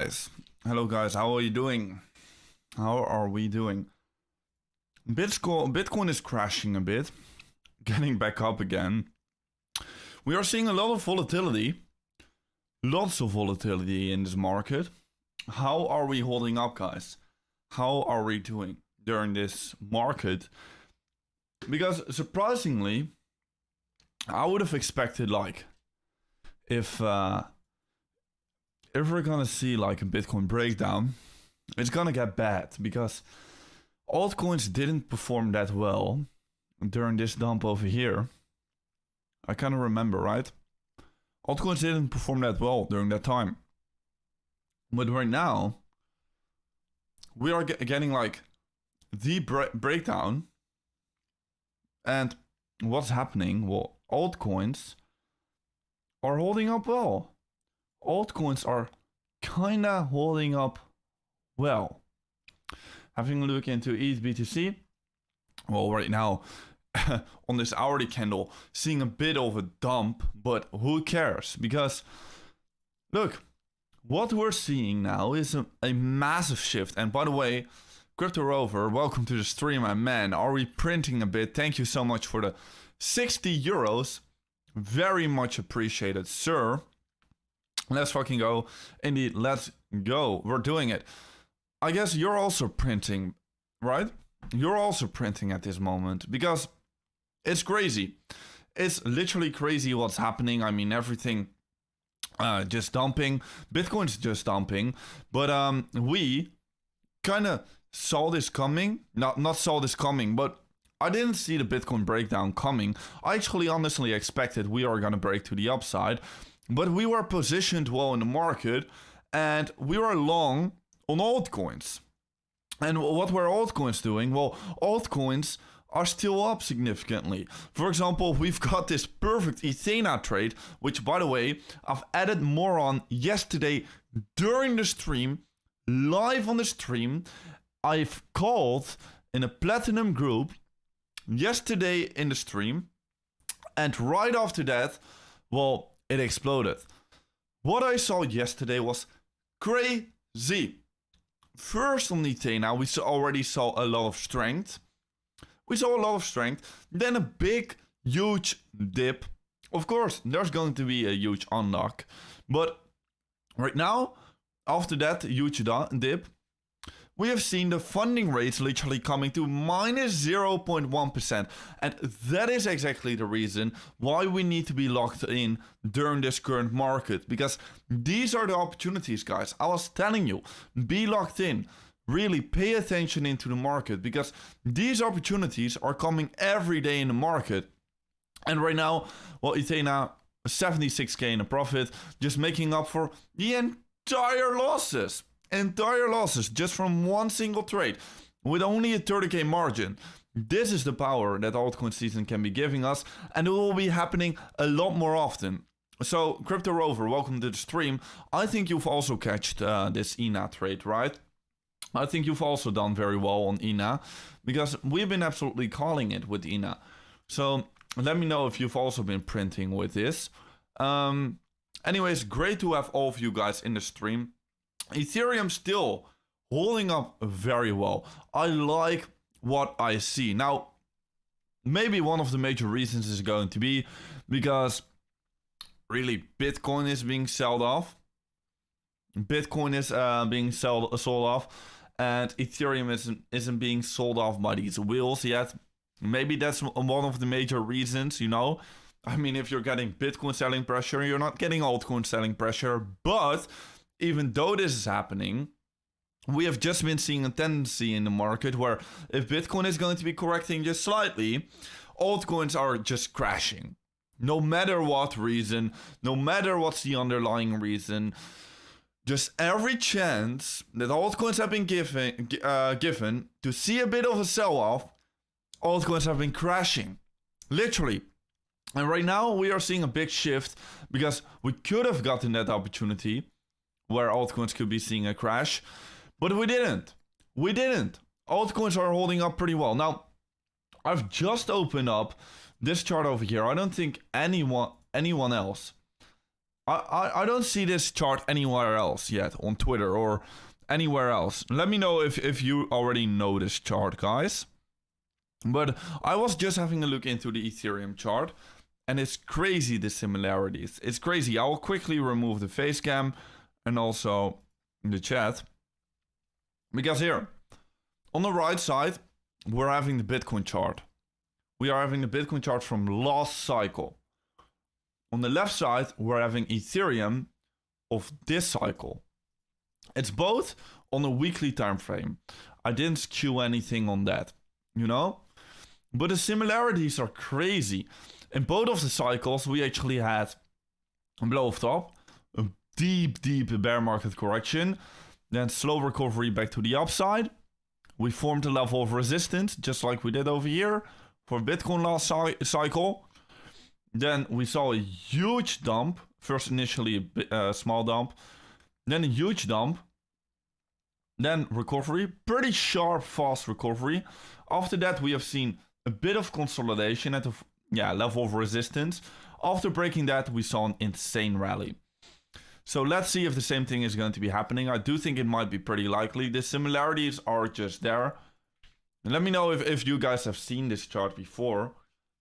Guys. Hello guys, how are you doing? How are we doing? Bitcoin is crashing a bit, getting back up again. We are seeing a lot of volatility, lots of volatility in this market. How are we holding up, guys? How are we doing during this market? Because surprisingly, I would have expected like if we're gonna see like a Bitcoin breakdown, it's gonna get bad because altcoins didn't perform that well during this dump over here. I kind of remember, right? Altcoins didn't perform that well during that time. But right now, we are getting like the breakdown. And what's happening? Well, altcoins are holding up well. Altcoins are kinda holding up well. Having a look into ETH BTC, well, right now on this hourly candle, seeing a bit of a dump, but who cares? Because look, what we're seeing now is a massive shift. And by the way, Crypto Rover, welcome to the stream, my man. Are we printing a bit? Thank you so much for the 60 euros. Very much appreciated, sir. Let's fucking go. Indeed, let's go. We're doing it. I guess you're also printing, right? You're also printing at this moment because it's crazy. It's literally crazy what's happening. I mean, everything just dumping. Bitcoin's just dumping. But we kind of saw this coming. Not saw this coming, but I didn't see the Bitcoin breakdown coming. I actually honestly expected we are going to break to the upside. But we were positioned well in the market and we were long on altcoins. And what were altcoins doing? Well, altcoins are still up significantly. For example, we've got this perfect Ethereum trade, which by the way, I've added more on yesterday during the stream, live on the stream. I've called in a platinum group yesterday in the stream. And right after that, well, it exploded. What I saw yesterday was crazy. First on Ethereum, we already saw a lot of strength. Then a big, huge dip. Of course, there's going to be a huge unlock. But right now, after that huge dip, we have seen the funding rates literally coming to minus 0.1%. And that is exactly the reason why we need to be locked in during this current market. Because these are the opportunities, guys. I was telling you, be locked in. Really pay attention into the market. Because these opportunities are coming every day in the market. And right now, well, Ethereum 76k in a profit. Just making up for the entire losses. Just from one single trade with only a 30k margin. This is the power that altcoin season can be giving us, and it will be happening a lot more often. So Crypto Rover, welcome to the stream. I think you've also catched this ENA trade, right? I think you've also done very well on ENA because we've been absolutely calling it with ENA. So let me know if you've also been printing with this. Anyways, great to have all of you guys in the stream. Ethereum still holding up very well. I like what I see. Now, maybe one of the major reasons is going to be because really Bitcoin is being sold off. Bitcoin is being sold off, and Ethereum isn't being sold off by these wheels yet. Maybe that's one of the major reasons, you know. I mean, if you're getting Bitcoin selling pressure, you're not getting altcoin selling pressure, but even though this is happening, we have just been seeing a tendency in the market where if Bitcoin is going to be correcting just slightly, altcoins are just crashing. No matter what reason, no matter what's the underlying reason, just every chance that altcoins have been given to see a bit of a sell-off, altcoins have been crashing. Literally. And right now we are seeing a big shift because we could have gotten that opportunity where altcoins could be seeing a crash, but we didn't. Altcoins are holding up pretty well. Now, I've just opened up this chart over here. I don't think anyone else I don't see this chart anywhere else yet on Twitter or anywhere else. Let me know if you already know this chart, guys. But I was just having a look into the Ethereum chart, and it's crazy, the similarities. It's crazy. I will quickly remove the face cam and also the chat. Because here, on the right side, we're having the Bitcoin chart. We are having the Bitcoin chart from last cycle. On the left side, we're having Ethereum of this cycle. It's both on a weekly time frame. I didn't skew anything on that, you know? But the similarities are crazy. In both of the cycles, we actually had a blow off top, a deep bear market correction, then slow recovery back to the upside. We formed a level of resistance, just like we did over here for Bitcoin last cycle. Then we saw a huge dump. First initially a small dump, then a huge dump, then recovery, pretty sharp, fast recovery. After that, we have seen a bit of consolidation at the level of resistance. After breaking that, we saw an insane rally. So let's see if the same thing is going to be happening. I do think it might be pretty likely. The similarities are just there. And let me know if you guys have seen this chart before,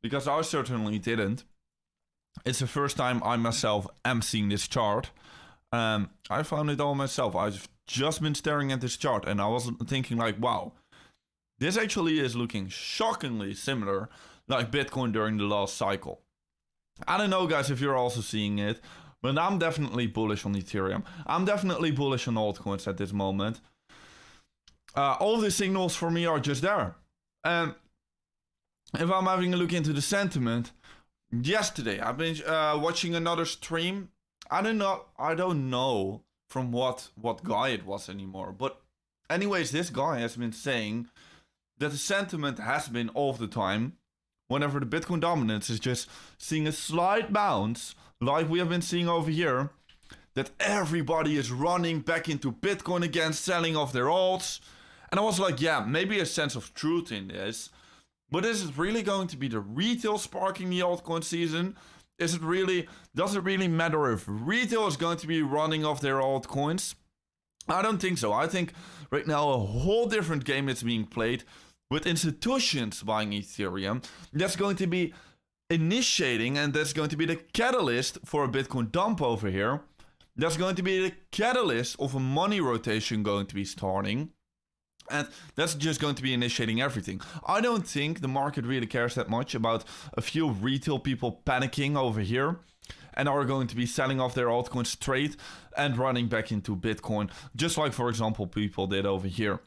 because I certainly didn't. It's the first time I myself am seeing this chart. I found it all myself. I've just been staring at this chart and I was thinking like, wow, this actually is looking shockingly similar like Bitcoin during the last cycle. I don't know, guys, if you're also seeing it, but I'm definitely bullish on Ethereum. I'm definitely bullish on altcoins at this moment. All the signals for me are just there. And if I'm having a look into the sentiment, yesterday I've been watching another stream. I don't know from what guy it was anymore. But anyways, this guy has been saying that the sentiment has been all the time, whenever the Bitcoin dominance is just seeing a slight bounce, like we have been seeing over here, that everybody is running back into Bitcoin again, selling off their alts. And I was like, yeah, maybe a sense of truth in this. But is it really going to be the retail sparking the altcoin season? Does it really matter if retail is going to be running off their altcoins? I don't think so. I think right now a whole different game is being played with institutions buying Ethereum. That's going to be initiating, and that's going to be the catalyst for a Bitcoin dump over here. That's going to be the catalyst of a money rotation going to be starting. And that's just going to be initiating everything. I don't think the market really cares that much about a few retail people panicking over here and are going to be selling off their altcoins straight and running back into Bitcoin, just like, for example, people did over here.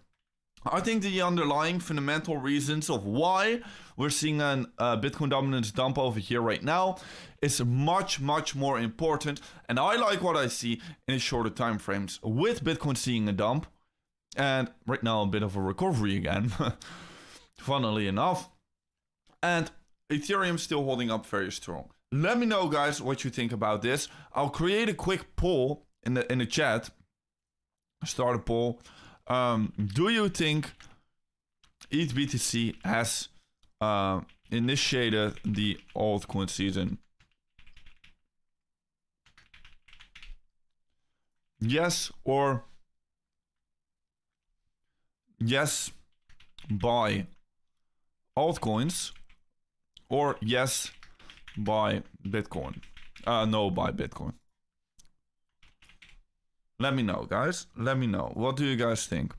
I think the underlying fundamental reasons of why we're seeing a Bitcoin dominance dump over here right now is much more important. And I like what I see in shorter time frames, with Bitcoin seeing a dump. And right now a bit of a recovery again, funnily enough. And Ethereum still holding up very strong. Let me know, guys, what you think about this. I'll create a quick poll in the chat. Start a poll. Do you think ETHBTC has initiated the altcoin season? Yes, or yes, buy altcoins, or yes, buy Bitcoin. No, buy Bitcoin. Let me know, guys. Let me know. What do you guys think?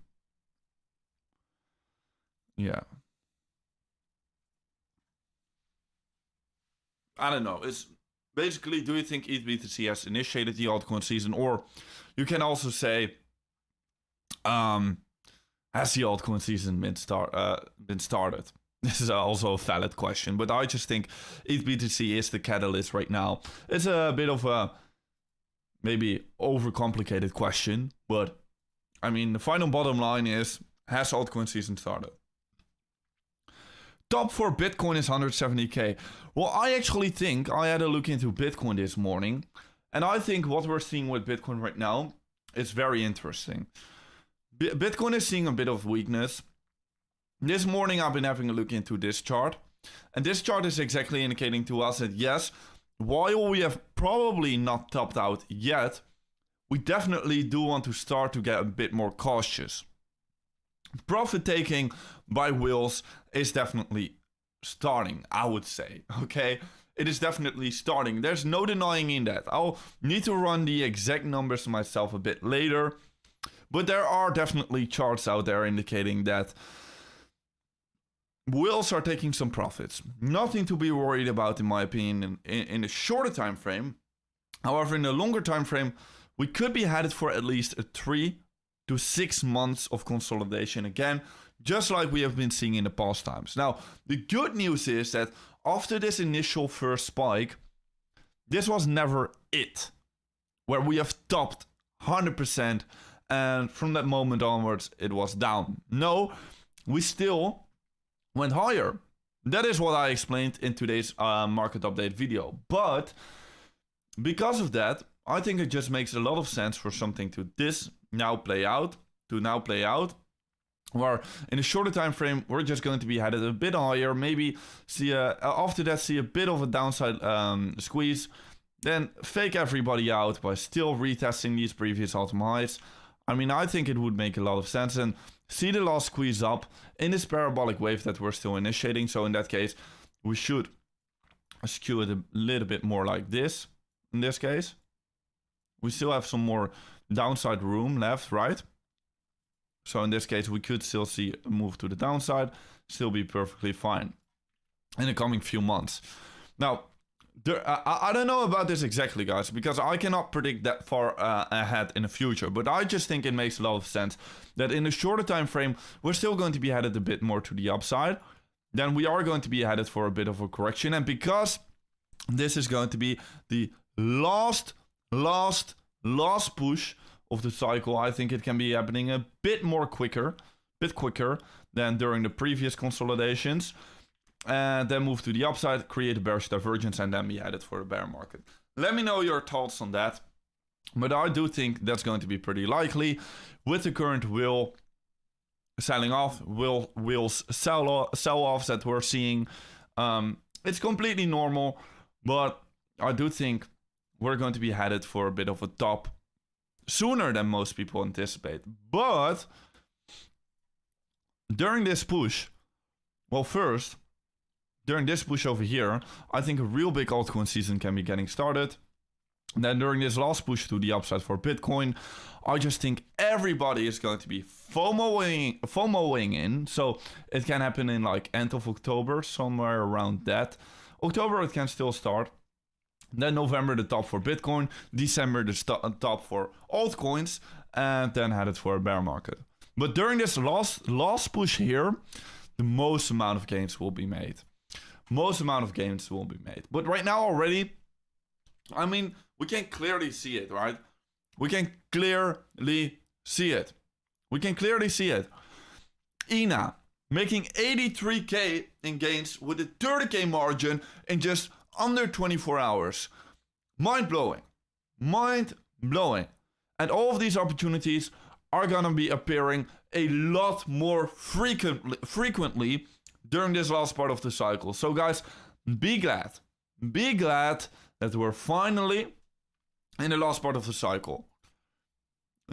Yeah. I don't know. It's basically, do you think ETHBTC has initiated the altcoin season? Or you can also say, has the altcoin season been started? This is also a valid question, but I just think ETHBTC is the catalyst right now. It's a bit of a maybe overcomplicated question, but I mean, the final bottom line is, has altcoin season started? Top for Bitcoin is 170k. Well, I actually think I had a look into Bitcoin this morning, and I think what we're seeing with Bitcoin right now is very interesting. Bitcoin is seeing a bit of weakness. This morning I've been having a look into this chart, and this chart is exactly indicating to us that yes, while we have probably not topped out yet, we definitely do want to start to get a bit more cautious. Profit taking by whales is definitely starting, I would say, okay? It is definitely starting. There's no denying in that. I'll need to run the exact numbers myself a bit later, but there are definitely charts out there indicating that whales are taking some profits. Nothing to be worried about, in my opinion, in a shorter time frame. However, in a longer time frame, we could be headed for at least a 3 to 6 months of consolidation again, just like we have been seeing in the past times. Now, the good news is that after this initial first spike, this was never it, where we have topped 100%, and from that moment onwards, it was down. No, we still went higher. That is what I explained in today's market update video. But because of that, I think it just makes a lot of sense for something to now play out, where in a shorter time frame, we're just going to be headed a bit higher, maybe after that see a bit of a downside squeeze, then fake everybody out by still retesting these previous all-time highs. I mean, I think it would make a lot of sense, and see the last squeeze up in this parabolic wave that we're still initiating. So in that case, we should skew it a little bit more like this. In this case, we still have some more downside room left, right? So in this case, we could still see a move to the downside, still be perfectly fine in the coming few months. Now, I don't know about this exactly, guys, because I cannot predict that far ahead in the future. But I just think it makes a lot of sense that in a shorter time frame, we're still going to be headed a bit more to the upside. Then we are going to be headed for a bit of a correction. And because this is going to be the last push of the cycle, I think it can be happening a bit quicker than during the previous consolidations, and then move to the upside, create a bearish divergence, and then be headed for a bear market. Let me know your thoughts on that, but I do think that's going to be pretty likely with the current whale selling off, wheels sell-offs that we're seeing. It's completely normal, but I do think we're going to be headed for a bit of a top sooner than most people anticipate. But during this push, during this push over here, I think a real big altcoin season can be getting started. Then during this last push to the upside for Bitcoin, I just think everybody is going to be FOMOing in. So it can happen in like end of October, somewhere around that. October it can still start. Then November the top for Bitcoin, December the top for altcoins, and then headed for a bear market. But during this last push here, the most amount of gains will be made. But right now already, I mean, we can clearly see it, right? We can clearly see it. Ina making 83k in gains with a 30k margin in just under 24 hours. Mind blowing. And all of these opportunities are gonna be appearing a lot more frequently during this last part of the cycle. So guys, be glad that we're finally in the last part of the cycle.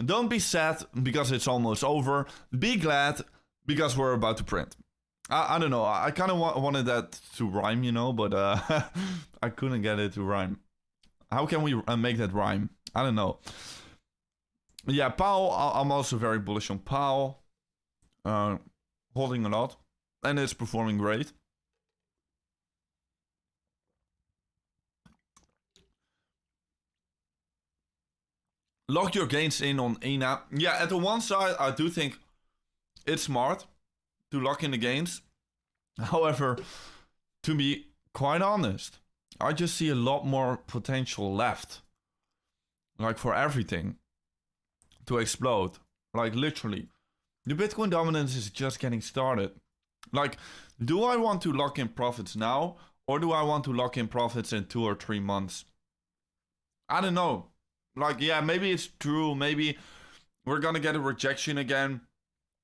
Don't be sad because it's almost over. Be glad because we're about to print. I don't know. I kind of wanted that to rhyme, but I couldn't get it to rhyme. How can we make that rhyme? I don't know. Yeah, Powell. I'm also very bullish on Powell. Holding a lot. And it's performing great. Lock your gains in on INA. Yeah, at the one side, I do think it's smart to lock in the gains. However, to be quite honest, I just see a lot more potential left. Like for everything to explode. Like literally. The Bitcoin dominance is just getting started. Like, do I want to lock in profits now? Or do I want to lock in profits in 2 or 3 months? I don't know. Like, yeah, maybe it's true. Maybe we're gonna get a rejection again.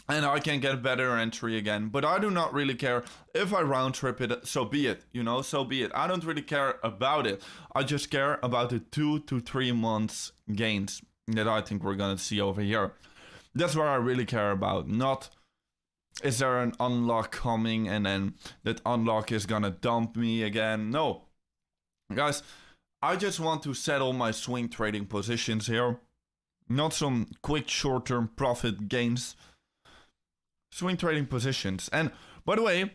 and I can get a better entry again. But I do not really care if I round trip it, so be it, you know, so be it. I don't really care about it. I just care about the 2 to 3 months gains that I think we're gonna see over here. That's what I really care about. Not is there an unlock coming and then that unlock is gonna dump me again. No. Guys, I just want to settle my swing trading positions here. Not some quick short-term profit gains. Swing trading positions. And by the way,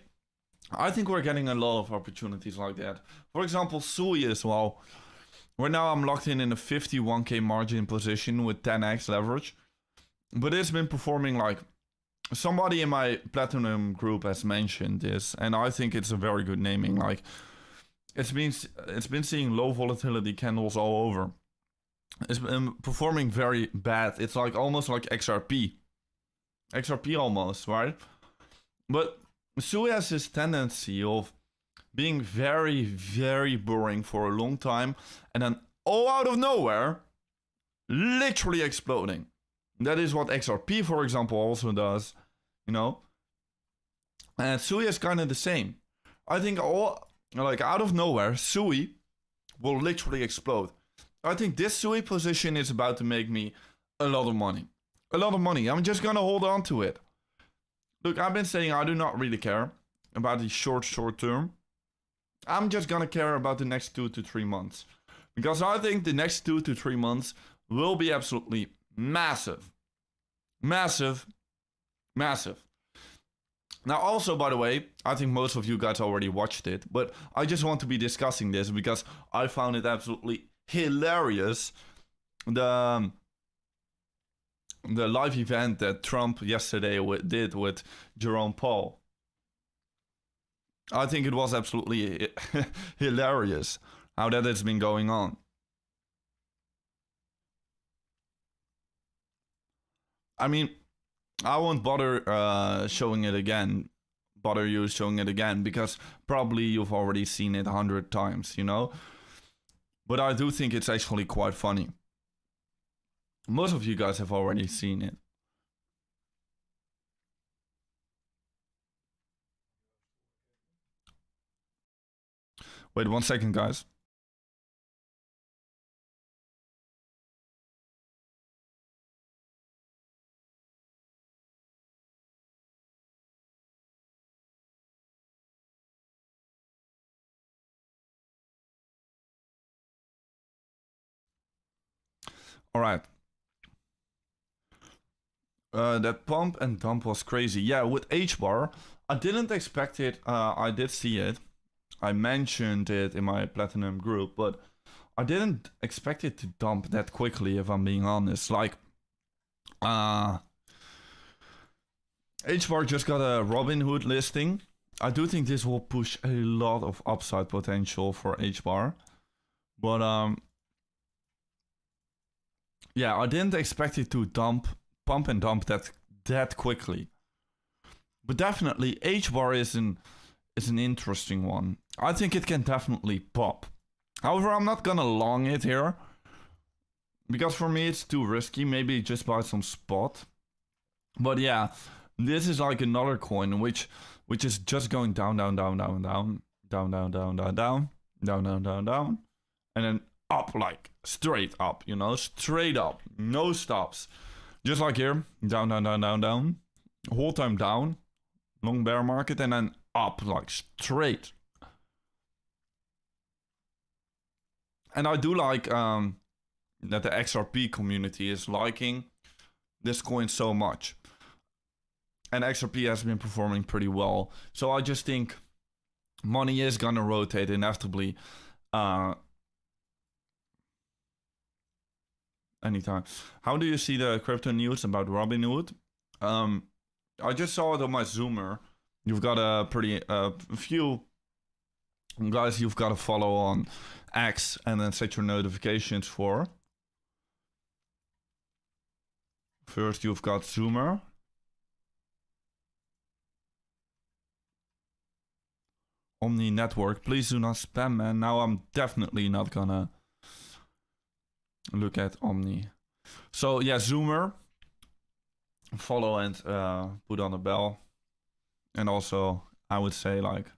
I think we're getting a lot of opportunities like that. For example, Sui as well. Right now I'm locked in a 51k margin position with 10x leverage. But it's been performing like somebody in my platinum group has mentioned this, and I think it's a very good naming. Like it's been seeing low volatility candles all over. It's been performing very bad. It's like almost like XRP. XRP almost, right? But Sui has this tendency of being very, very boring for a long time and then all out of nowhere, literally exploding. That is what XRP, for example, also does, you know? And Sui is kind of the same. I think out of nowhere, Sui will literally explode. I think this Sui position is about to make me a lot of money. A lot of money. I'm just gonna hold on to it. Look, I've been saying I do not really care about the short term. I'm just gonna care about the next 2 to 3 months. Because I think the next 2 to 3 months will be absolutely massive. Massive. Massive. Now also, by the way, I think most of you guys already watched it, but I just want to be discussing this because I found it absolutely hilarious. The live event that Trump yesterday did with Jerome Powell. I think it was absolutely hilarious how that has been going on. I mean, I won't bother showing it again, because probably you've already seen it 100 times, you know? But I do think it's actually quite funny. Most of you guys have already seen it. Wait 1 second, guys. All right. That pump and dump was crazy. Yeah, with H-bar, I didn't expect it. I did see it. I mentioned it in my platinum group, but I didn't expect it to dump that quickly, if I'm being honest. Like, H-bar just got a Robinhood listing. I do think this will push a lot of upside potential for H-bar. But, yeah, I didn't expect it to pump and dump that quickly. But definitely, H-bar is an interesting one. I think it can definitely pop. However, I'm not gonna long it here. Because for me, it's too risky. Maybe just buy some spot. But yeah, this is like another coin which is just going down, down, down, down, down, down, down, down, down, down, down, down, down, down, and then up, like straight up, you know, straight up, no stops. Just like here, down, down, down, down, down, whole time down, long bear market, and then up, like straight. And I do like that the XRP community is liking this coin so much. And XRP has been performing pretty well. So I just think money is gonna rotate inevitably anytime. How do you see the crypto news about Robinhood? I just saw it on my Zoomer. You've got a pretty few guys you've got to follow on X and then set your notifications for. First, you've got Zoomer. Omni Network. Please do not spam, man. Now I'm definitely not gonna look at Omni. So yeah, Zoomer. follow and put on the bell. And also, I would say like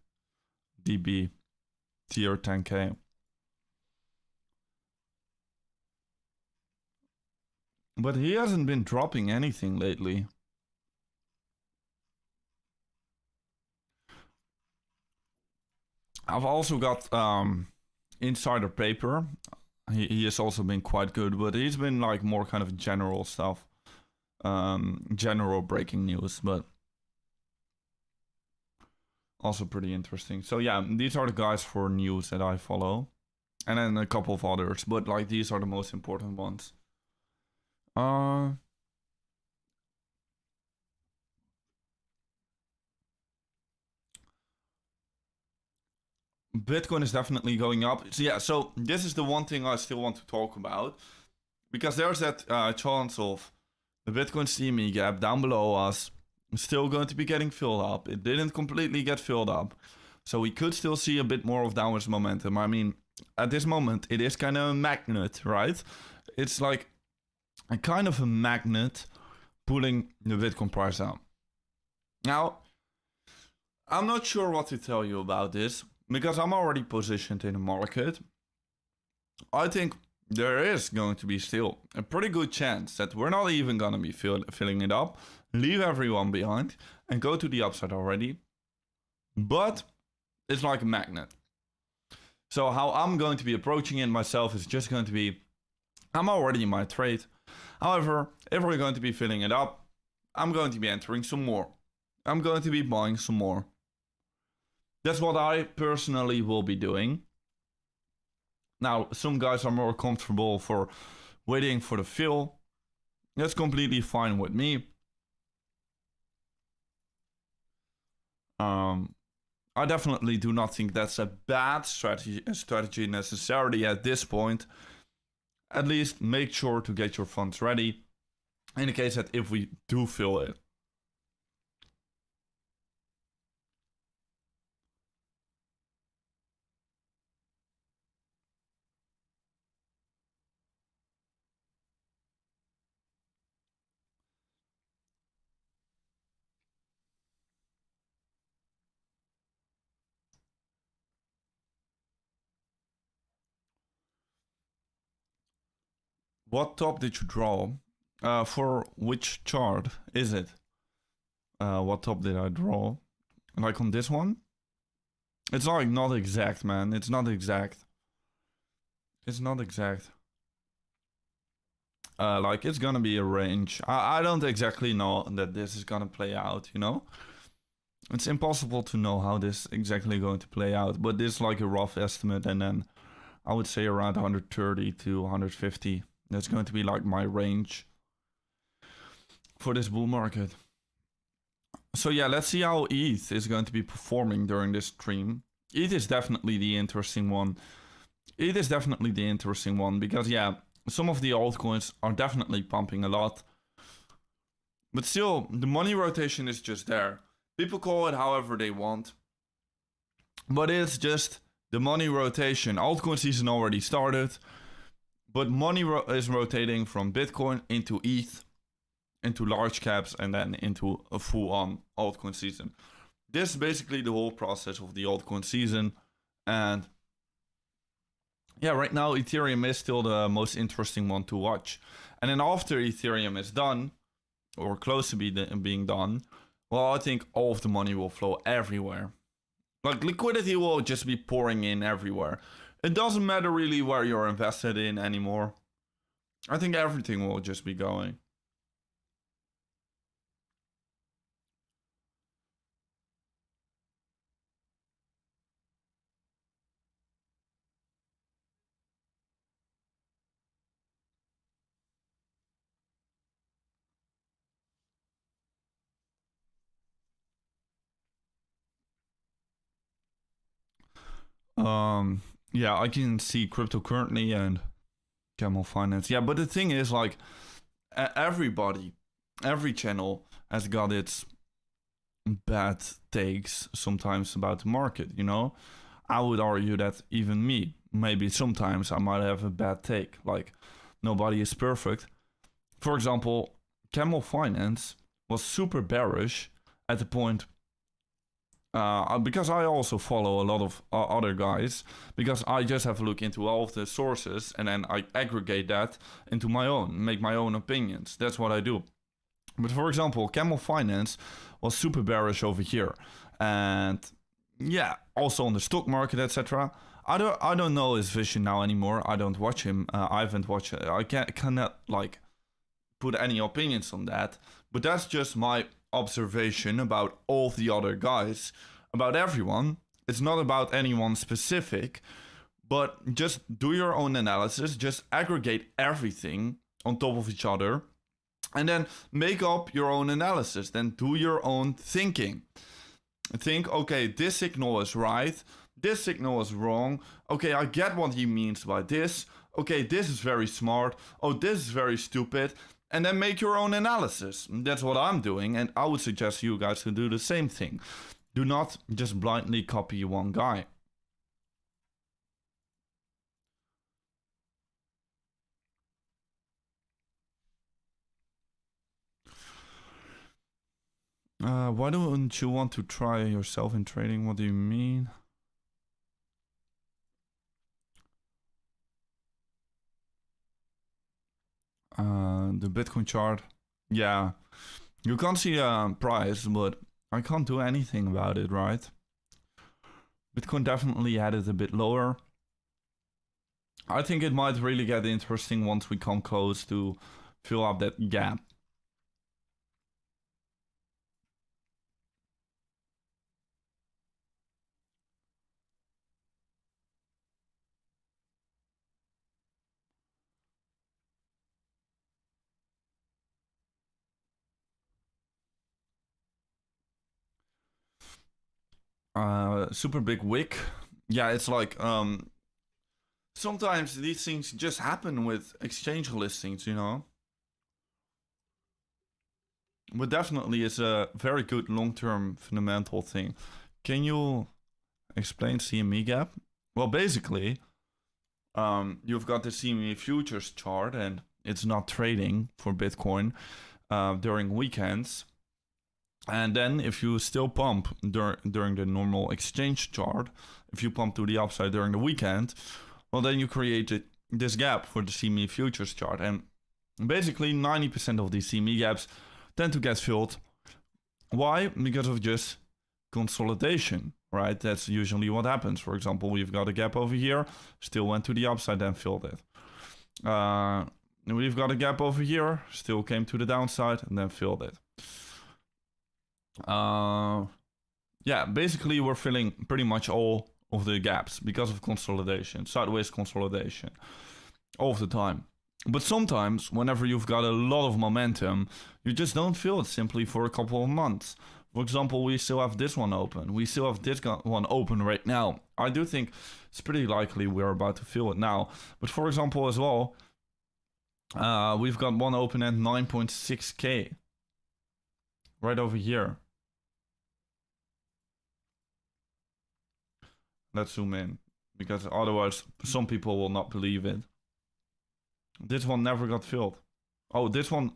DB tier 10k. But he hasn't been dropping anything lately. I've also got Insider Paper. He has also been quite good, but he's been like more kind of general stuff. General breaking news, but also pretty interesting. So yeah, these are the guys for news that I follow. And then a couple of others, but like these are the most important ones. Bitcoin is definitely going up. So yeah, so this is the one thing I still want to talk about. Because there's that chance of the Bitcoin CME gap down below us still going to be getting filled up. It didn't completely get filled up. So we could still see a bit more of downwards momentum. I mean, at this moment, it is kind of a magnet, right? It's like a kind of a magnet pulling the Bitcoin price down. Now, I'm not sure what to tell you about this because I'm already positioned in the market. I think there is going to be still a pretty good chance that we're not even going to be filling it up, leave everyone behind, and go to the upside already. But it's like a magnet. So how I'm going to be approaching it myself is just going to be, I'm already in my trade. However, if we're going to be filling it up, I'm going to be entering some more. I'm going to be buying some more. That's what I personally will be doing. Now, some guys are more comfortable for waiting for the fill. That's completely fine with me. I definitely do not think that's a bad strategy necessarily at this point. At least make sure to get your funds ready in the case that if we do fill it. What top did you draw? For which chart is it? What top did I draw? Like on this one? It's like not exact, man. It's not exact. It's not exact. Like it's gonna be a range. I don't exactly know that this is gonna play out, you know? It's impossible to know how this exactly going to play out, but this is like a rough estimate, and then I would say around 130 to 150. That's going to be like my range for this bull market. So yeah, let's see how ETH is going to be performing during this stream. ETH is definitely the interesting one. ETH is definitely the interesting one because yeah, some of the altcoins are definitely pumping a lot. But still, the money rotation is just there. People call it however they want. But it's just the money rotation. Altcoin season already started. But money is rotating from Bitcoin into ETH, into large caps, and then into a full-on altcoin season. This is basically the whole process of the altcoin season. And yeah, right now Ethereum is still the most interesting one to watch. And then after Ethereum is done, or close to being done, well, I think all of the money will flow everywhere. Like liquidity will just be pouring in everywhere. It doesn't matter really where you're invested in anymore. I think everything will just be going. Yeah, I can see cryptocurrency and Camel Finance. Yeah, but the thing is, like, everybody, every channel has got its bad takes sometimes about the market, you know? I would argue that even me, maybe sometimes I might have a bad take. Like, nobody is perfect. For example, Camel Finance was super bearish at the point. Because I also follow a lot of other guys, because I just have a look into all of the sources and then I aggregate that into my own, make my own opinions. That's what I do. But for example, Camel Finance was super bearish over here, and yeah, also on the stock market, etc. I don't know his vision now anymore. I don't watch him. I haven't watched it. I cannot like put any opinions on that. But that's just my observation about all the other guys, about everyone. It's not about anyone specific, but just do your own analysis. Just aggregate everything on top of each other, and then make up your own analysis. Then do your own thinking. Think, okay, this signal is right. This signal is wrong. Okay, I get what he means by this. Okay, this is very smart. Oh, this is very stupid. And then make your own analysis. That's what I'm doing, and I would suggest you guys to do the same thing. Do not just blindly copy one guy. Why don't you want to try yourself in trading? What do you mean? The Bitcoin chart. Yeah, you can't see price, but I can't do anything about it, right? Bitcoin definitely had it a bit lower. I think it might really get interesting once we come close to fill up that gap. Super big wick. Yeah, it's like sometimes these things just happen with exchange listings, you know. But definitely it's a very good long-term fundamental thing. Can you explain CME gap? Well, basically, you've got the CME futures chart, and it's not trading for Bitcoin during weekends. And then if you still pump during the normal exchange chart, if you pump to the upside during the weekend, well, then you create this gap for the CME futures chart. And basically 90% of these CME gaps tend to get filled. Why? Because of just consolidation, right? That's usually what happens. For example, we've got a gap over here, still went to the upside, then filled it. We've got a gap over here, still came to the downside, and then filled it. Yeah, basically we're filling pretty much all of the gaps because of consolidation, sideways consolidation, all of the time. But sometimes, whenever you've got a lot of momentum, you just don't fill it simply for a couple of months. For example, we still have this one open. We still have this one open right now. I do think it's pretty likely we're about to fill it now. But for example, as well, we've got one open at 9.6k. Right over here. Let's zoom in, because otherwise some people will not believe it. This one never got filled. Oh, this one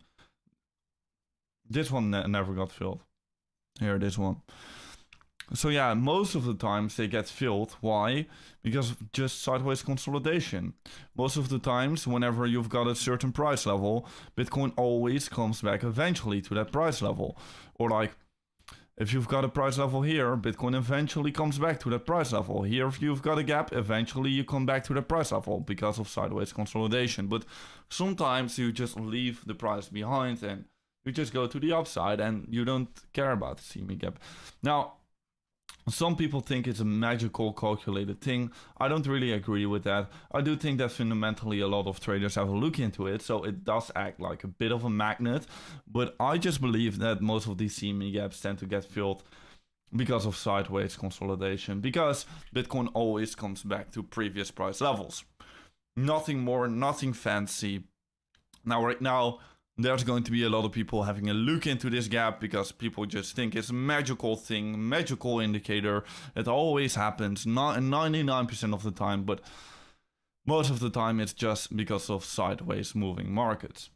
never got filled. Here, this one. So yeah, most of the times they get filled. Why? Because of just sideways consolidation. Most of the times, whenever you've got a certain price level, Bitcoin always comes back eventually to that price level. Or like, if you've got a price level here, Bitcoin eventually comes back to that price level. Here, if you've got a gap, eventually you come back to the price level because of sideways consolidation. But sometimes you just leave the price behind and you just go to the upside and you don't care about the CME gap. Now, some people think it's a magical calculated thing. I don't really agree with that. I do think that fundamentally a lot of traders have a look into it, so it does act like a bit of a magnet. But I just believe that most of these CME gaps tend to get filled because of sideways consolidation, because Bitcoin always comes back to previous price levels. Nothing more, nothing fancy. Now, right now, there's going to be a lot of people having a look into this gap because people just think it's a magical thing, magical indicator. It always happens, not 99% of the time, but most of the time it's just because of sideways moving markets.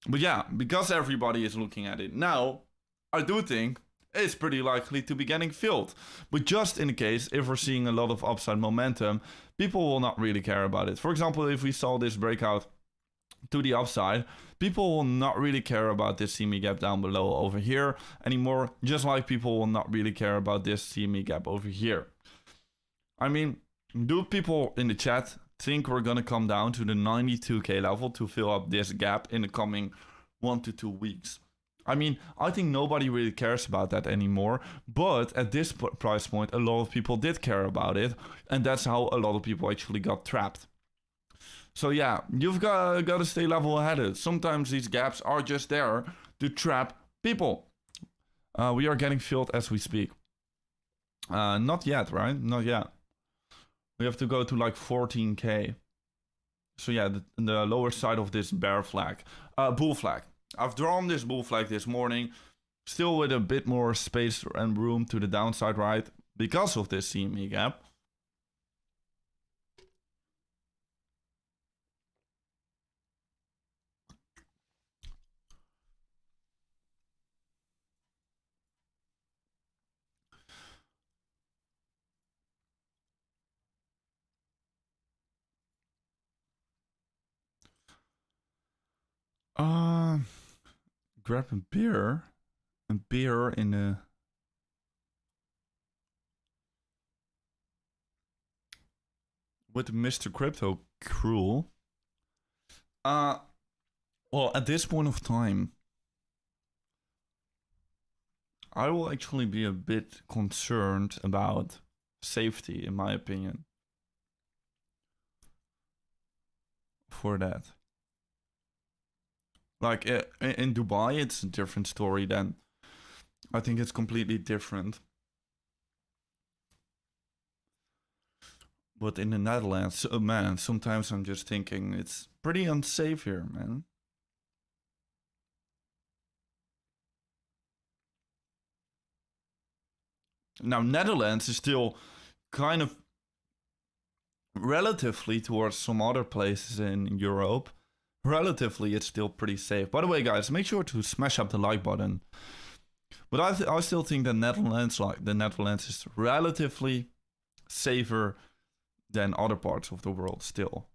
But yeah, because everybody is looking at it now, I do think it's pretty likely to be getting filled. But just in case, if we're seeing a lot of upside momentum, people will not really care about it. For example, if we saw this breakout to the upside, people will not really care about this CME gap down below over here anymore, just like people will not really care about this CME gap over here. I mean, do people in the chat think we're gonna come down to the 92k level to fill up this gap in the coming 1 to 2 weeks? I mean, I think nobody really cares about that anymore, but at this price point, a lot of people did care about it, and that's how a lot of people actually got trapped. So yeah, you've got to stay level-headed. Sometimes these gaps are just there to trap people. We are getting filled as we speak. Not yet, right? Not yet. We have to go to like 14k. So yeah, the lower side of this bear flag. Bull flag. I've drawn this bull flag this morning. Still with a bit more space and room to the downside, right? Because of this CME gap. Grab a beer in a... with Mr. Crypto Cruel. Well, at this point of time, I will actually be a bit concerned about safety, in my opinion, for that. Like in Dubai, it's a different story then. I think it's completely different. But in the Netherlands, man, sometimes I'm just thinking it's pretty unsafe here, man. Now, Netherlands is still kind of relatively towards some other places in Europe. Relatively, it's still pretty safe. By the way, guys, make sure to smash up the like button. But I still think the Netherlands is relatively safer than other parts of the world still.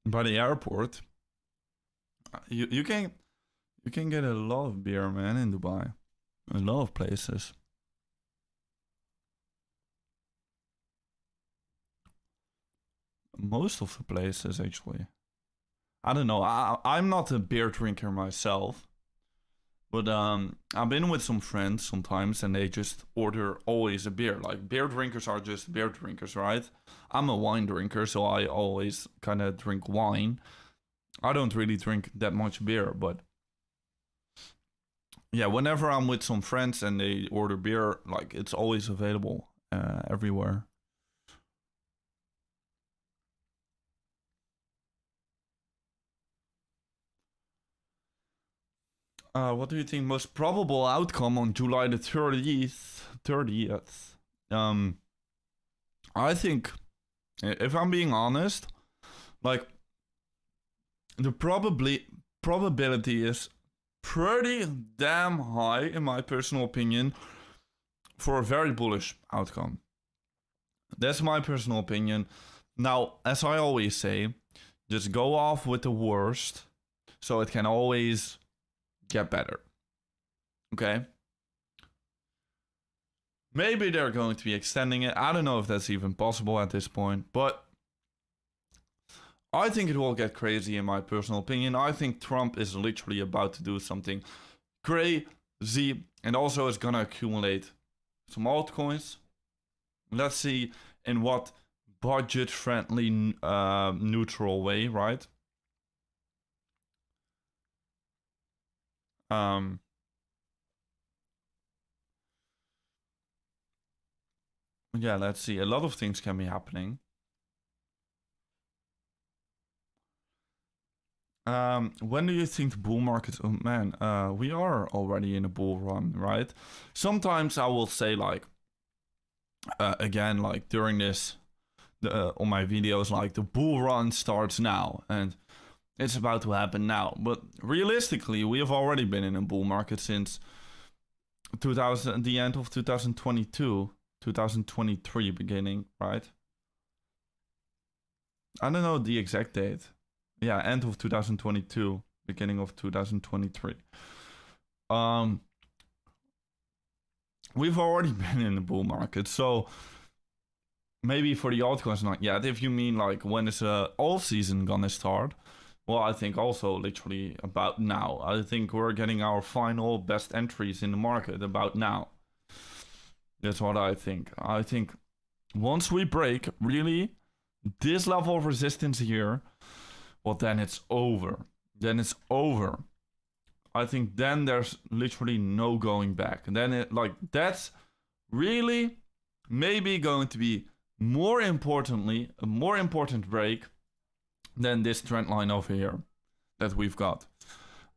By the airport, you can get a lot of beer, man, in Dubai. A lot of places. Most of the places, actually. I don't know. I'm not a beer drinker myself. But I've been with some friends sometimes and they just order always a beer. Like, beer drinkers are just beer drinkers, right? I'm a wine drinker, so I always kind of drink wine. I don't really drink that much beer, but yeah, whenever I'm with some friends and they order beer, like, it's always available everywhere. What do you think most probable outcome on July the 30th? I think, if I'm being honest, like, the probability is pretty damn high, in my personal opinion, for a very bullish outcome. That's my personal opinion. Now, as I always say, just go off with the worst, so it can always get better. Okay? Maybe they're going to be extending it. I don't know if that's even possible at this point, but I think it will get crazy, in my personal opinion. I think Trump is literally about to do something crazy, and also is gonna accumulate some altcoins. Let's see in what budget-friendly, neutral way, right? Yeah, let's see. A lot of things can be happening. When do you think the bull market? Oh man, we are already in a bull run, right? Sometimes I will say like, again, like during this, on my videos, like the bull run starts now and it's about to happen now. But realistically, we have already been in a bull market since the end of 2022, 2023 beginning, right? I don't know the exact date. Yeah, end of 2022, beginning of 2023. We've already been in the bull market, so maybe for the altcoins not yet. If you mean like when is all season gonna start, well, I think also literally about now. I think we're getting our final best entries in the market about now. That's what I think. I think once we break really this level of resistance here, well, then it's over. Then it's over. I think then there's literally no going back. And then that's really maybe going to be more importantly, a more important break than this trend line over here that we've got.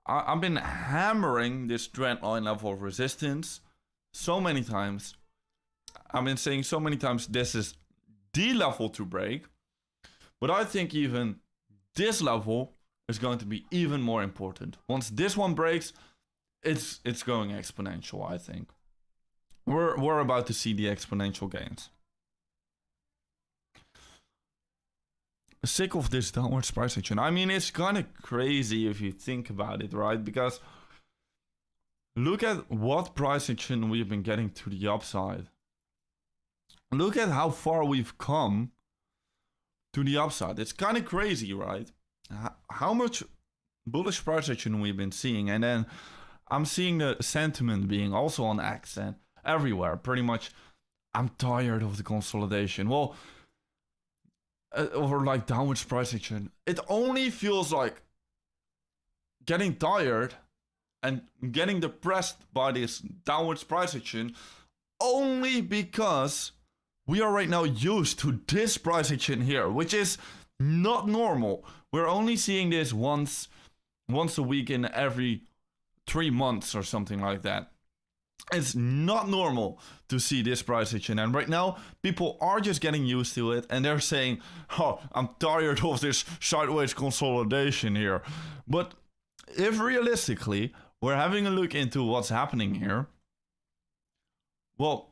I've been hammering this trend line level of resistance so many times. I've been saying so many times this is the level to break. But I think even this level is going to be even more important. Once this one breaks, it's going exponential, I think. We're about to see the exponential gains. Sick of this downwards price action. I mean, it's kind of crazy if you think about it, right? Because look at what price action we've been getting to the upside. Look at how far we've come to the upside. It's kind of crazy, right? How much bullish price action we've been seeing. And then I'm seeing the sentiment being also on X and everywhere. Pretty much, I'm tired of the consolidation. Well, over like downwards price action, it only feels like getting tired and getting depressed by this downwards price action only because we are right now used to this price action here, which is not normal. We're only seeing this once a week in every 3 months or something like that. It's not normal to see this price action, and right now people are just getting used to it and they're saying, oh, I'm tired of this sideways consolidation here. But if realistically we're having a look into what's happening here, well,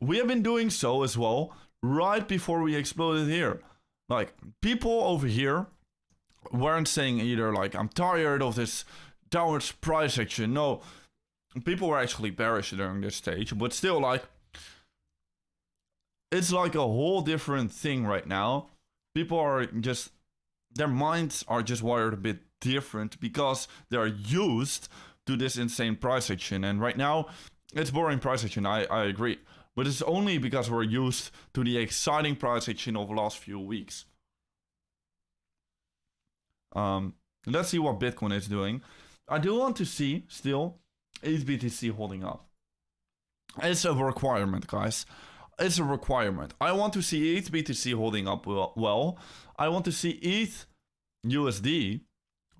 we have been doing so as well right before we exploded here. Like, people over here weren't saying either like, I'm tired of this downwards price action. No, people were actually bearish during this stage, but still, like, it's like a whole different thing right now. People are just, their minds are just wired a bit different because they're used to this insane price action. And right now, it's boring price action, I agree. But it's only because we're used to the exciting price action of the last few weeks. Let's see what Bitcoin is doing. I do want to see still ETH BTC holding up. It's a requirement, guys. It's a requirement. I want to see ETH BTC holding up well. I want to see ETH USD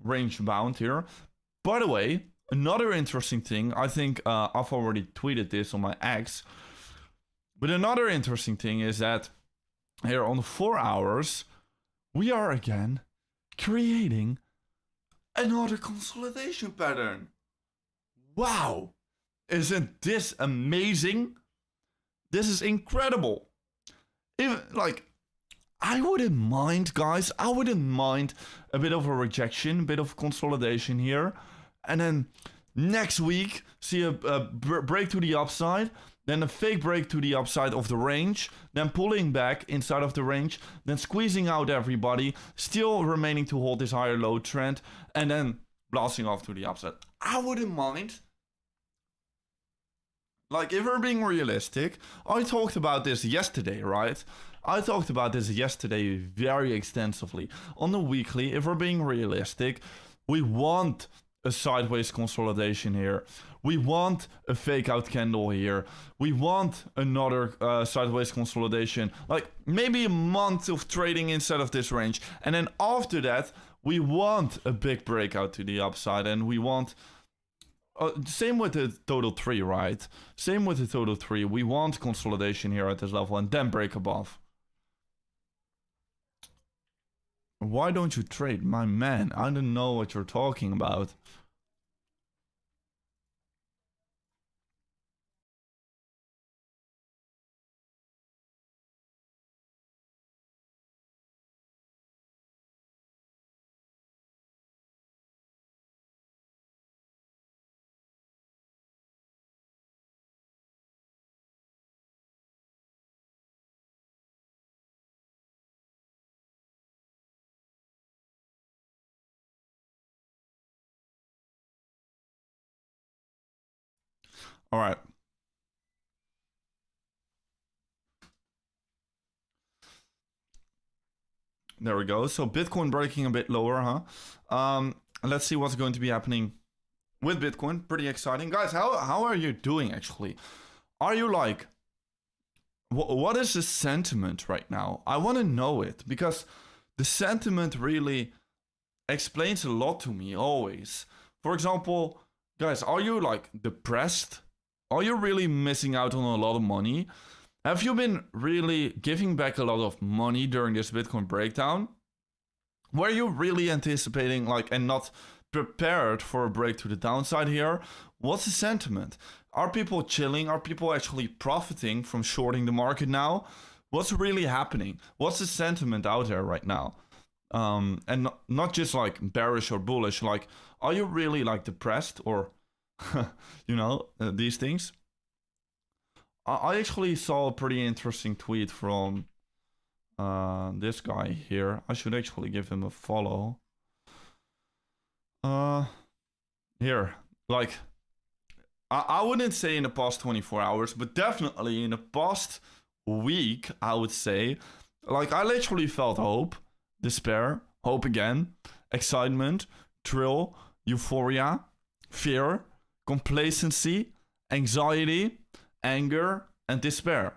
range bound here. By the way, another interesting thing, I think I've already tweeted this on my X. But another interesting thing is that here on 4 hours, we are again creating another consolidation pattern. Wow! Isn't this amazing? This is incredible. Even, like, I wouldn't mind, guys. I wouldn't mind a bit of a rejection, a bit of consolidation here. And then next week, see a break to the upside. Then a fake break to the upside of the range, then pulling back inside of the range, then squeezing out everybody, still remaining to hold this higher low trend, and then blasting off to the upside. I wouldn't mind. Like, if we're being realistic, I talked about this yesterday, right? I talked about this yesterday very extensively. On the weekly, if we're being realistic, we want a sideways consolidation here. We want a fake out candle here. We want another sideways consolidation. Like maybe a month of trading inside of this range. And then after that, We want a big breakout to the upside, and we want... same with the total 3, right? Same with the total 3. We want consolidation here at this level and then break above. Why don't you trade? My man, I don't know what you're talking about. All right. There we go. So Bitcoin breaking a bit lower, huh? Let's see what's going to be happening with Bitcoin. Pretty exciting. Guys, how are you doing actually? Are you like... What is the sentiment right now? I want to know it because the sentiment really explains a lot to me always. For example, guys, are you like depressed? Are you really missing out on a lot of money? Have you been really giving back a lot of money during this Bitcoin breakdown? Were you really anticipating like and not prepared for a break to the downside here? What's the sentiment? Are people chilling? Are people actually profiting from shorting the market now? What's really happening? What's the sentiment out there right now? And not just like bearish or bullish, like are you really like depressed or you know, these things? I actually saw a pretty interesting tweet from this guy here. I should actually give him a follow. Here, like, I wouldn't say in the past 24 hours, but definitely in the past week, I would say, like, I literally felt hope, despair, hope again, excitement, thrill, euphoria, fear, complacency, anxiety, anger, and despair.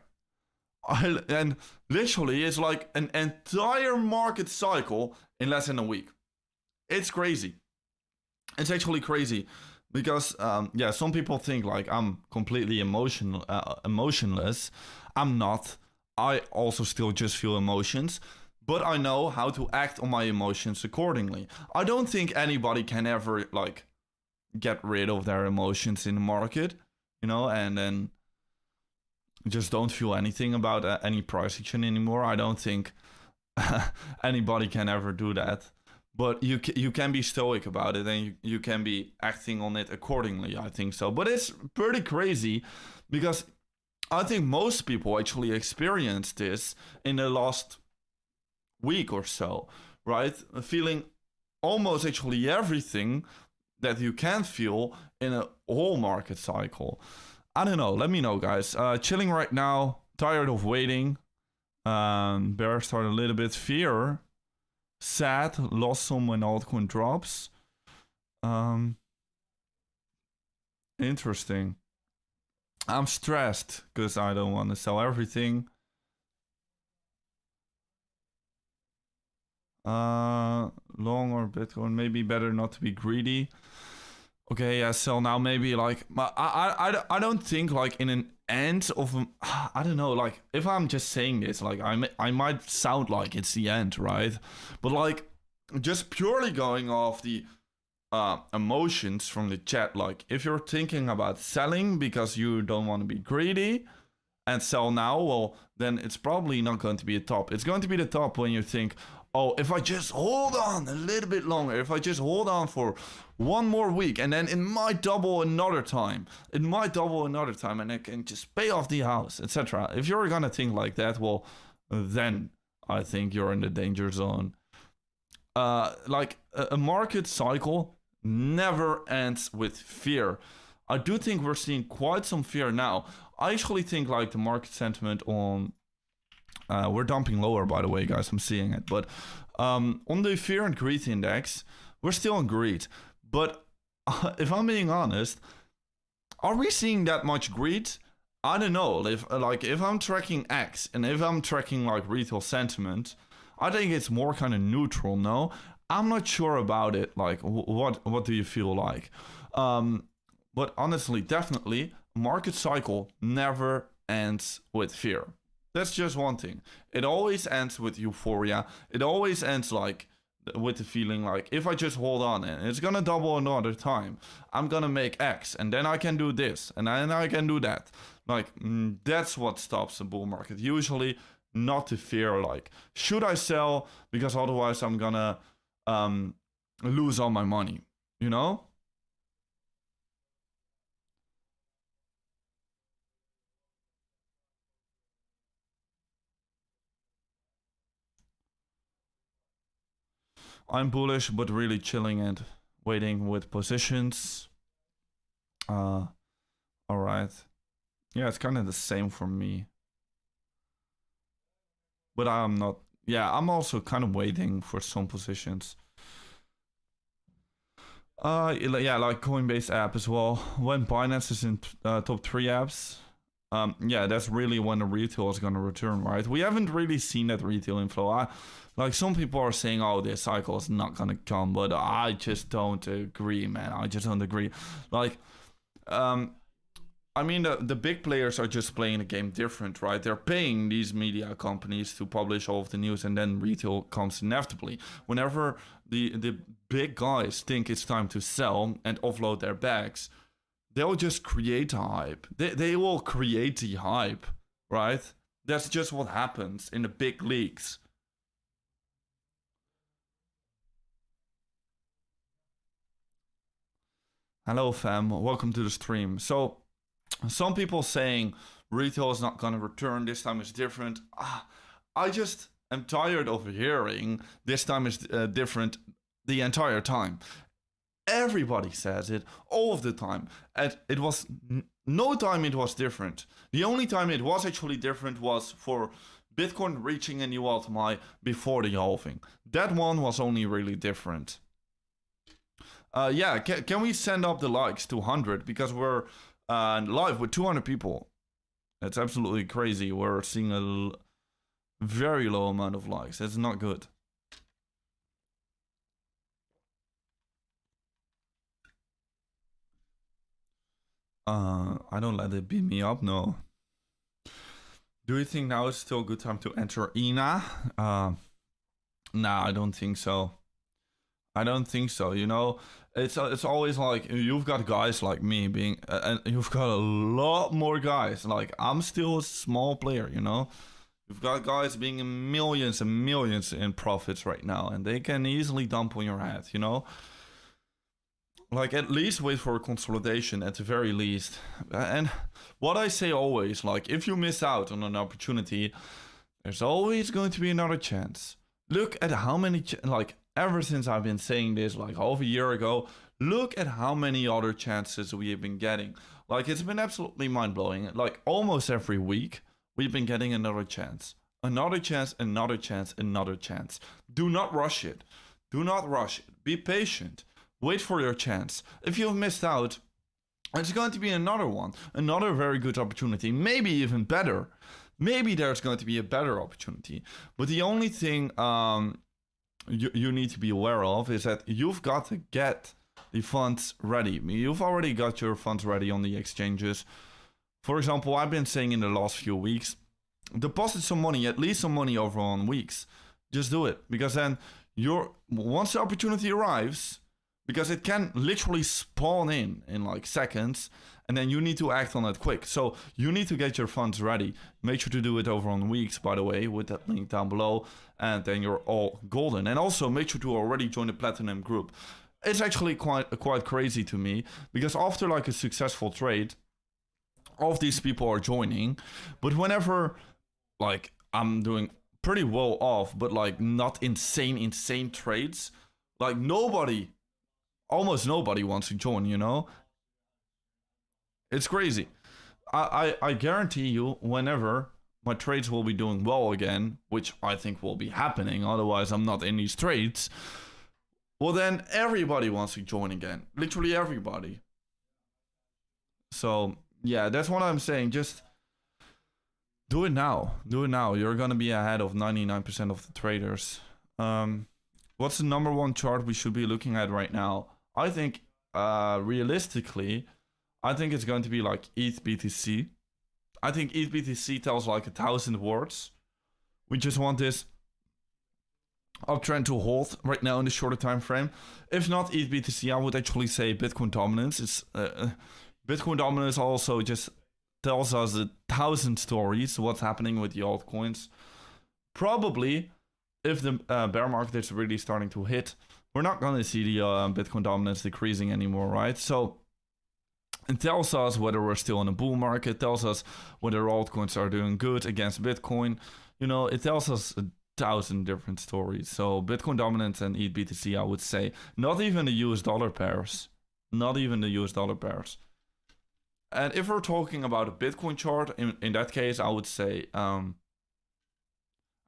And literally, it's like an entire market cycle in less than a week. It's crazy. It's actually crazy because, yeah, some people think like I'm completely emotionless. I'm not. I also still just feel emotions, but I know how to act on my emotions accordingly. I don't think anybody can ever like get rid of their emotions in the market, you know, and then just don't feel anything about any price action anymore. I don't think anybody can ever do that. But you can be stoic about it and you can be acting on it accordingly, I think so. But it's pretty crazy because I think most people actually experienced this in the last week or so, right? Feeling almost actually everything that you can feel in a whole market cycle. I don't know. Let me know, guys. Chilling right now. Tired of waiting. Bear started a little bit. Fear. Sad. Lost some when altcoin drops. Interesting. I'm stressed because I don't want to sell everything. Long or Bitcoin. Maybe better not to be greedy. Okay, yeah, sell now. Maybe like I don't think like in an end of I don't know, like if I'm just saying this, like I might sound like it's the end, right? But like just purely going off the emotions from the chat, like if you're thinking about selling because you don't want to be greedy and sell now, well then it's probably not going to be a top. It's going to be the top when you think, oh, if I just hold on a little bit longer, if I just hold on for one more week, and then it might double another time. It might double another time, and I can just pay off the house, etc. If you're gonna think like that, well, then I think you're in the danger zone. Like a market cycle never ends with fear. I do think we're seeing quite some fear now. I actually think like the market sentiment on... we're dumping lower, by the way, guys. I'm seeing it. But on the fear and greed index, we're still on greed. But if I'm being honest, are we seeing that much greed? I don't know. If I'm tracking X and if I'm tracking like retail sentiment, I think it's more kind of neutral, no? I'm not sure about it. Like, what do you feel like? But honestly, definitely, market cycle never ends with fear. That's just one thing. It always ends with euphoria. It always ends like with the feeling like if I just hold on and it's gonna double another time, I'm gonna make X and then I can do this and then I can do that. Like that's what stops the bull market usually. Not the fear like should I sell because otherwise I'm gonna lose all my money. You know. I'm bullish, but really chilling and waiting with positions. All right. Yeah, it's kind of the same for me. But I'm not. Yeah, I'm also kind of waiting for some positions. Yeah, like Coinbase app as well. When Binance is in top 3 apps, yeah, that's really when the retail is gonna return, right? We haven't really seen that retail inflow. Like some people are saying, oh, this cycle is not gonna come, but I just don't agree, man. I just don't agree. Like, I mean, the big players are just playing the game different, right? They're paying these media companies to publish all of the news, and then retail comes inevitably. Whenever the big guys think it's time to sell and offload their bags, they'll just create a hype. They will create the hype, right? That's just what happens in the big leagues. Hello, fam. Welcome to the stream. So, some people saying retail is not going to return, this time is different. I just am tired of hearing this time is different the entire time. Everybody says it all of the time, and it was no time it was different. The only time it was actually different was for Bitcoin reaching a new all-time high before the halving. That one was only really different. Yeah, can we send up the likes to 100 because we're live with 200 people. That's absolutely crazy. We're seeing a very low amount of likes. That's not good. I don't let it beat me up, no. Do you think now is still a good time to enter ENA? Nah, I don't think so. I don't think so. You know, it's always like you've got guys like me being, and you've got a lot more guys. Like I'm still a small player. You know, you've got guys being in millions and millions in profits right now, and they can easily dump on your head. You know, like at least wait for a consolidation at the very least. And what I say always, like if you miss out on an opportunity, there's always going to be another chance. Look at how many like ever since I've been saying this like half a year ago, look at how many other chances we have been getting. Like it's been absolutely mind-blowing. Like almost every week we've been getting another chance. Another chance, another chance, another chance. Do not rush it. Do not rush it. Be patient. Wait for your chance. If you've missed out, it's going to be another one. Another very good opportunity. Maybe even better. Maybe there's going to be a better opportunity. But the only thing you need to be aware of is that you've got to get the funds ready. You've already got your funds ready on the exchanges. For example, I've been saying in the last few weeks, deposit some money, at least some money over on weeks. Just do it. Because then once the opportunity arrives, because it can literally spawn in like seconds, and then you need to act on it quick. So you need to get your funds ready. Make sure to do it over on weeks, by the way, with that link down below, and then you're all golden. And also make sure to already join the Platinum group. It's actually quite crazy to me, because after like a successful trade, all of these people are joining, but whenever like I'm doing pretty well off, but like not insane trades, like almost nobody wants to join, you know? It's crazy. I guarantee you, whenever my trades will be doing well again, which I think will be happening, otherwise I'm not in these trades, well then everybody wants to join again. Literally everybody. So, yeah, that's what I'm saying. Just do it now. Do it now. You're gonna be ahead of 99% of the traders. what's the number one chart we should be looking at right now? I think realistically, I think it's going to be like ETH BTC. I think ETH BTC tells like 1,000 words. We just want this uptrend to hold right now in the shorter time frame. If not ETH BTC, I would actually say Bitcoin dominance. It's Bitcoin dominance also just tells us 1,000 stories what's happening with the altcoins. Probably, if the bear market is really starting to hit, we're not going to see the Bitcoin dominance decreasing anymore, right? So it tells us whether we're still in a bull market. It tells us whether altcoins are doing good against Bitcoin. You know, it tells us 1,000 different stories. So Bitcoin dominance and ETH BTC, I would say. Not even the US dollar pairs. Not even the US dollar pairs. And if we're talking about a Bitcoin chart, in that case, I would say this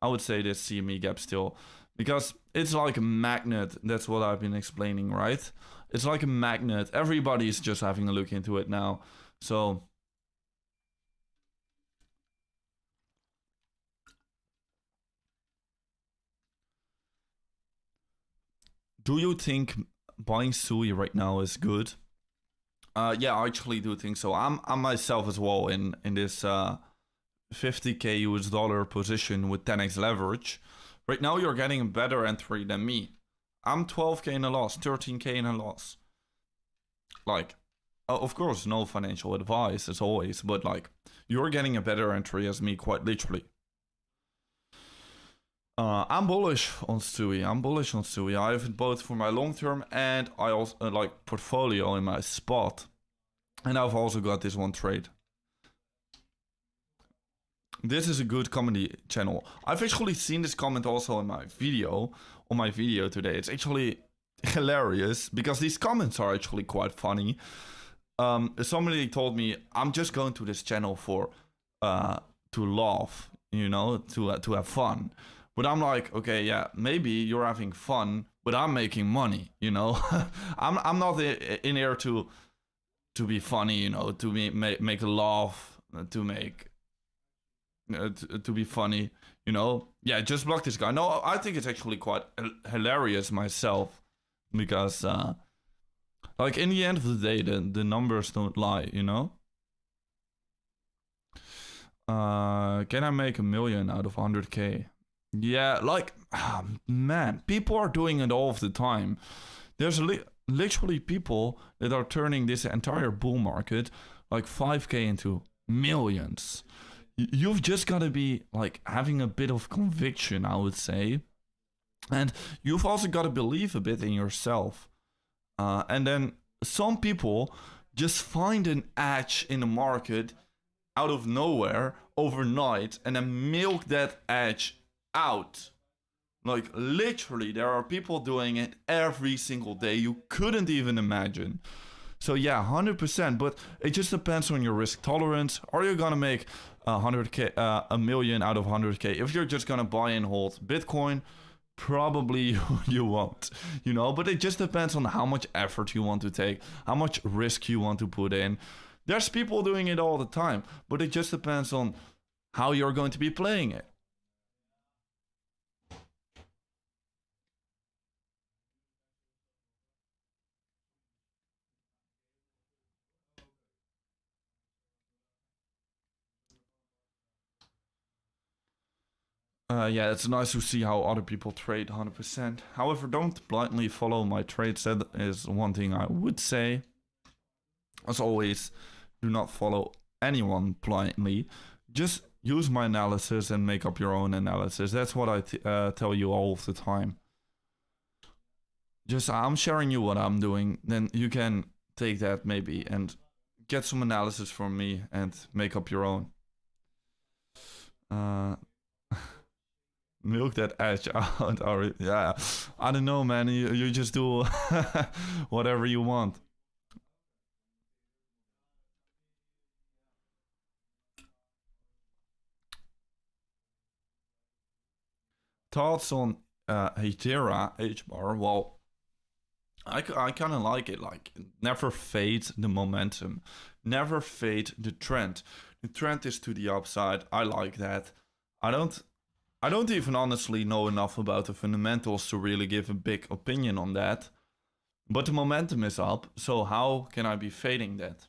CME gap still, because it's like a magnet. That's what I've been explaining, right? It's like a magnet. Everybody's just having a look into it now. So do you think buying SUI right now is good? Yeah, I actually do think so. I'm myself as well in this 50k US dollar position with 10x leverage. Right now you're getting a better entry than me. I'm 12k in a loss, 13k in a loss. Like, of course, no financial advice as always, but like, you're getting a better entry as me, quite literally. I'm bullish on SUI. I have it both for my long term and I also like portfolio in my spot. And I've also got this one trade. This is a good comedy channel. I've actually seen this comment also in my video, today. It's actually hilarious because these comments are actually quite funny. Somebody told me I'm just going to this channel for to laugh, you know, to have fun. But I'm like, okay, yeah, maybe you're having fun, but I'm making money, you know. I'm not in here to be funny, you know, to make a laugh, to make to be funny, you know. Yeah, just block this guy. No, I think it's actually quite hilarious myself, because like in the end of the day, the numbers don't lie, you know. Can I make $1 million out of 100k? Yeah, like, man, people are doing it all of the time. There's literally people that are turning this entire bull market, like 5k into millions. You've just got to be like having a bit of conviction, I would say. And you've also got to believe a bit in yourself. And then some people just find an edge in the market out of nowhere overnight and then milk that edge out. Like, literally, there are people doing it every single day. You couldn't even imagine. So yeah, 100%, but it just depends on your risk tolerance. Are you gonna make 100k, $1 million out of 100k? If you're just gonna buy and hold Bitcoin, probably you won't, you know. But it just depends on how much effort you want to take, how much risk you want to put in. There's people doing it all the time, but it just depends on how you're going to be playing it. Yeah, it's nice to see how other people trade 100%. However, don't blindly follow my trades. That is one thing I would say. As always, do not follow anyone blindly. Just use my analysis and make up your own analysis. That's what I tell you all of the time. Just, I'm sharing you what I'm doing. Then you can take that maybe and get some analysis from me and make up your own. Milk that edge out. Or, yeah, I don't know, man. You just do whatever you want. Thoughts on Hetera H-bar? Well, I kind of like it. Like, never fade the momentum, never fade the trend. The trend is to the upside. I like that. I don't I don't even honestly know enough about the fundamentals to really give a big opinion on that. But the momentum is up, so how can I be fading that?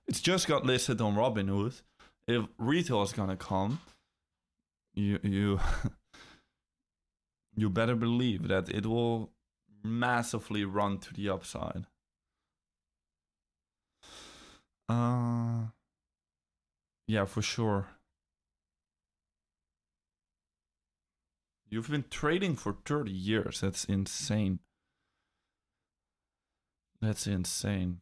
It's just got listed on Robinhood. If retail is gonna come, you you better believe that it will massively run to the upside. Yeah, for sure. You've been trading for 30 years. That's insane. That's insane.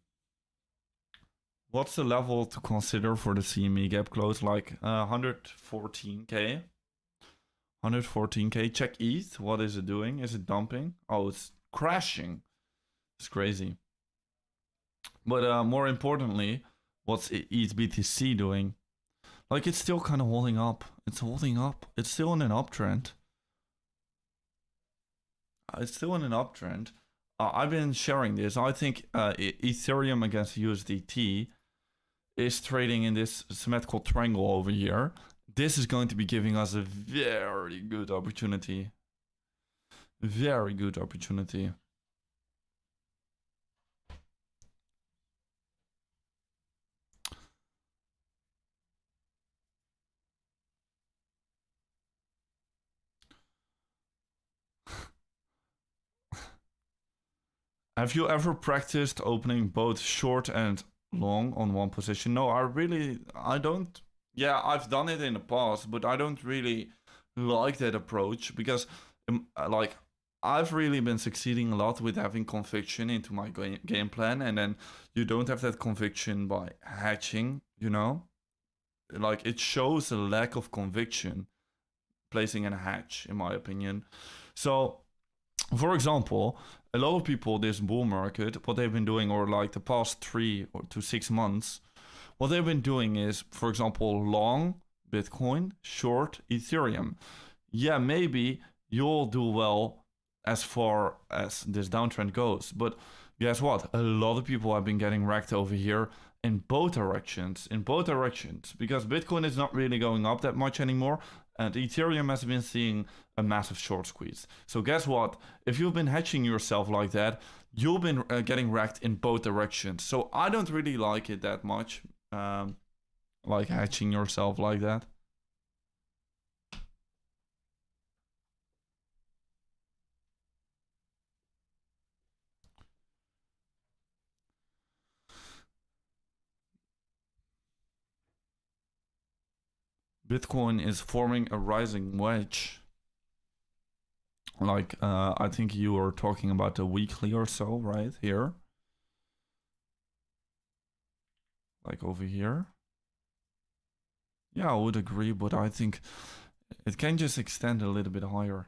What's the level to consider for the CME gap close? Like 114k. 114k. Check ETH. What is it doing? Is it dumping? Oh, it's crashing. It's crazy. But more importantly, what's ETH BTC doing? Like, it's still kind of holding up. It's holding up. It's still in an uptrend. It's still in an uptrend. I've been sharing this. I think Ethereum against USDT is trading in this symmetrical triangle over here. This is going to be giving us a very good opportunity. Very good opportunity. Have you ever practiced opening both short and long on one position? No, I don't. Yeah, I've done it in the past, but I don't really like that approach because, like, I've really been succeeding a lot with having conviction into my game plan, and then you don't have that conviction by hatching, you know? Like, it shows a lack of conviction placing in a hatch, in my opinion. So, for example, a lot of people this bull market, what they've been doing, or like the past 3 to 6 months, what they've been doing is, for example, long Bitcoin, short Ethereum. Yeah, maybe you'll do well as far as this downtrend goes, but guess what? A lot of people have been getting wrecked over here in both directions, because Bitcoin is not really going up that much anymore, and Ethereum has been seeing a massive short squeeze. So guess what? If you've been hedging yourself like that, you've been getting wrecked in both directions. So I don't really like it that much, like hedging yourself like that. Bitcoin is forming a rising wedge. Like, I think you were talking about the weekly or so, right? Here. Like over here. Yeah, I would agree, but I think it can just extend a little bit higher.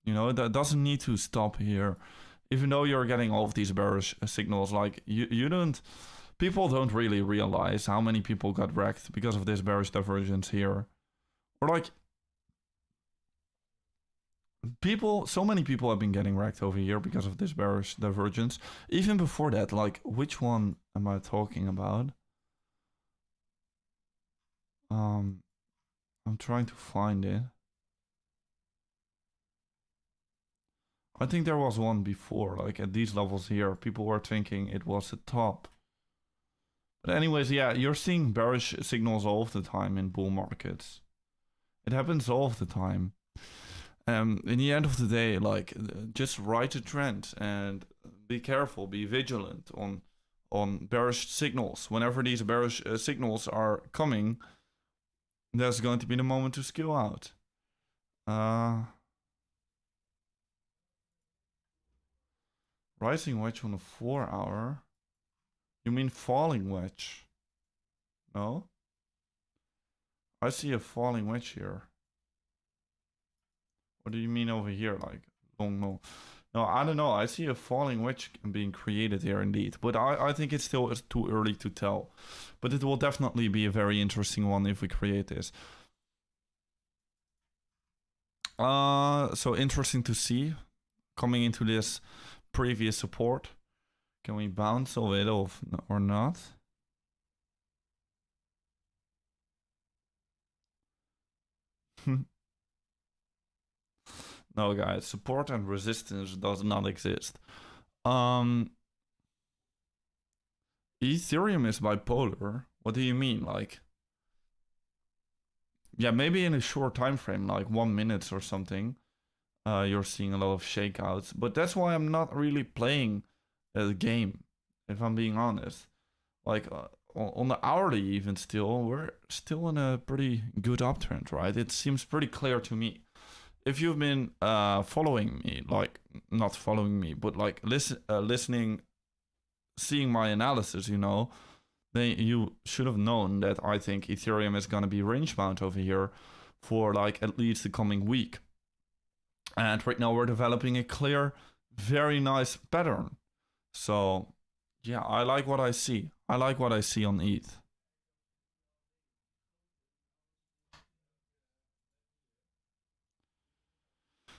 You know, that doesn't need to stop here. Even though you're getting all of these bearish signals, like, you don't... People don't really realize how many people got wrecked because of this bearish divergence here. Or like... So many people have been getting wrecked over here because of this bearish divergence. Even before that, like, which one am I talking about? I'm trying to find it. I think there was one before, like at these levels here, people were thinking it was the top. But anyways, yeah, you're seeing bearish signals all of the time in bull markets. It happens all of the time. In the end of the day, like, just ride the trend and be careful, be vigilant on bearish signals. Whenever these bearish signals are coming, there's going to be the moment to scale out. Rising wedge on the 4 hour. You mean falling wedge? No? I see a falling wedge here. What do you mean over here? Like, long no. No, I don't know. I see a falling wedge being created here indeed. But I think it's still too early to tell. But it will definitely be a very interesting one if we create this. So interesting to see. Coming into this previous support. Can we bounce off it or not? No, guys, support and resistance does not exist. Ethereum is bipolar. What do you mean? Like, yeah, maybe in a short time frame, like 1 minute or something, you're seeing a lot of shakeouts. But that's why I'm not really playing the game, if I'm being honest. Like, on the hourly even still, we're still in a pretty good uptrend, right? It seems pretty clear to me. If you've been following me, like, not following me, but like listening, seeing my analysis, you know, then you should have known that I think Ethereum is going to be range bound over here for like at least the coming week. And right now we're developing a clear, very nice pattern. So yeah, I like what I see. I like what I see on ETH.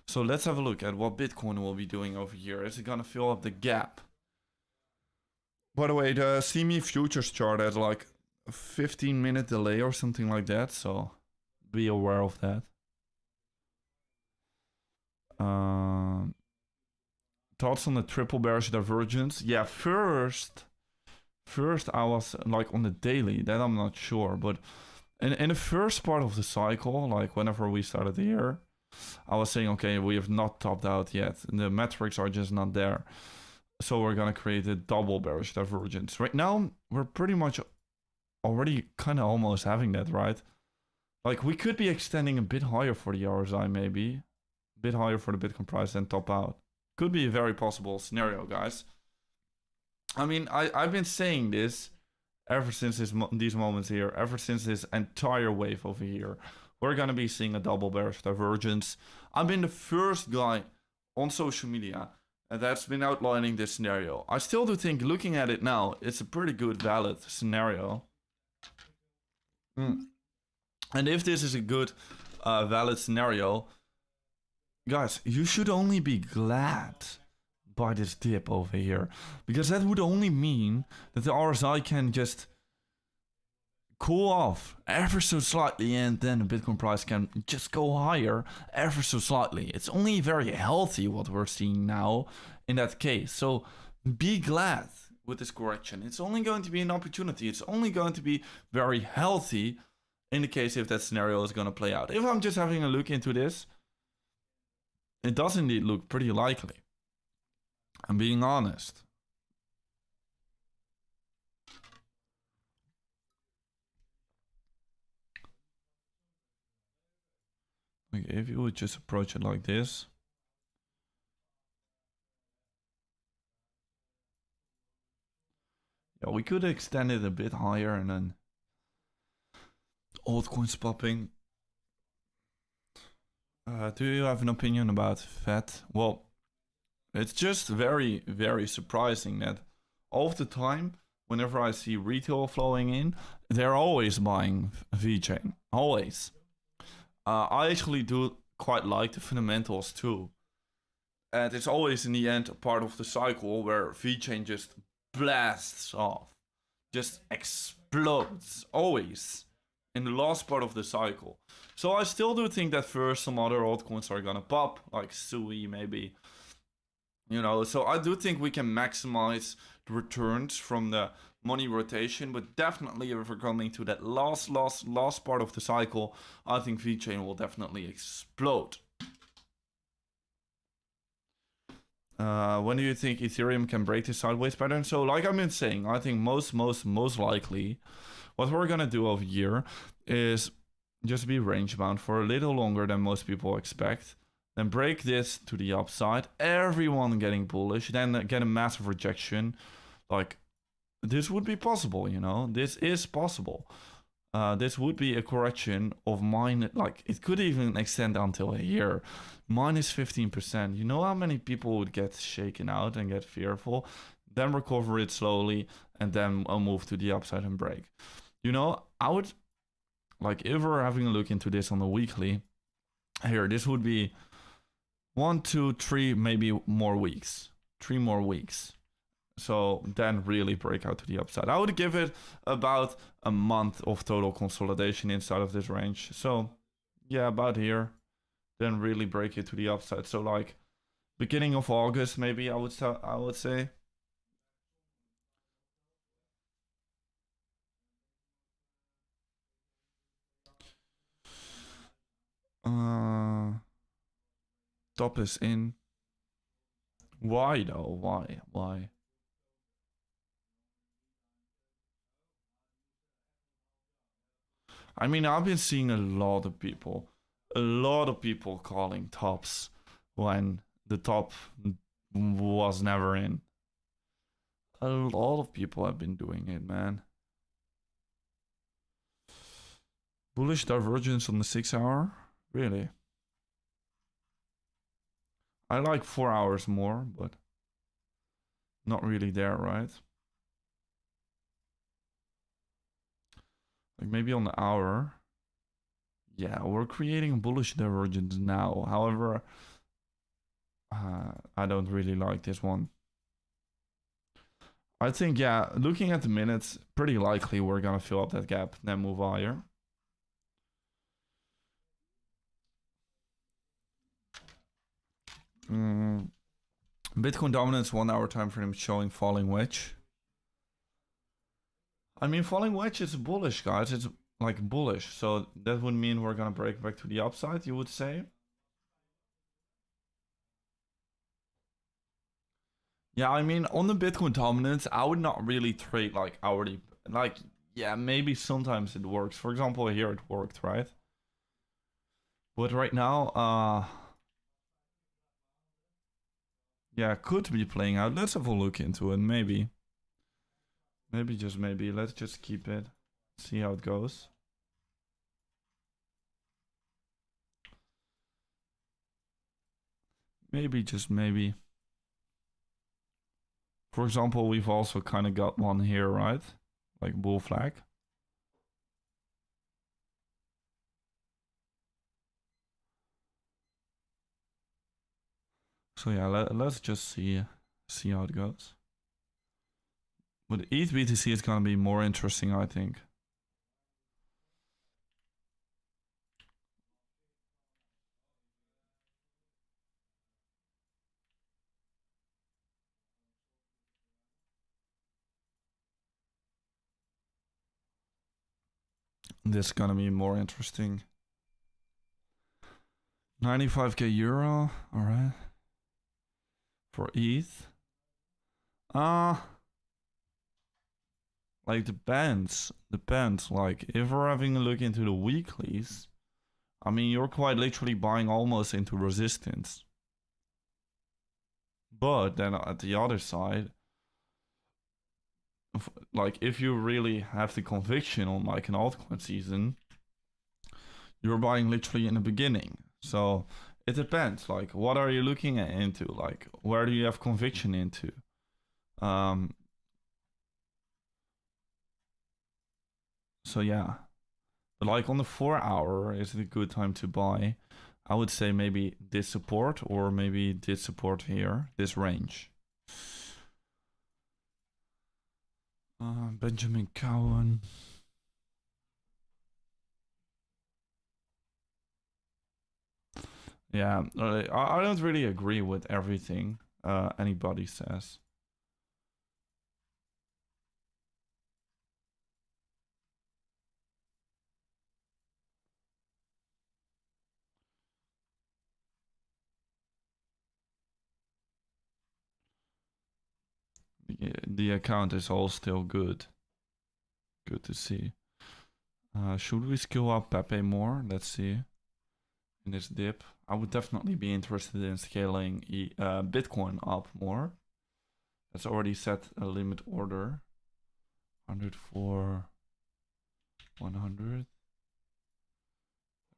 So let's have a look at what Bitcoin will be doing over here. Is it going to fill up the gap? By the way, the CME futures chart has like a 15-minute delay or something like that. So be aware of that. Thoughts on the triple bearish divergence? Yeah, first I was like on the daily, that I'm not sure, but in the first part of the cycle, like whenever we started the year, I was saying, okay, we have not topped out yet. The metrics are just not there. So we're gonna create a double bearish divergence. Right now, we're pretty much already kind of almost having that, right? Like we could be extending a bit higher for the RSI maybe, a bit higher for the Bitcoin price than top out. Could be a very possible scenario, guys. I mean, I've been saying this ever since these moments here, ever since this entire wave over here. We're going to be seeing a double bearish divergence. I've been the first guy on social media that's been outlining this scenario. I still do think, looking at it now, it's a pretty good, valid scenario. And if this is a good, valid scenario, guys, you should only be glad by this dip over here, because that would only mean that the RSI can just cool off ever so slightly, and then the Bitcoin price can just go higher ever so slightly. It's only very healthy what we're seeing now in that case. So be glad with this correction. It's only going to be an opportunity. It's only going to be very healthy in the case if that scenario is going to play out. If I'm just having a look into this, it does indeed look pretty likely. I'm being honest. Like if you would just approach it like this. Yeah, we could extend it a bit higher and then altcoins popping. Do you have an opinion about Fed? Well, it's just very, very surprising that all of the time, whenever I see retail flowing in, they're always buying VeChain. Always. I actually do quite like the fundamentals too. And it's always in the end a part of the cycle where VeChain just blasts off. Just explodes. Always. In the last part of the cycle. So I still do think that first some other altcoins are gonna pop, like Sui maybe. You know, so I do think we can maximize the returns from the money rotation, but definitely if we're coming to that last part of the cycle, I think VeChain will definitely explode. When do you think Ethereum can break this sideways pattern? So like I've been saying, I think most likely what we're gonna do over here is just be range bound for a little longer than most people expect. Then break this to the upside, everyone getting bullish, then get a massive rejection. Like, this would be possible, you know? This is possible. This would be a correction of mine, like, it could even extend until a year. Minus 15%. You know how many people would get shaken out and get fearful? Then recover it slowly, and then I'll move to the upside and break. You know, I would, like, if we're having a look into this on the weekly, here, this would be 1, 2, 3, maybe more weeks. 3 more weeks. So then really break out to the upside. I would give it about a month of total consolidation inside of this range. So yeah, about here. then really break it to the upside. So like beginning of August, maybe I would say. Top is in. Why though? Why? Why? I mean, I've been seeing a lot of people calling tops when the top was never in. A lot of people have been doing it, man. Bullish divergence on the 6 hour? Really? I like 4 hours more, but not really there, right? Like maybe on the hour. Yeah, we're creating a bullish divergence now. However, I don't really like this one. I think, yeah, looking at the minutes, pretty likely we're gonna fill up that gap, then move higher. Bitcoin dominance 1 hour time frame showing falling wedge. I mean, falling wedge is bullish, guys. It's like bullish, so that would mean we're gonna break back to the upside, you would say. Yeah, I mean, on the Bitcoin dominance, I would not really trade like hourly. Like, yeah, maybe sometimes it works. For example, here it worked, right? But right now, yeah, could be playing out. Let's have a look into it, maybe. Maybe, just maybe. Let's just keep it. See how it goes. Maybe, just maybe. For example, we've also kind of got one here, right? Like bull flag. So yeah, let's just see how it goes. But ETH BTC is gonna be more interesting, I think. This is gonna be more interesting. 95k euro, all right. For ETH. Like depends. Like if we're having a look into the weeklies, I mean you're quite literally buying almost into resistance. But then at the other side, like if you really have the conviction on like an altcoin season, you're buying literally in the beginning. So it depends. Like what are you looking at into? Like where do you have conviction into? So yeah. But like on the 4 hour is it a good time to buy? I would say maybe this support or maybe this support here, this range. Benjamin Cowan. Yeah, I don't really agree with everything anybody says. The account is all still good. Good to see. Should we skill up Pepe more? Let's see. In this dip, I would definitely be interested in scaling Bitcoin up more. That's already set a limit order. 104, 100.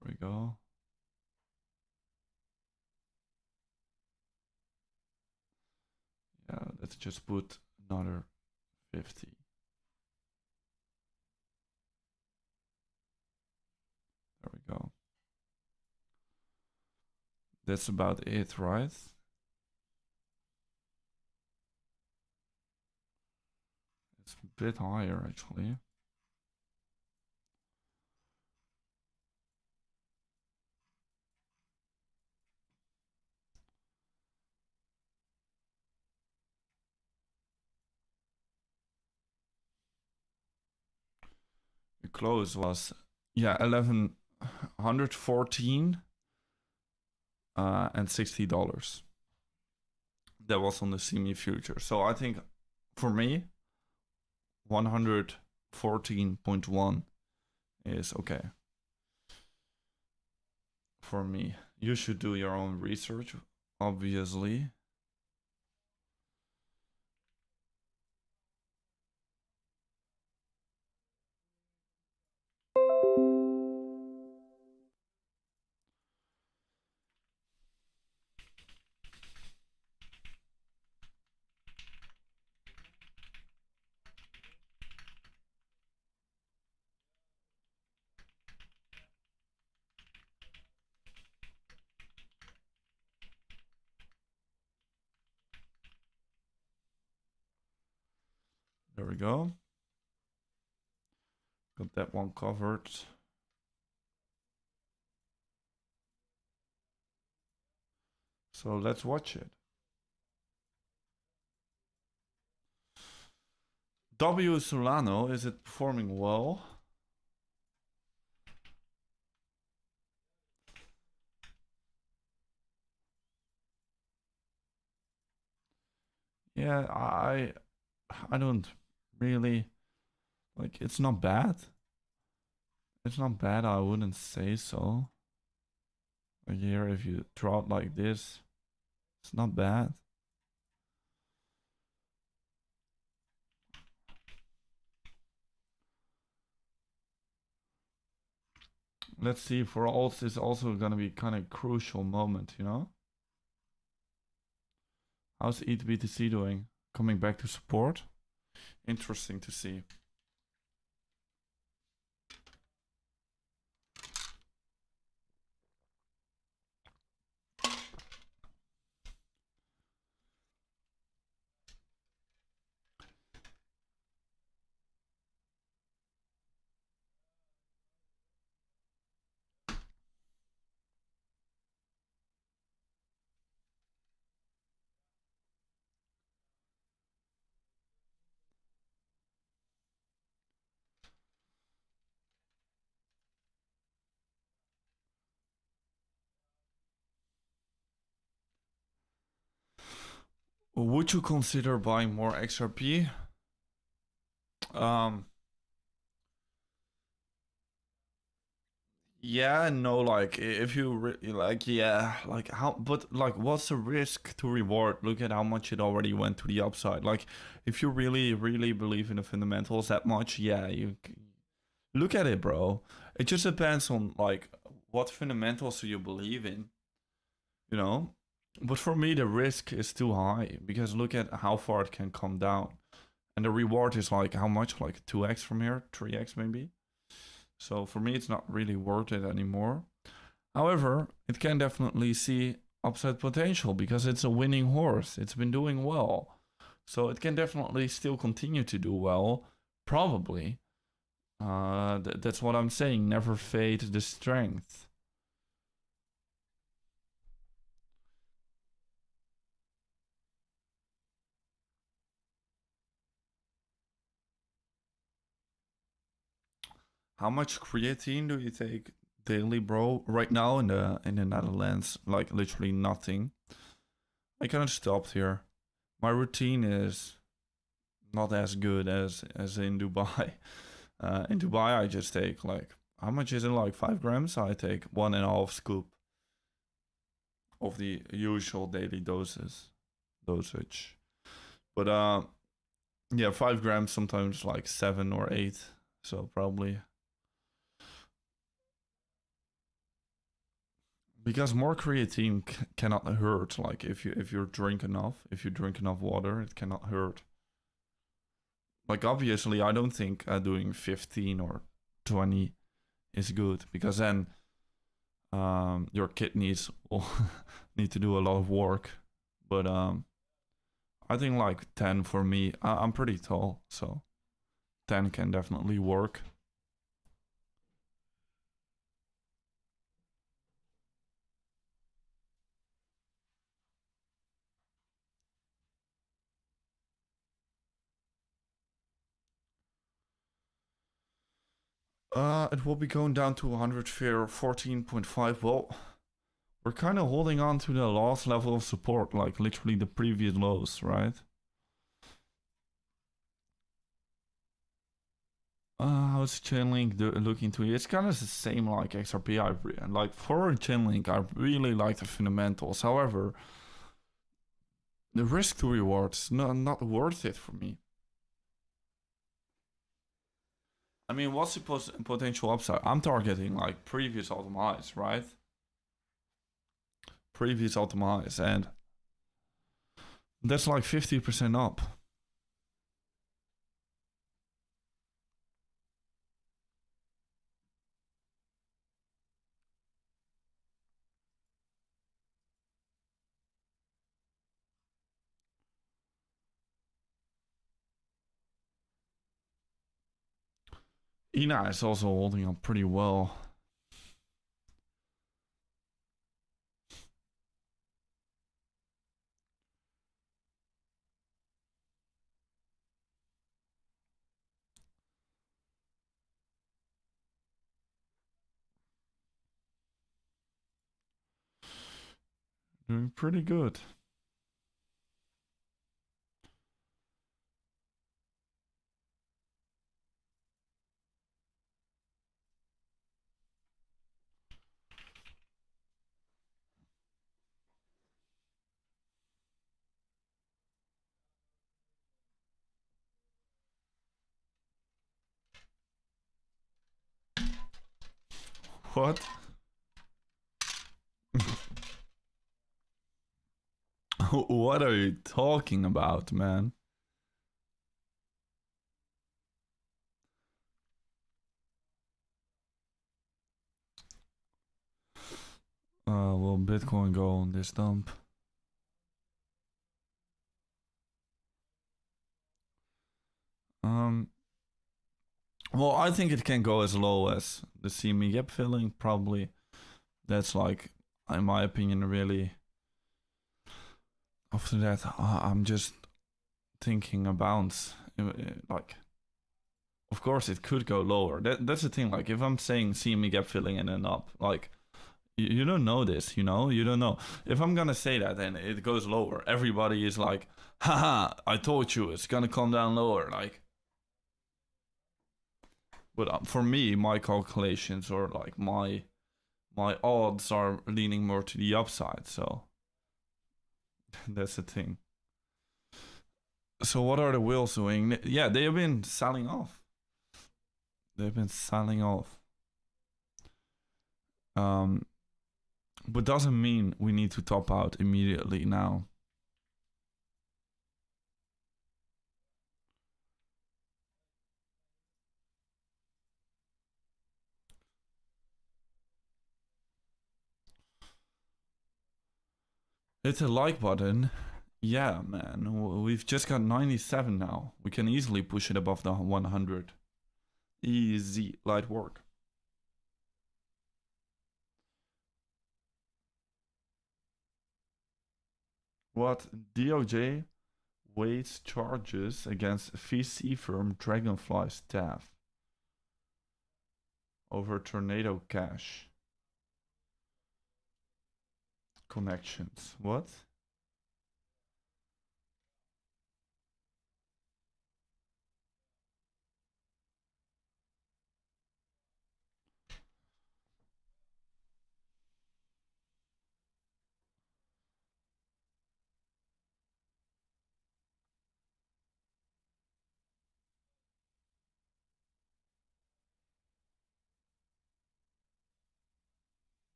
There we go. Yeah, let's just put another 50. There we go. That's about it, right? It's a bit higher, actually. The close was, yeah, 1114 and $60. That was on the semi future. So I think for me, 114.1 is okay. For me, you should do your own research, obviously. There we go. Got that one covered. So let's watch it. W Solano, is it performing well? Yeah, I don't really like, it's not bad. It's not bad, I wouldn't say so. A year, if you draw it like this, it's not bad. Let's see, for alts, it's also gonna be kind of crucial moment, you know? How's ETH doing? Coming back to support? Interesting to see. Would you consider buying more XRP? Yeah, no, like if you like, yeah, like how, but like, what's the risk to reward? Look at how much it already went to the upside. Like, if you really, really believe in the fundamentals that much, yeah, you look at it, bro. It just depends on like what fundamentals do you believe in, you know? But for me, the risk is too high because look at how far it can come down. And the reward is like how much? Like 2x from here, 3x maybe. So for me, it's not really worth it anymore. However, it can definitely see upside potential because it's a winning horse. It's been doing well. So it can definitely still continue to do well, probably. That's what I'm saying. Never fade the strength. How much creatine do you take daily, bro? Right now in the Netherlands, like literally nothing. I kind of stopped here. My routine is not as good as in Dubai. In Dubai, I just take like, how much is it? Like 5 grams. I take 1.5 scoop of the usual daily dosage. But yeah, 5 grams, sometimes like 7 or 8. So probably because more creatine cannot hurt. Like if you drink enough water, it cannot hurt. Like obviously, I don't think doing 15 or 20 is good because then your kidneys will need to do a lot of work. But I think like 10 for me. I'm pretty tall, so 10 can definitely work. It will be going down to 114.5. Well, we're kind of holding on to the last level of support, like literally the previous lows, right? How's Chainlink looking to you? It's kind of the same like XRP. Like for Chainlink, I really like the fundamentals. However, the risk to reward is not worth it for me. I mean, what's the potential upside? I'm targeting like previous all-time highs, right? Previous all-time highs, and that's like 50% up. Ina is also holding up pretty well. Doing pretty good. What? What are you talking about, man? Will Bitcoin go on this dump? Well, I think it can go as low as the CME gap filling, probably. That's like, in my opinion, really. After that, I'm just thinking a bounce. Like, of course, it could go lower. That's the thing. Like, if I'm saying CME gap filling and then up, like, you don't know this, you know? You don't know. If I'm gonna say that and it goes lower, everybody is like, haha, I told you it's gonna come down lower. Like, but for me, my calculations or like my odds are leaning more to the upside. So that's the thing. So what are the whales doing? Yeah, they have been selling off. They've been selling off. But doesn't mean we need to top out immediately now. Hit the like button. Yeah, man. We've just got 97 now. We can easily push it above the 100. Easy. Light work. What? DOJ weighs charges against VC firm Dragonfly staff over Tornado Cash connections. What?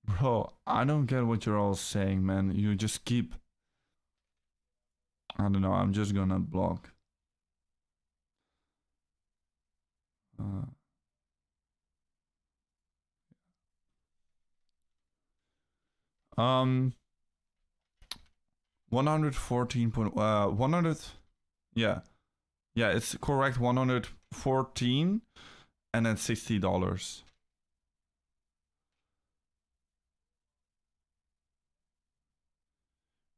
Bro, I don't get what you're all saying, man. You just keep. I don't know. I'm just gonna block. Uh, um, 114 point. 100. Yeah, yeah, it's correct. 114, and then $60.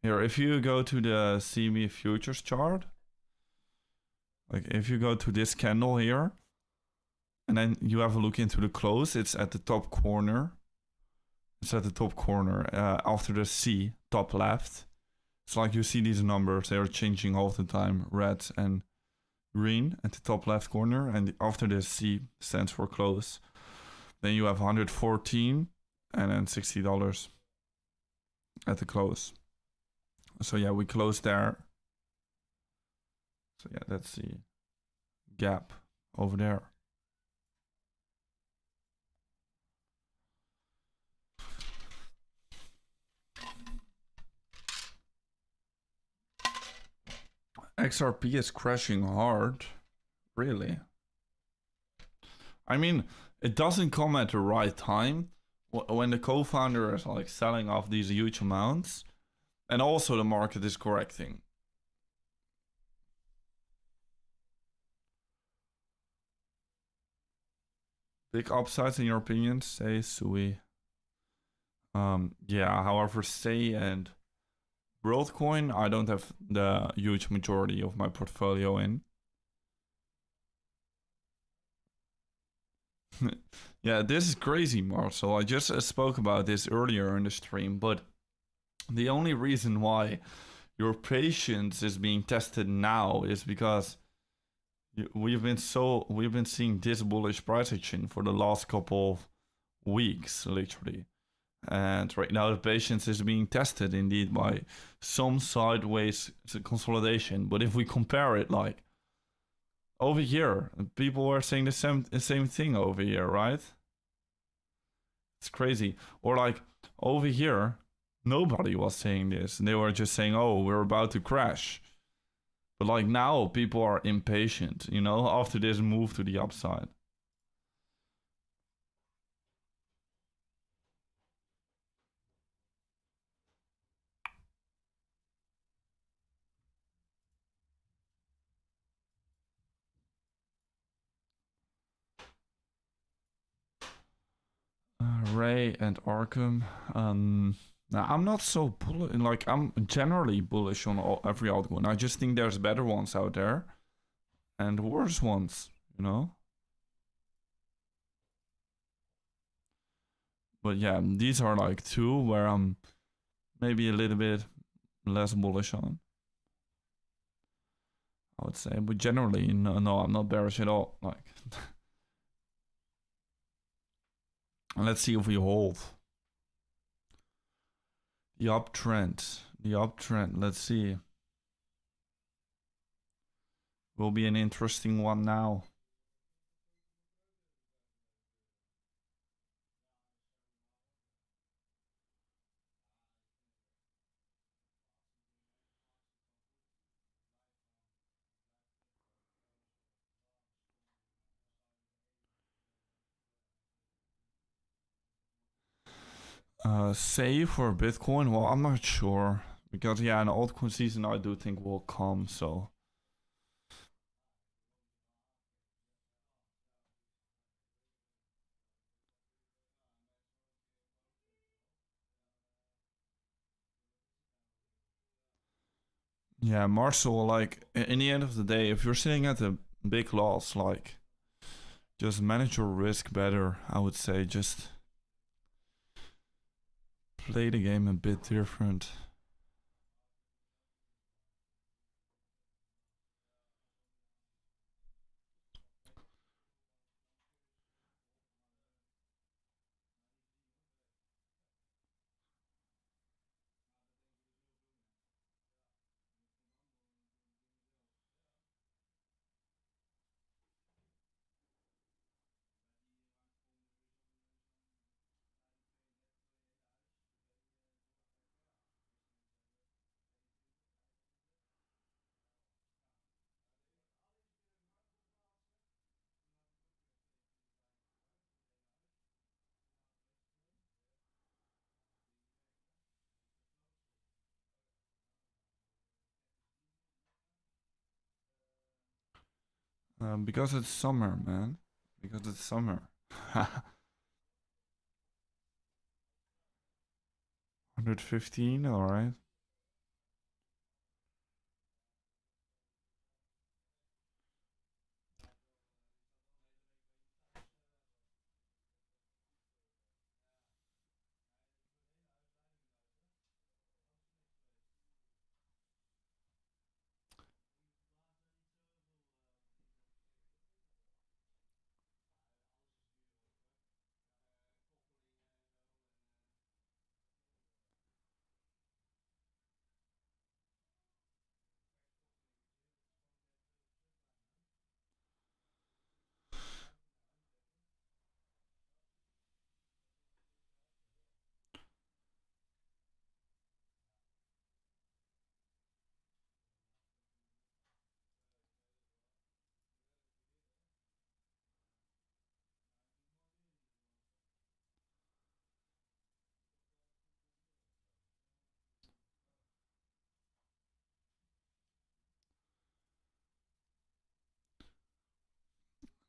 Here, if you go to the CME futures chart, like if you go to this candle here, and then you have a look into the close, it's at the top corner. It's at the top corner after the C, top left. It's like you see these numbers, they are changing all the time, red and green at the top left corner. And after the C stands for close, then you have 114 and then $60 at the close. So yeah, we closed there. So yeah, that's the gap over there. XRP is crashing hard. Really? I mean, it doesn't come at the right time when the co-founder is like selling off these huge amounts, and also the market is correcting. Big upsides in your opinion, say Sui. Yeah, however, say and WorldCoin, I don't have the huge majority of my portfolio in. Yeah, this is crazy, Marcel. I just spoke about this earlier in the stream, but the only reason why your patience is being tested now is because we've been seeing this bullish price action for the last couple of weeks, literally. And right now the patience is being tested indeed by some sideways consolidation. But if we compare it, like over here, people are saying the same thing over here, right? It's crazy. Or like over here, nobody was saying this. They were just saying, oh, we're about to crash. But like now people are impatient, you know, after this move to the upside. Ray and Arkham. Now I'm not so bullish. Like I'm generally bullish on every altcoin. I just think there's better ones out there, and worse ones. You know. But yeah, these are like two where I'm maybe a little bit less bullish on. I would say, but generally, no, I'm not bearish at all. Like, let's see if we hold the uptrend. The uptrend. Let's see. Will be an interesting one now. Save for Bitcoin? Well, I'm not sure. Because, yeah, an altcoin season I do think will come, so. Yeah, Marcel, like, in the end of the day, if you're sitting at a big loss, like, just manage your risk better, I would say. Just play the game a bit different. Because it's summer, man. Because it's summer. 115, alright.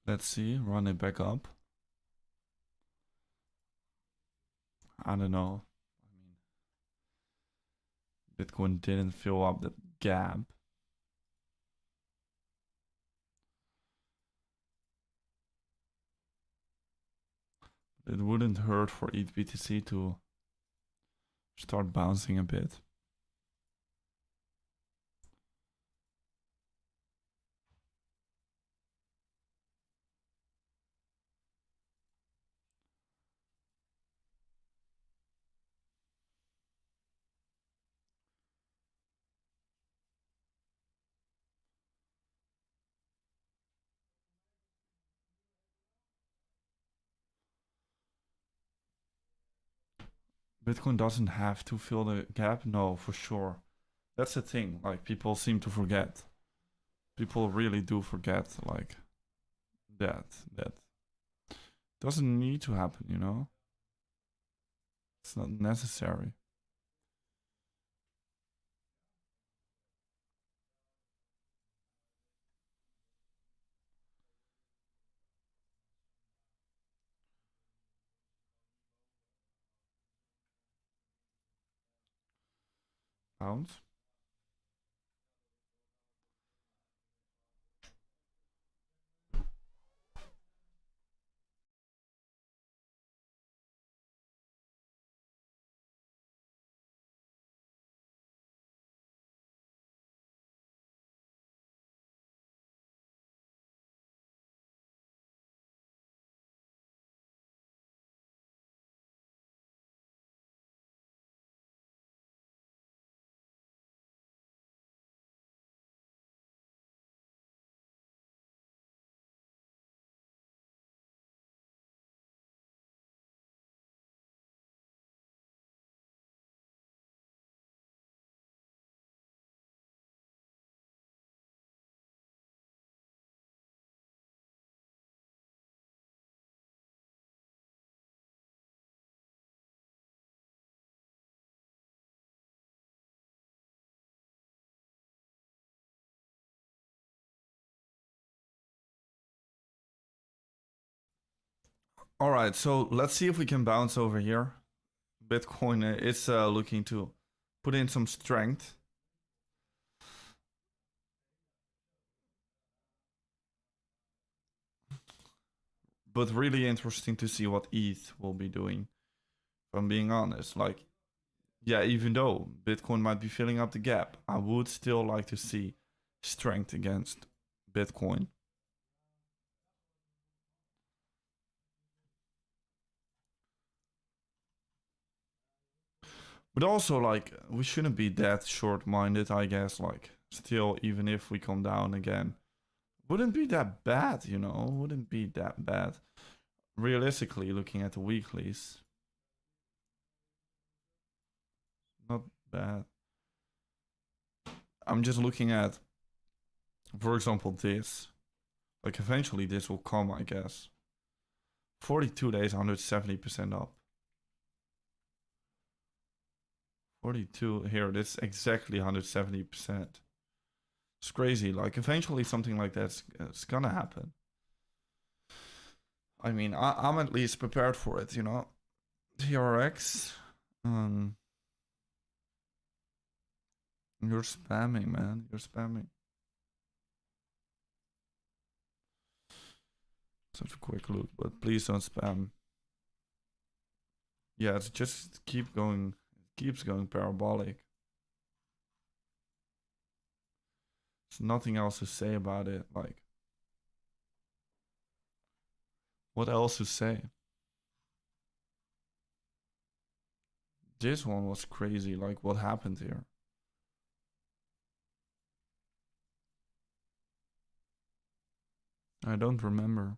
Let's see, run it back up. I don't know. I mean, Bitcoin didn't fill up that gap. It wouldn't hurt for ETH-BTC to start bouncing a bit. Bitcoin doesn't have to fill the gap, no, for sure. That's the thing, like people seem to forget. People really do forget, like that doesn't need to happen, you know? It's not necessary. Pounds. All right, so let's see if we can bounce over here. Bitcoin is looking to put in some strength. But really interesting to see what ETH will be doing. If I'm being honest, like, yeah, even though Bitcoin might be filling up the gap, I would still like to see strength against Bitcoin. But also, like, we shouldn't be that short-minded, I guess. Like, still, even if we come down again, wouldn't be that bad, you know? Wouldn't be that bad. Realistically, looking at the weeklies, not bad. I'm just looking at, for example, this. Like, eventually this will come, I guess. 42 days, 170% up. 42 here, that's exactly 170%. It's crazy. Like, eventually something like that's it's gonna happen. I mean, I'm at least prepared for it, you know? TRX. You're spamming, man. You're spamming. Let's have a quick look, but please don't spam. Yeah, it's just keep going. It keeps going parabolic. There's nothing else to say about it. Like, what else to say? This one was crazy. Like, what happened here? I don't remember.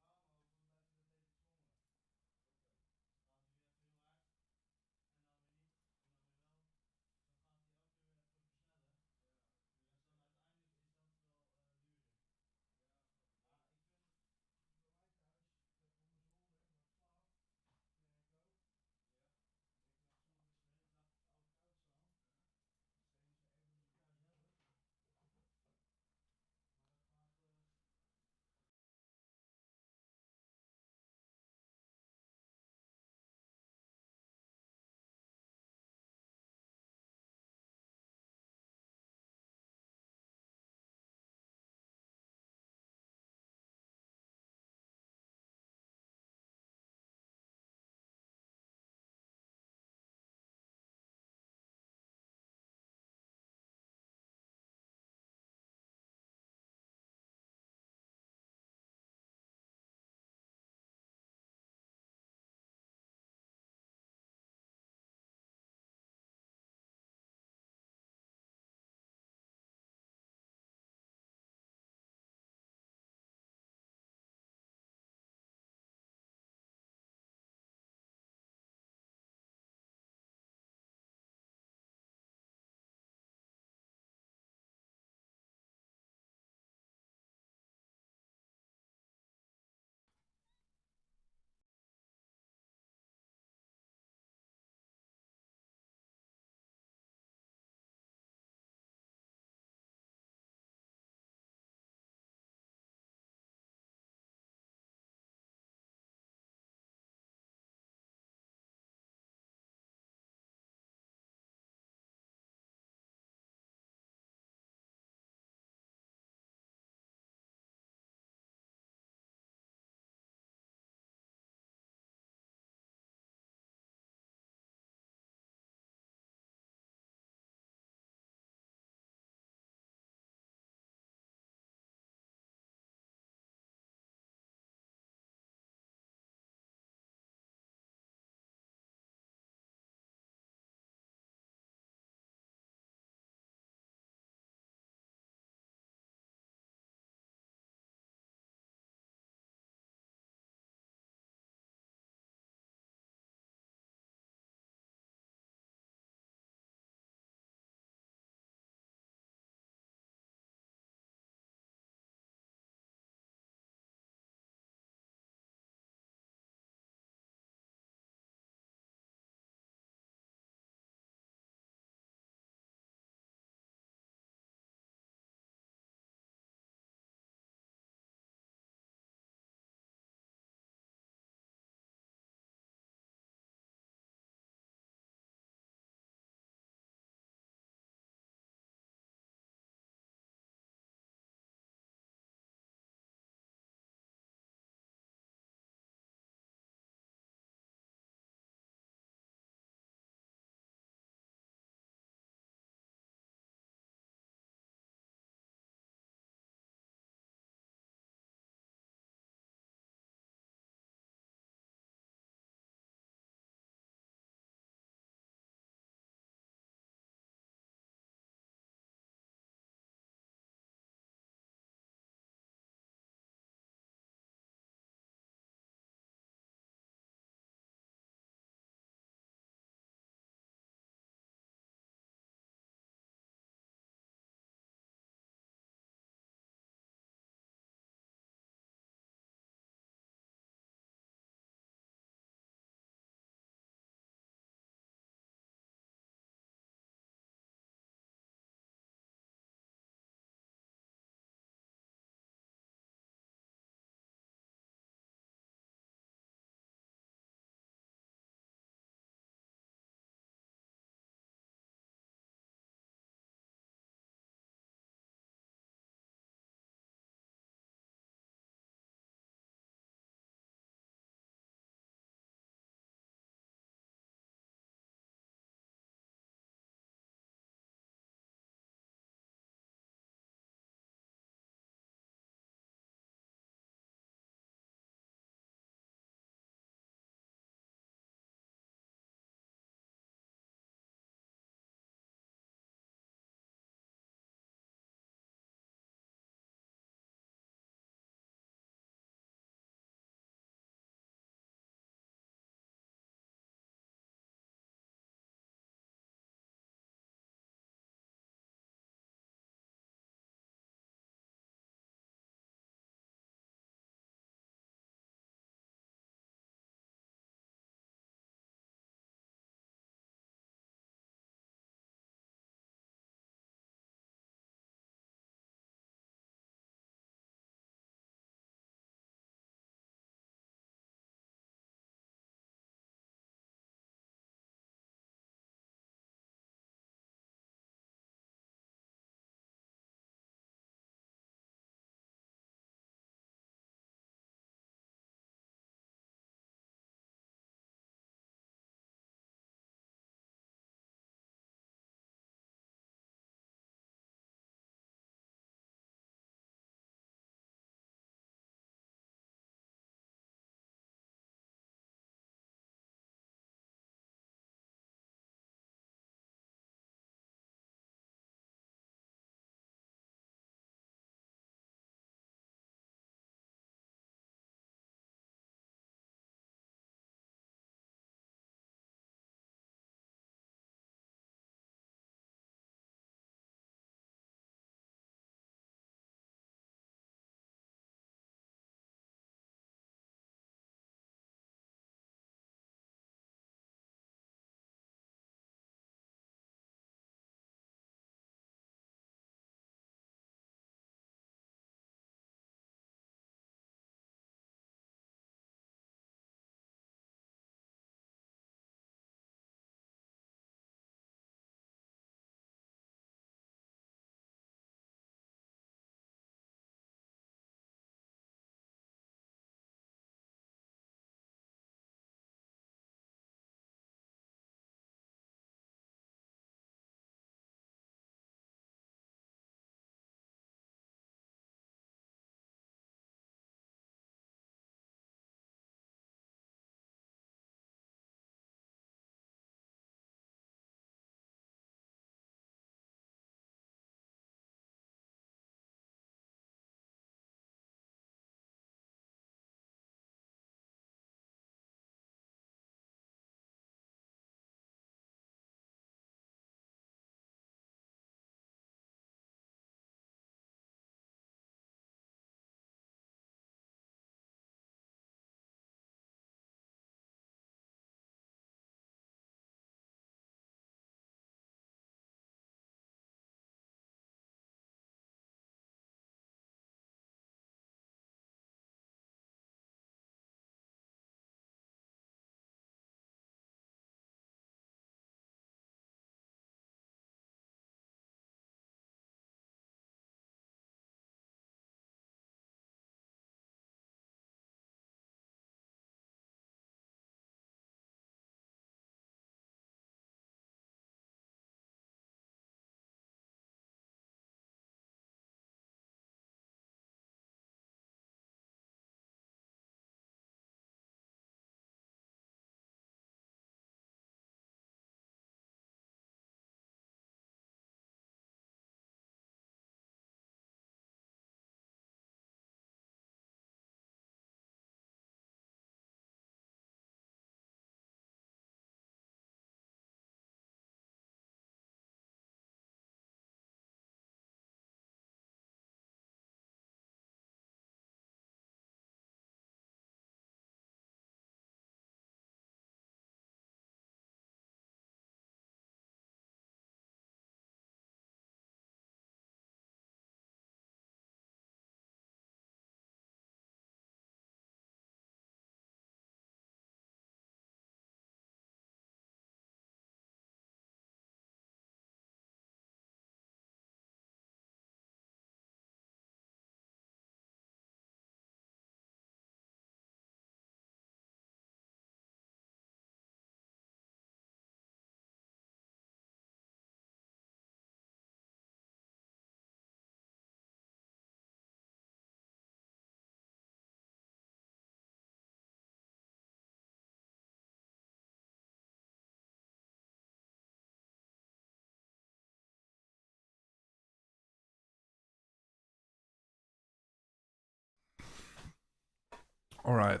All right.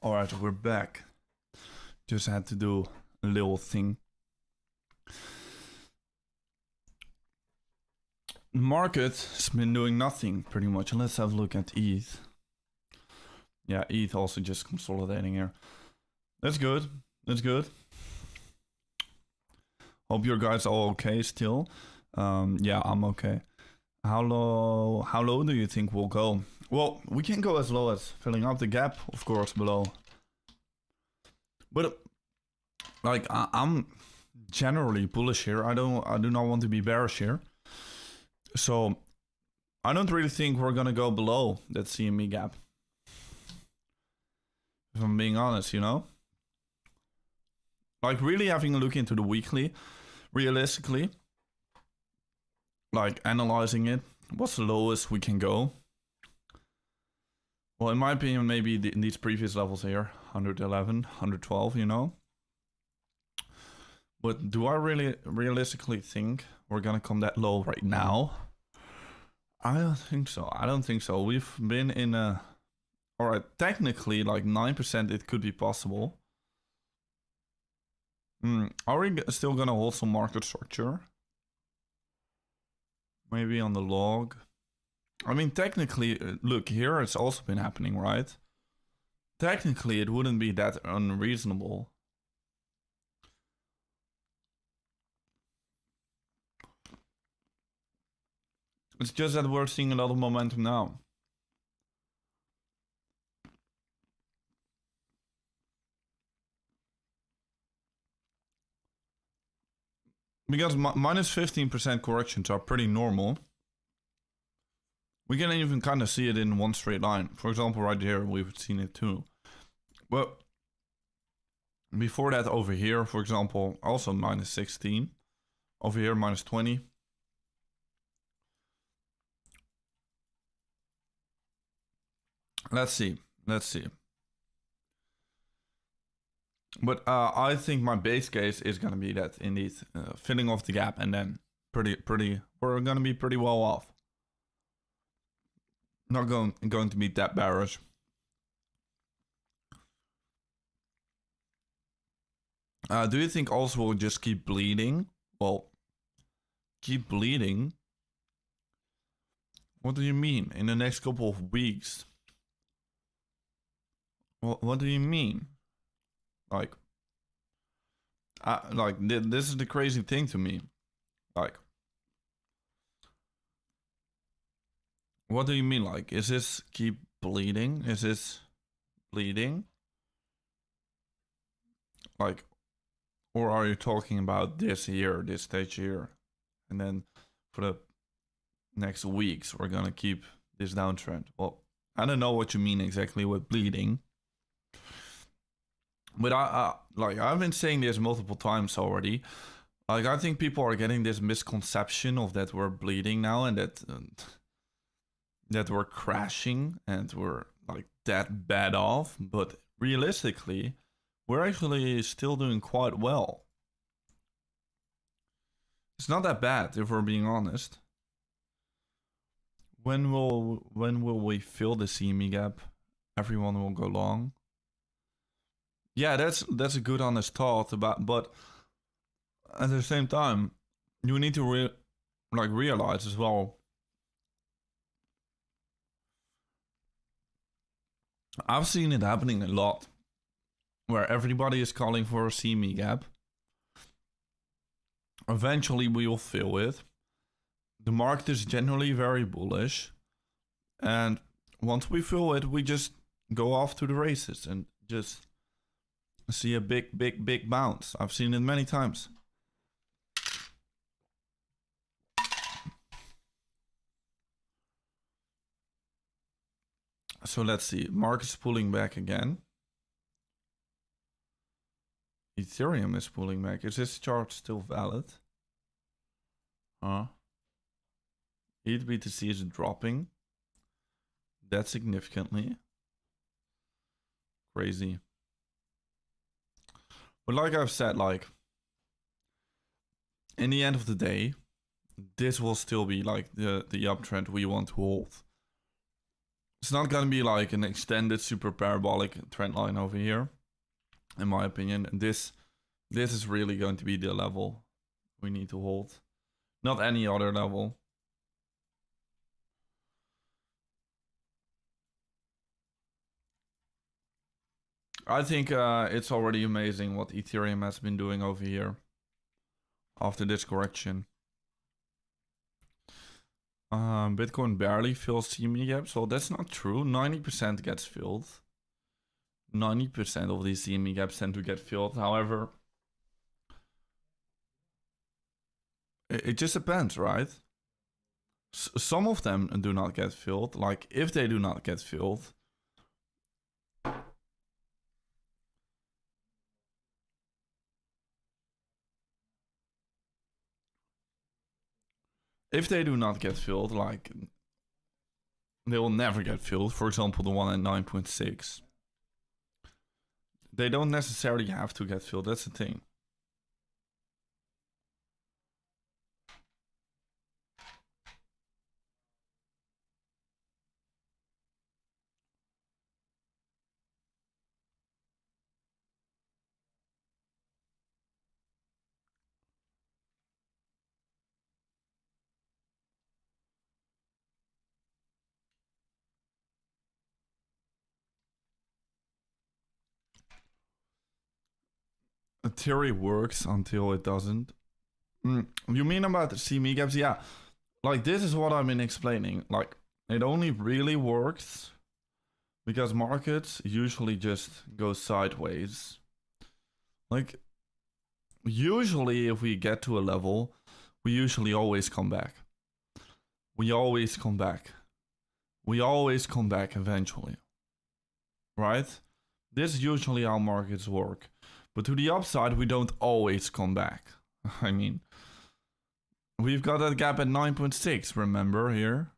All right, we're back. Just had to do a little thing. The market has been doing nothing pretty much. Let's have a look at ETH. Yeah, ETH also just consolidating here. That's good. That's good. Hope your guys are all okay still. Yeah, I'm okay. How low do you think we'll go? Well, we can go as low as filling up the gap, of course, below. But like I'm generally bullish here. I do not want to be bearish here. So I don't really think we're gonna go below that CME gap. If I'm being honest, you know? Like really having a look into the weekly, realistically. Like analyzing it. What's the lowest we can go? Well, in my opinion, maybe in these previous levels here, 111, 112, you know? But do I really realistically think we're gonna come that low right now? I don't think so. I don't think so. We've been in a... Alright, technically, like 9% it could be possible. Are we still gonna hold some market structure? Maybe on the log. I mean, technically, look, here it's also been happening, right? Technically, it wouldn't be that unreasonable. It's just that we're seeing a lot of momentum now. Because minus 15% corrections are pretty normal. We can even kind of see it in one straight line. For example, right here, we've seen it too. But before that, over here, for example, also minus 16. Over here, minus 20. Let's see. Let's see. But I think my base case is going to be that indeed filling off the gap and then we're going to be pretty well off. Not going to be that bearish. Do you think also we'll just keep bleeding? Well, keep bleeding? What do you mean? In the next couple of weeks? What do you mean? Like this is the crazy thing to me. Like, what do you mean? Like, is this keep bleeding? Is this bleeding? Like, or are you talking about this here, this stage here? And then for the next weeks, we're gonna keep this downtrend. Well, I don't know what you mean exactly with bleeding. But I've been saying this multiple times already. Like, I think people are getting this misconception of that we're bleeding now and that we're crashing and we're like that bad off. But realistically, we're actually still doing quite well. It's not that bad if we're being honest. When will we fill the CME gap? Everyone will go long. Yeah, that's a good honest thought about, but at the same time, you need to realize as well. I've seen it happening a lot, where everybody is calling for a CME gap. Eventually, we will fill it. The market is generally very bullish, and once we fill it, we just go off to the races and just see a big bounce. I've seen it many times. So let's see. Market's pulling back again. Ethereum is pulling back. Is this chart still valid? Huh? ETH BTC is dropping. That significantly. Crazy. But like I've said, like, in the end of the day, this will still be like the uptrend we want to hold. It's not gonna be like an extended super parabolic trend line over here, in my opinion. This is really going to be the level we need to hold, not any other level. I think it's already amazing what Ethereum has been doing over here after this correction. Bitcoin barely fills CME gaps. Well, that's not true. 90% gets filled. 90% of these CME gaps tend to get filled. However, it just depends, right? Some of them do not get filled. Like, if they do not get filled, like, they will never get filled. For example, the one at 9.6. They don't necessarily have to get filled. That's the thing. A theory works until it doesn't. You mean about the CME gaps? Yeah. Like, this is what I've been explaining. Like, it only really works because markets usually just go sideways. Like, usually if we get to a level, we usually always come back. We always come back. We always come back eventually. Right? This is usually how markets work. But to the upside, we don't always come back. I mean, we've got that gap at 9.6, remember here?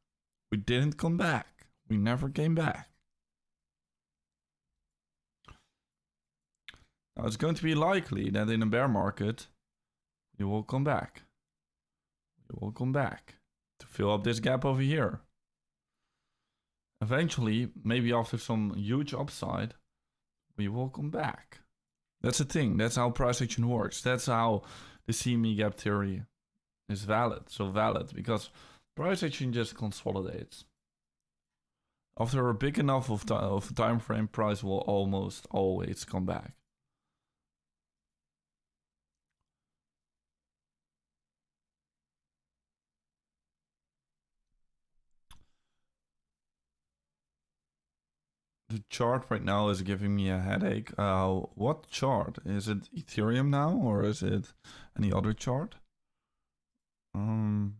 We didn't come back. We never came back. Now, it's going to be likely that in a bear market, you will come back. You will come back to fill up this gap over here. Eventually, maybe after some huge upside, we will come back. That's the thing. That's how price action works. That's how the CME gap theory is valid. So valid because price action just consolidates. After a big enough of time frame, price will almost always come back. The chart right now is giving me a headache. What chart? Is it Ethereum now or is it any other chart? There's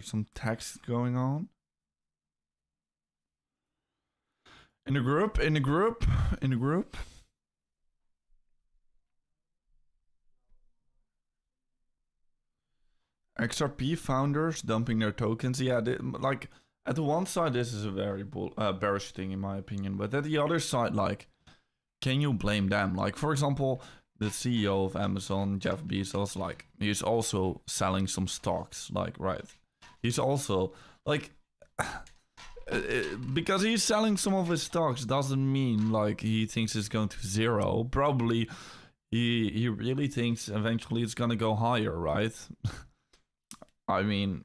some text going on. In the group. XRP founders dumping their tokens. Yeah, like at the one side, this is a very bearish thing in my opinion. But at the other side, like, can you blame them? Like, for example, the CEO of Amazon, Jeff Bezos, like, he's also selling some stocks. Like, right. He's also, like, because he's selling some of his stocks doesn't mean, like, he thinks it's going to zero. Probably he really thinks eventually it's going to go higher, right? I mean,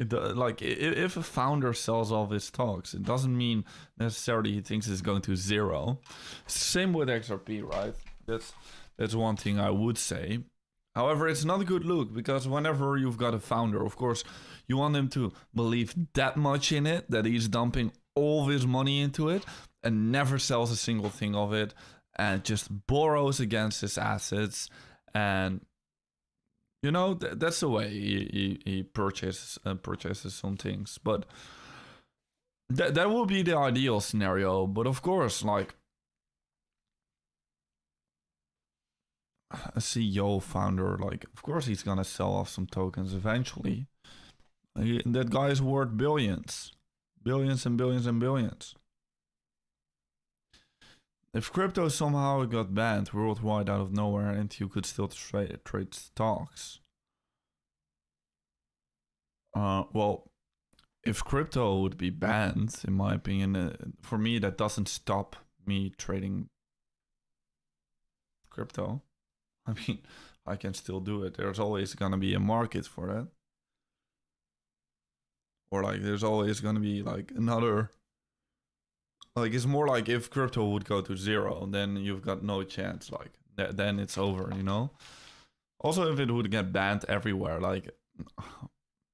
like, if a founder sells all his stocks, it doesn't mean necessarily he thinks it's going to zero. Same with XRP, right? That's one thing I would say. However, it's not a good look because whenever you've got a founder, of course, you want him to believe that much in it that he's dumping all of his money into it and never sells a single thing of it and just borrows against his assets. And you know, that's the way he purchases some things. But that will be the ideal scenario. But of course, like, a CEO founder, like, of course he's gonna sell off some tokens eventually. That guy is worth billions. Billions and billions and billions. If crypto somehow got banned worldwide out of nowhere and you could still trade stocks, well, if crypto would be banned, in my opinion, for me, that doesn't stop me trading crypto. I mean, I can still do it. There's always gonna be a market for that. Or like there's always gonna be like another, like it's more like if crypto would go to zero, then you've got no chance. Like then it's over, you know? Also, if it would get banned everywhere, like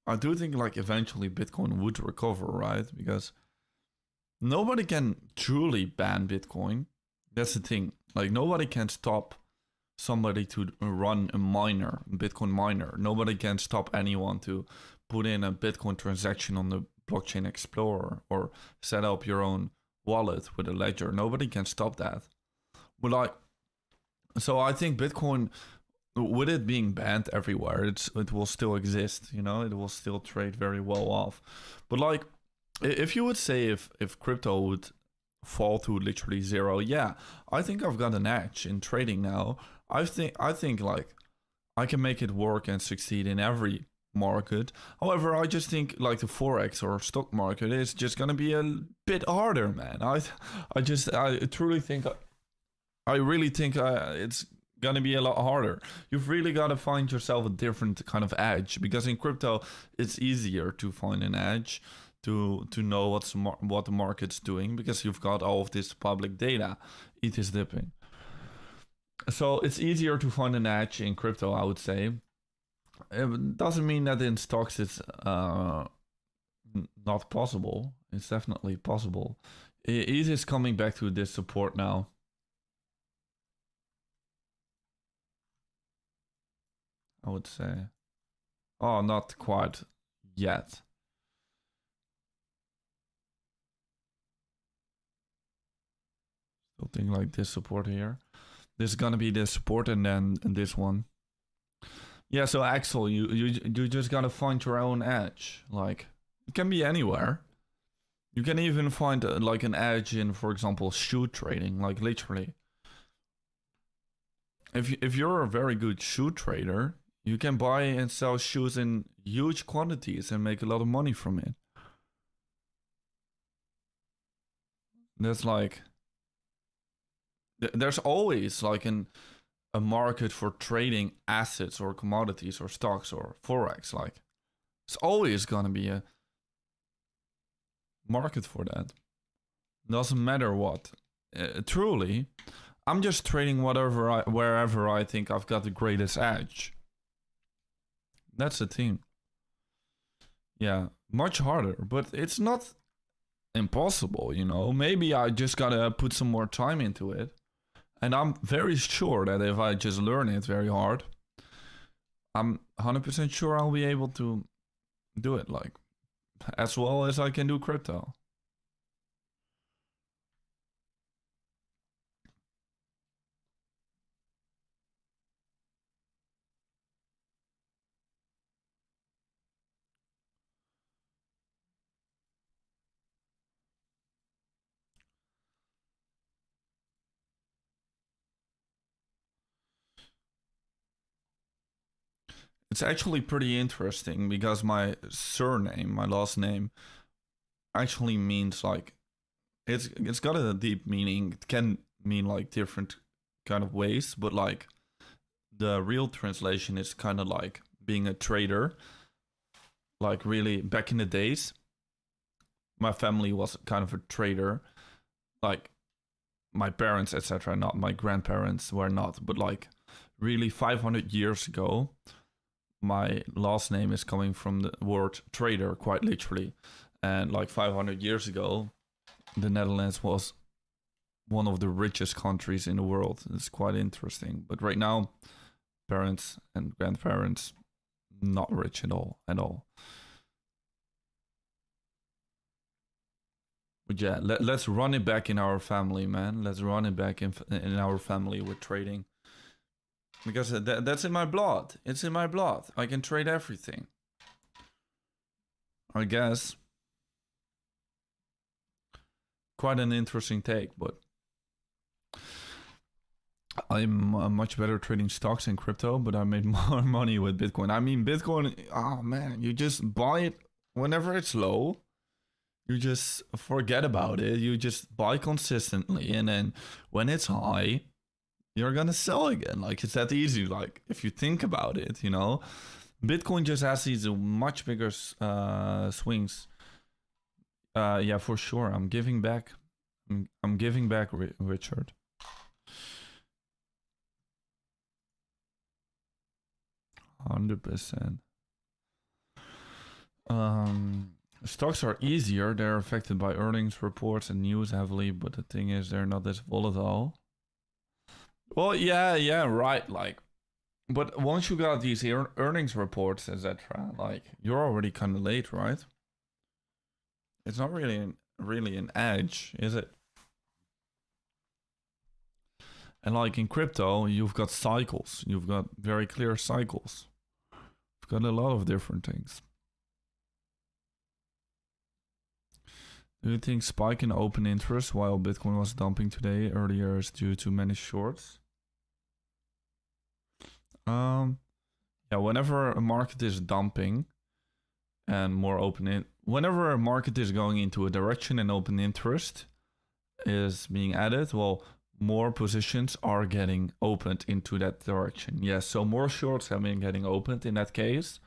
I do think like eventually Bitcoin would recover, right? Because nobody can truly ban Bitcoin. That's the thing. Like nobody can stop somebody to run a miner, Bitcoin miner. Nobody can stop anyone to put in a Bitcoin transaction on the blockchain explorer or set up your own wallet with a ledger. Nobody can stop that. But like, so I think Bitcoin, with it being banned everywhere, it will still exist, you know, it will still trade very well off. But like, if you would say if crypto would fall to literally zero, yeah, I think I've got an edge in trading now. I think like I can make it work and succeed in every market. However, I just think like the forex or stock market is just gonna be a bit harder, man. I truly think, I really think it's gonna be a lot harder. You've really got to find yourself a different kind of edge, because in crypto it's easier to find an edge, to know what the market's doing, because you've got all of this public data. ETH is dipping, so it's easier to find an edge in crypto, I would say. It doesn't mean that in stocks it's not possible. It's definitely possible. ETH is coming back to this support now. I would say. Oh, not quite yet. Something like this support here. This is gonna be the support, and then this one. Yeah, so Axel, you just gotta find your own edge. Like, it can be anywhere. You can even find like an edge in, for example, shoe trading. Like literally, if you're a very good shoe trader, you can buy and sell shoes in huge quantities and make a lot of money from it. That's like, there's always like a market for trading assets or commodities or stocks or forex. Like, it's always gonna be a market for that. Doesn't matter what. Truly, I'm just trading wherever I think I've got the greatest edge. That's the thing. Yeah, much harder, but it's not impossible, you know. Maybe I just gotta put some more time into it. And I'm very sure that if I just learn it very hard, I'm 100% sure I'll be able to do it, like, as well as I can do crypto. It's actually pretty interesting because my surname, my last name, actually means like, it's got a deep meaning. It can mean like different kind of ways, but like the real translation is kind of like being a trader. Like really back in the days, my family was kind of a trader. Like my parents, etc., not my grandparents were not, but like really 500 years ago, my last name is coming from the word trader, quite literally. And like 500 years ago, the Netherlands was one of the richest countries in the world. It's quite interesting. But right now, parents and grandparents, not rich at all, But yeah, let's run it back in our family, man. Let's run it back in our family with trading. Because that's in my blood. It's in my blood. I can trade everything. I guess. Quite an interesting take, but I'm much better trading stocks and crypto, but I made more money with Bitcoin. I mean, Bitcoin, oh man, you just buy it whenever it's low, you just forget about it. You just buy consistently, and then when it's high, you're gonna sell again. Like, it's that easy. Like, if you think about it, you know, Bitcoin just has these much bigger swings. Yeah, for sure. I'm giving back. I'm giving back, Richard. %100%. Stocks are easier. They're affected by earnings reports and news heavily, but the thing is, they're not as volatile. Well, yeah, right. Like, but once you got these earnings reports, etc., like, you're already kind of late, right? It's not really an edge, is it? And like in crypto, you've got cycles. You've got very clear cycles. You've got a lot of different things. Do you think spike in open interest while Bitcoin was dumping today earlier is due to many shorts? Yeah, whenever a market is dumping and more whenever a market is going into a direction and open interest is being added, well, more positions are getting opened into that direction. Yes, so more shorts have been getting opened in that case.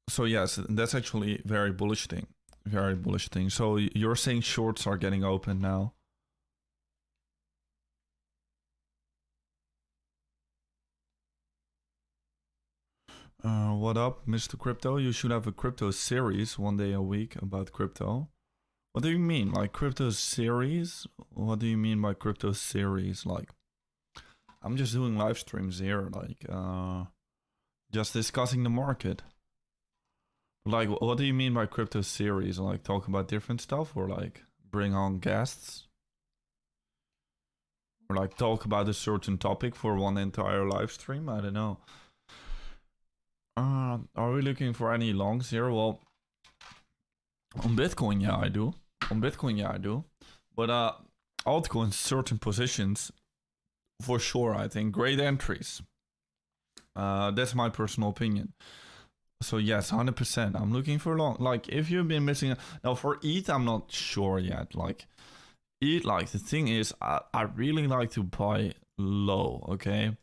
So yes, that's actually very bullish thing. Very bullish thing. So you're saying shorts are getting open now? What up, Mr. Crypto? You should have a crypto series one day a week about crypto. What do you mean? Like crypto series? What do you mean by crypto series? Like, I'm just doing live streams here, like, just discussing the market. Like, what do you mean by crypto series? Like, talk about different stuff, or like bring on guests? Or like talk about a certain topic for one entire live stream? I don't know. Are we looking for any longs here? Well, on Bitcoin, yeah, I do. On Bitcoin, yeah, I do. But altcoins, certain positions, for sure, I think great entries. That's my personal opinion. So yes, 100%. I'm looking for long. Like, if you've been missing now for ETH, I'm not sure yet. Like, ETH, like, the thing is, I really like to buy low. Okay,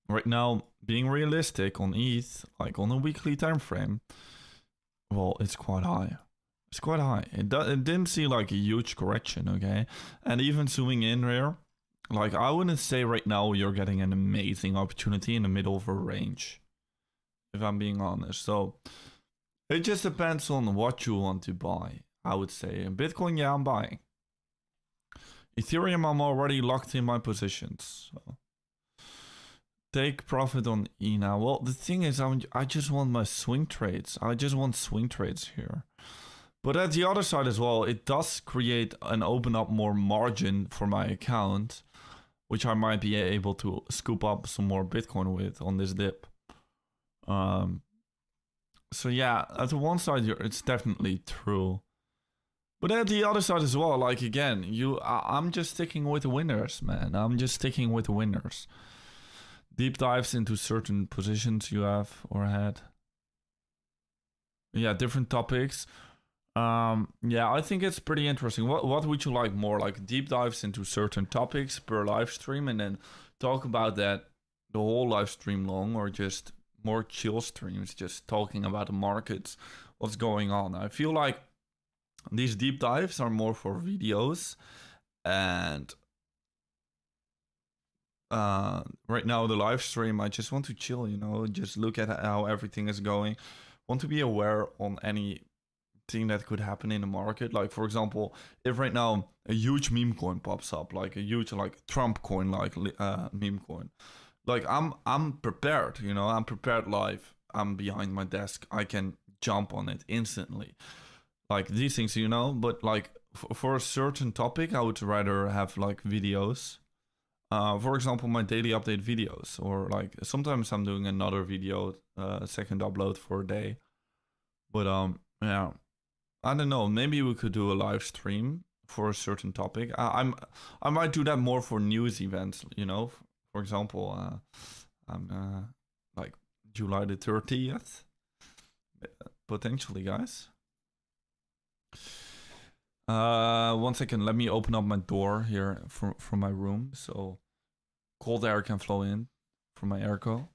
right now, being realistic on ETH, like on a weekly time frame, well, it's quite high. It's quite high. It didn't see like a huge correction, okay? And even zooming in here, like, I wouldn't say right now you're getting an amazing opportunity in the middle of a range, if I'm being honest. So it just depends on what you want to buy, I would say. In Bitcoin, yeah, I'm buying. Ethereum, I'm already locked in my positions. So. Take profit on E now. Well, the thing is, I just want my swing trades. I just want swing trades here. But at the other side as well, it does create and open up more margin for my account, which I might be able to scoop up some more Bitcoin with on this dip. So yeah, at the one side, it's definitely true. But at the other side as well, like, again, I'm just sticking with the winners, man. I'm just sticking with the winners. Deep dives into certain positions you have or had. Yeah, different topics. Yeah, I think it's pretty interesting. What would you like more? Like deep dives into certain topics per live stream and then talk about that the whole live stream long, or just more chill streams, just talking about the markets, what's going on? I feel like these deep dives are more for videos, and right now the live stream, I just want to chill, you know, just look at how everything is going. Want to be aware on anything that could happen in the market. Like, for example, if right now a huge meme coin pops up, like a huge like Trump coin, like meme coin, like I'm prepared, you know, I'm prepared live. I'm behind my desk. I can jump on it instantly. Like these things, you know, but like for a certain topic, I would rather have like videos. For example, my daily update videos, or like sometimes I'm doing another video, second upload for a day. But yeah, I don't know. Maybe we could do a live stream for a certain topic. I might do that more for news events. You know, for example, like July the 30th, potentially, guys. 1 second, let me open up my door here from my room so cold air can flow in from my airco.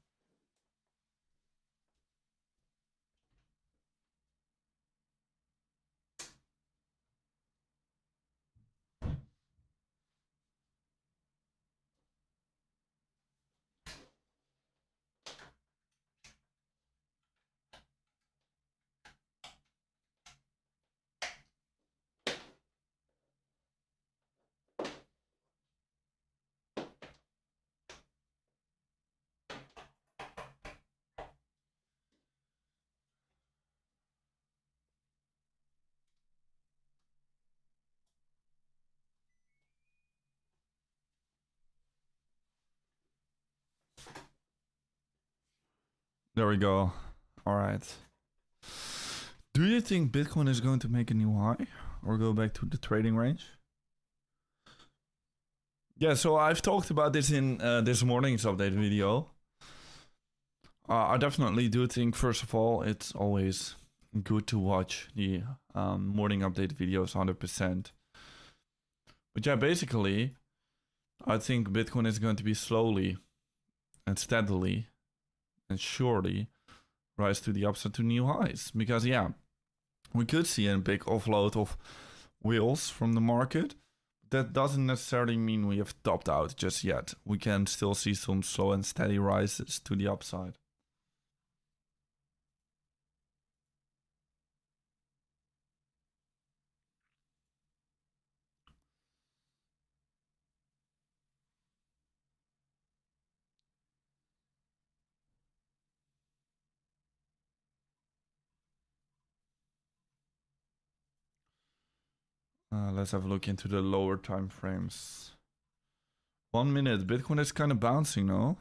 There we go. All right. Do you think Bitcoin is going to make a new high or go back to the trading range? Yeah, so I've talked about this in this morning's update video. I definitely do think, first of all, it's always good to watch the morning update videos 100%. But yeah, basically, I think Bitcoin is going to be slowly and steadily and surely rise to the upside to new highs. Because yeah, we could see a big offload of wheels from the market. That doesn't necessarily mean we have topped out just yet. We can still see some slow and steady rises to the upside. Let's have a look into the lower time frames. 1 minute, Bitcoin is kind of bouncing, no?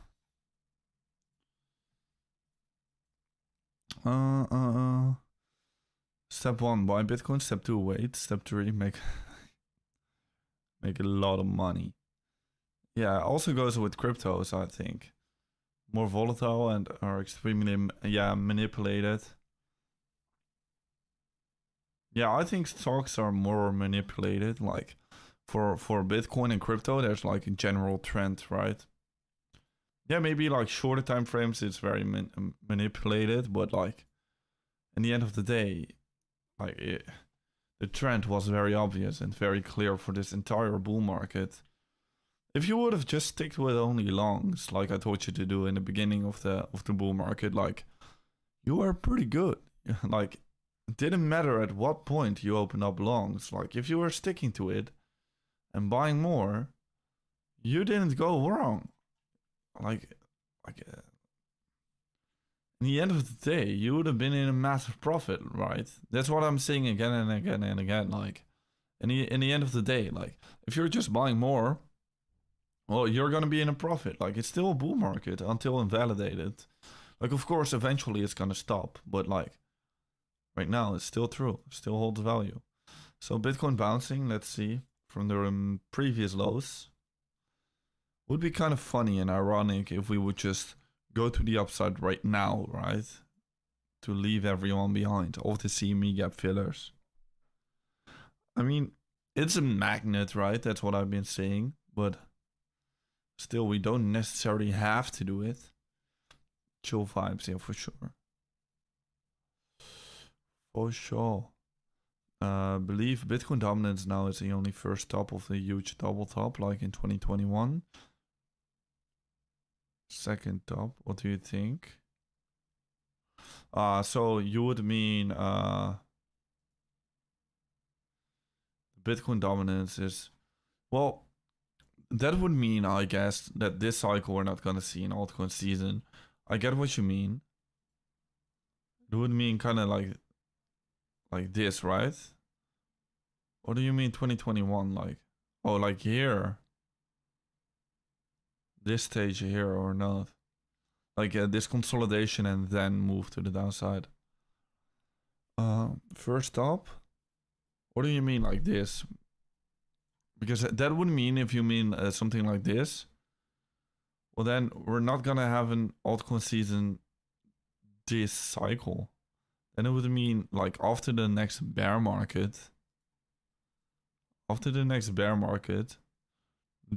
Step 1, buy Bitcoin. Step 2, wait. Step 3, make a lot of money. Yeah, it also goes with cryptos, I think. More volatile and are extremely manipulated. Yeah, I think stocks are more manipulated. Like for Bitcoin and crypto, there's like a general trend, right? Yeah, maybe like shorter time frames, it's very manipulated, but like in the end of the day, like the trend was very obvious and very clear for this entire bull market. If you would have just sticked with only longs, like I told you to do in the beginning of the bull market, like you were pretty good. Like it didn't matter at what point you open up longs. Like if you were sticking to it and buying more, you didn't go wrong. Like in the end of the day, you would have been in a massive profit, right? That's what I'm saying again and again and again. Like in the end of the day, like if you're just buying more, well, you're gonna be in a profit. Like it's still a bull market until invalidated. Like of course, eventually it's gonna stop, but like right now it's still true, still holds value. So Bitcoin bouncing, let's see, from the previous lows. Would be kind of funny and ironic if we would just go to the upside right now, right? To leave everyone behind, all the CME gap fillers. I mean, it's a magnet, right? That's what I've been saying, but still, we don't necessarily have to do it. Chill vibes, yeah, for sure. For sure. Believe Bitcoin dominance now is the only first top of the huge double top, like in 2021. Second top, what do you think? So you would mean Bitcoin dominance is, well, that would mean, I guess, that this cycle we're not gonna see an altcoin season. I get what you mean. It would mean kind of like this, right? What do you mean 2021? Like, oh, like here, this stage here or not? Like this consolidation and then move to the downside. First up, what do you mean like this? Because that would mean if you mean something like this, well then we're not gonna have an altcoin season this cycle. Then it would mean like after the next bear market,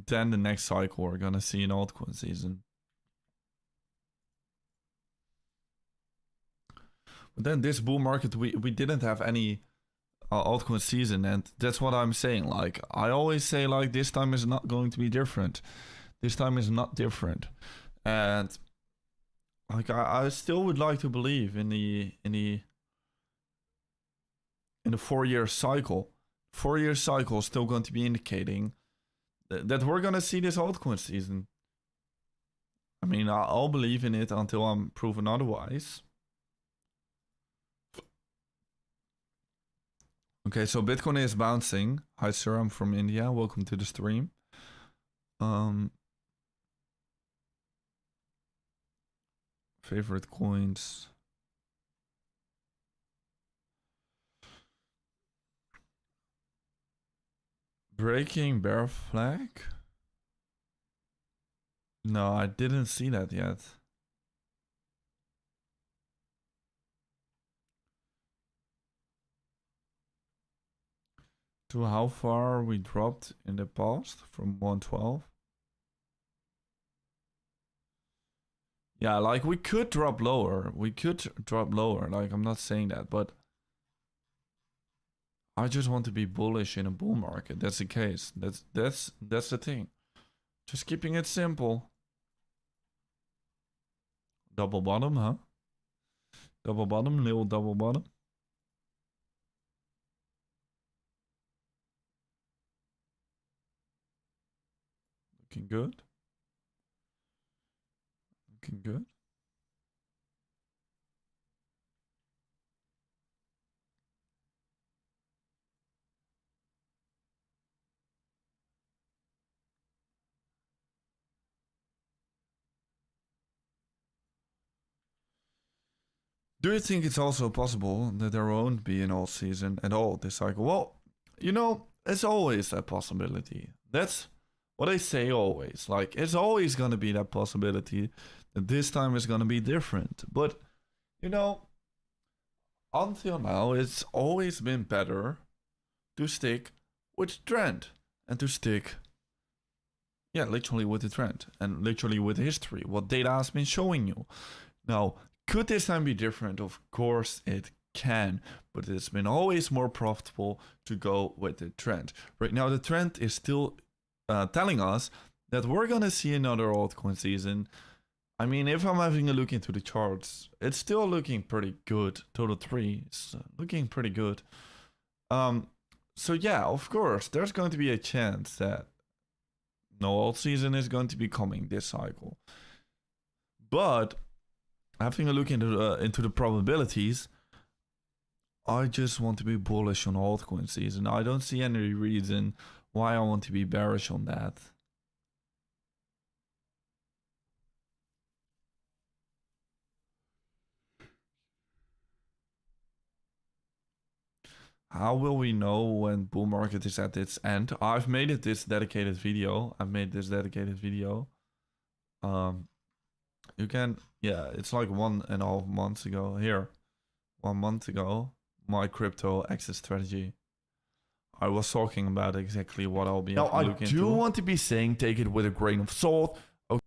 then the next cycle we're gonna see an altcoin season. But then this bull market, we didn't have any altcoin season, and that's what I'm saying. Like I always say, like this time is not going to be different. This time is not different, and like I still would like to believe in the 4-year cycle. 4-year cycle is still going to be indicating that we're gonna see this altcoin season. I mean, I'll believe in it until I'm proven otherwise. Okay, so Bitcoin is bouncing. Hi, sir. I'm from India. Welcome to the stream. Favorite coins. Breaking bear flag? No, I didn't see that yet. To how far we dropped in the past from 112? Yeah, like we could drop lower. Like I'm not saying that, but I just want to be bullish in a bull market. That's the case. That's the thing. Just keeping it simple. Double bottom, huh? Double bottom, little double bottom. Looking good. Looking good. Do you think it's also possible that there won't be an all season at all this cycle? Well, you know, it's always that possibility. That's what I say always. Like, it's always going to be that possibility that this time is going to be different. But, you know, until now, it's always been better to stick with trend and to stick, yeah, literally with the trend and literally with history, what data has been showing you. Now, could this time be different? Of course it can, but it's been always more profitable to go with the trend. Right now, the trend is still telling us that we're gonna see another altcoin season. I mean, if I'm having a look into the charts, it's still looking pretty good. Total 3 is looking pretty good. So yeah, of course, there's going to be a chance that no alt season is going to be coming this cycle. But having a look into the probabilities, I just want to be bullish on altcoin season. I don't see any reason why I want to be bearish on that. How will we know when bull market is at its end? I've made it this dedicated video. You can, yeah, it's like 1.5 months ago. Here, 1 month ago, my crypto exit strategy. I was talking about exactly what I'll be. Now, I do want to be saying, take it with a grain of salt. Okay.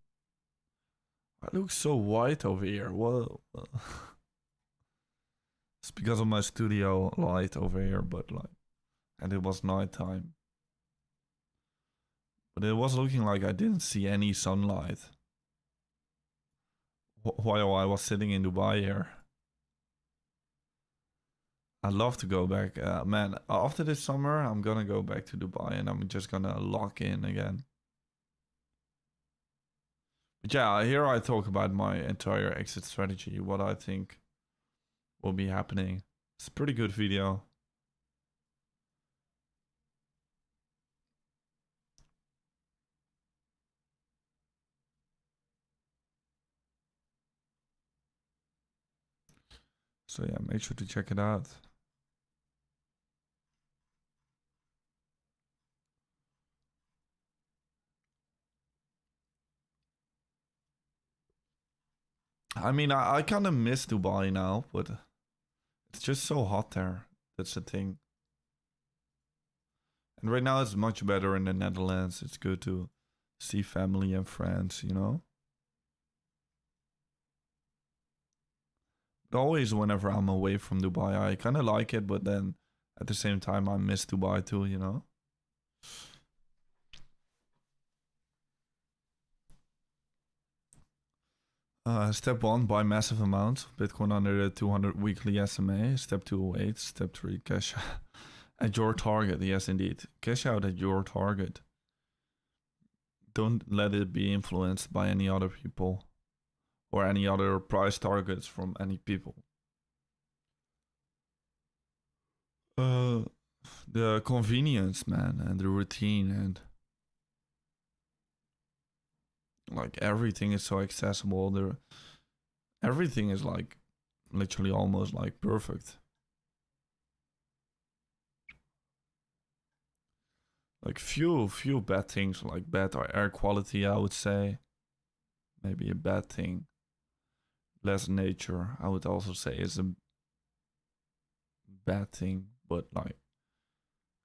I look so white over here. Well, it's because of my studio light over here, but like, and it was nighttime. But it was looking like I didn't see any sunlight while I was sitting in Dubai here. I'd love to go back. Man, after this summer, I'm gonna go back to Dubai and I'm just gonna lock in again. But yeah, here I talk about my entire exit strategy, what I think will be happening. It's a pretty good video. So yeah, make sure to check it out. I mean, I kind of miss Dubai now, but it's just so hot there. That's the thing. And right now it's much better in the Netherlands. It's good to see family and friends, you know? But always whenever I'm away from Dubai, I kind of like it, but then at the same time, I miss Dubai too, you know? Step 1, buy massive amounts. Bitcoin under the 200 weekly SMA. Step 2, wait. Step 3, cash at your target. Yes, indeed. Cash out at your target. Don't let it be influenced by any other people or any other price targets from any people. The convenience, man, and the routine, and like everything is so accessible. Everything is like literally almost like perfect. Like few bad things, like bad air quality, I would say. Maybe a bad thing. Less nature, I would also say, is a bad thing, but like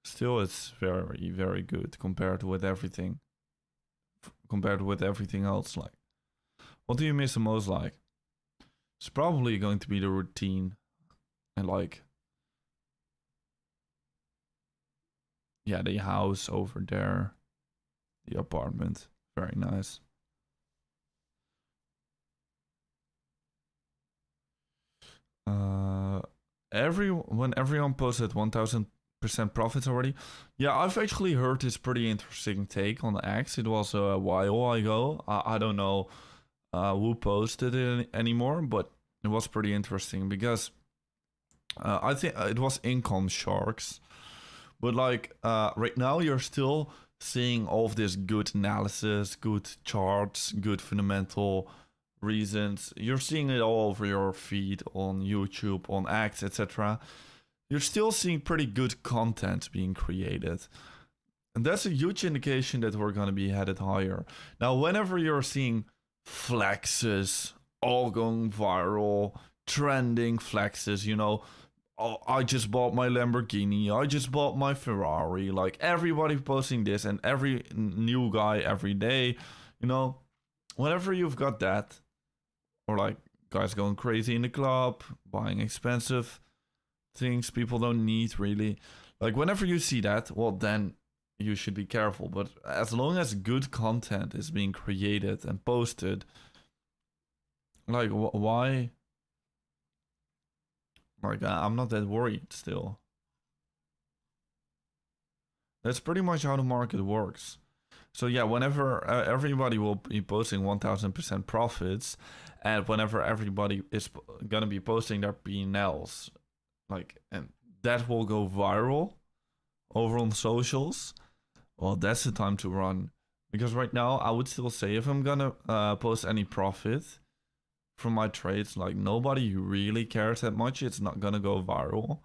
still it's very, very good compared with everything. Compared with everything else, like what do you miss the most? Like it's probably going to be the routine and like yeah, the house over there, the apartment, very nice. When everyone posted 1000% profits already. Yeah, I've actually heard this pretty interesting take on X. It was a while ago. I don't know who posted it anymore, but it was pretty interesting because I think it was Income Sharks. But like right now, you're still seeing all of this good analysis, good charts, good fundamental reasons. You're seeing it all over your feed on YouTube, on X, etc. You're still seeing pretty good content being created. And that's a huge indication that we're going to be headed higher. Now, whenever you're seeing flexes all going viral, trending flexes, you know, oh, I just bought my Lamborghini, I just bought my Ferrari, like everybody posting this and every new guy every day, you know, whenever you've got that, or like guys going crazy in the club, buying expensive things people don't need really. Like whenever you see that, well then you should be careful. But as long as good content is being created and posted, like why? Like I'm not that worried still. That's pretty much how the market works. So yeah, whenever everybody will be posting 1000% profits, and whenever everybody is gonna be posting their P&Ls, like, and that will go viral over on socials, well, that's the time to run. Because right now, I would still say if I'm gonna post any profit from my trades, like nobody really cares that much. It's not gonna go viral.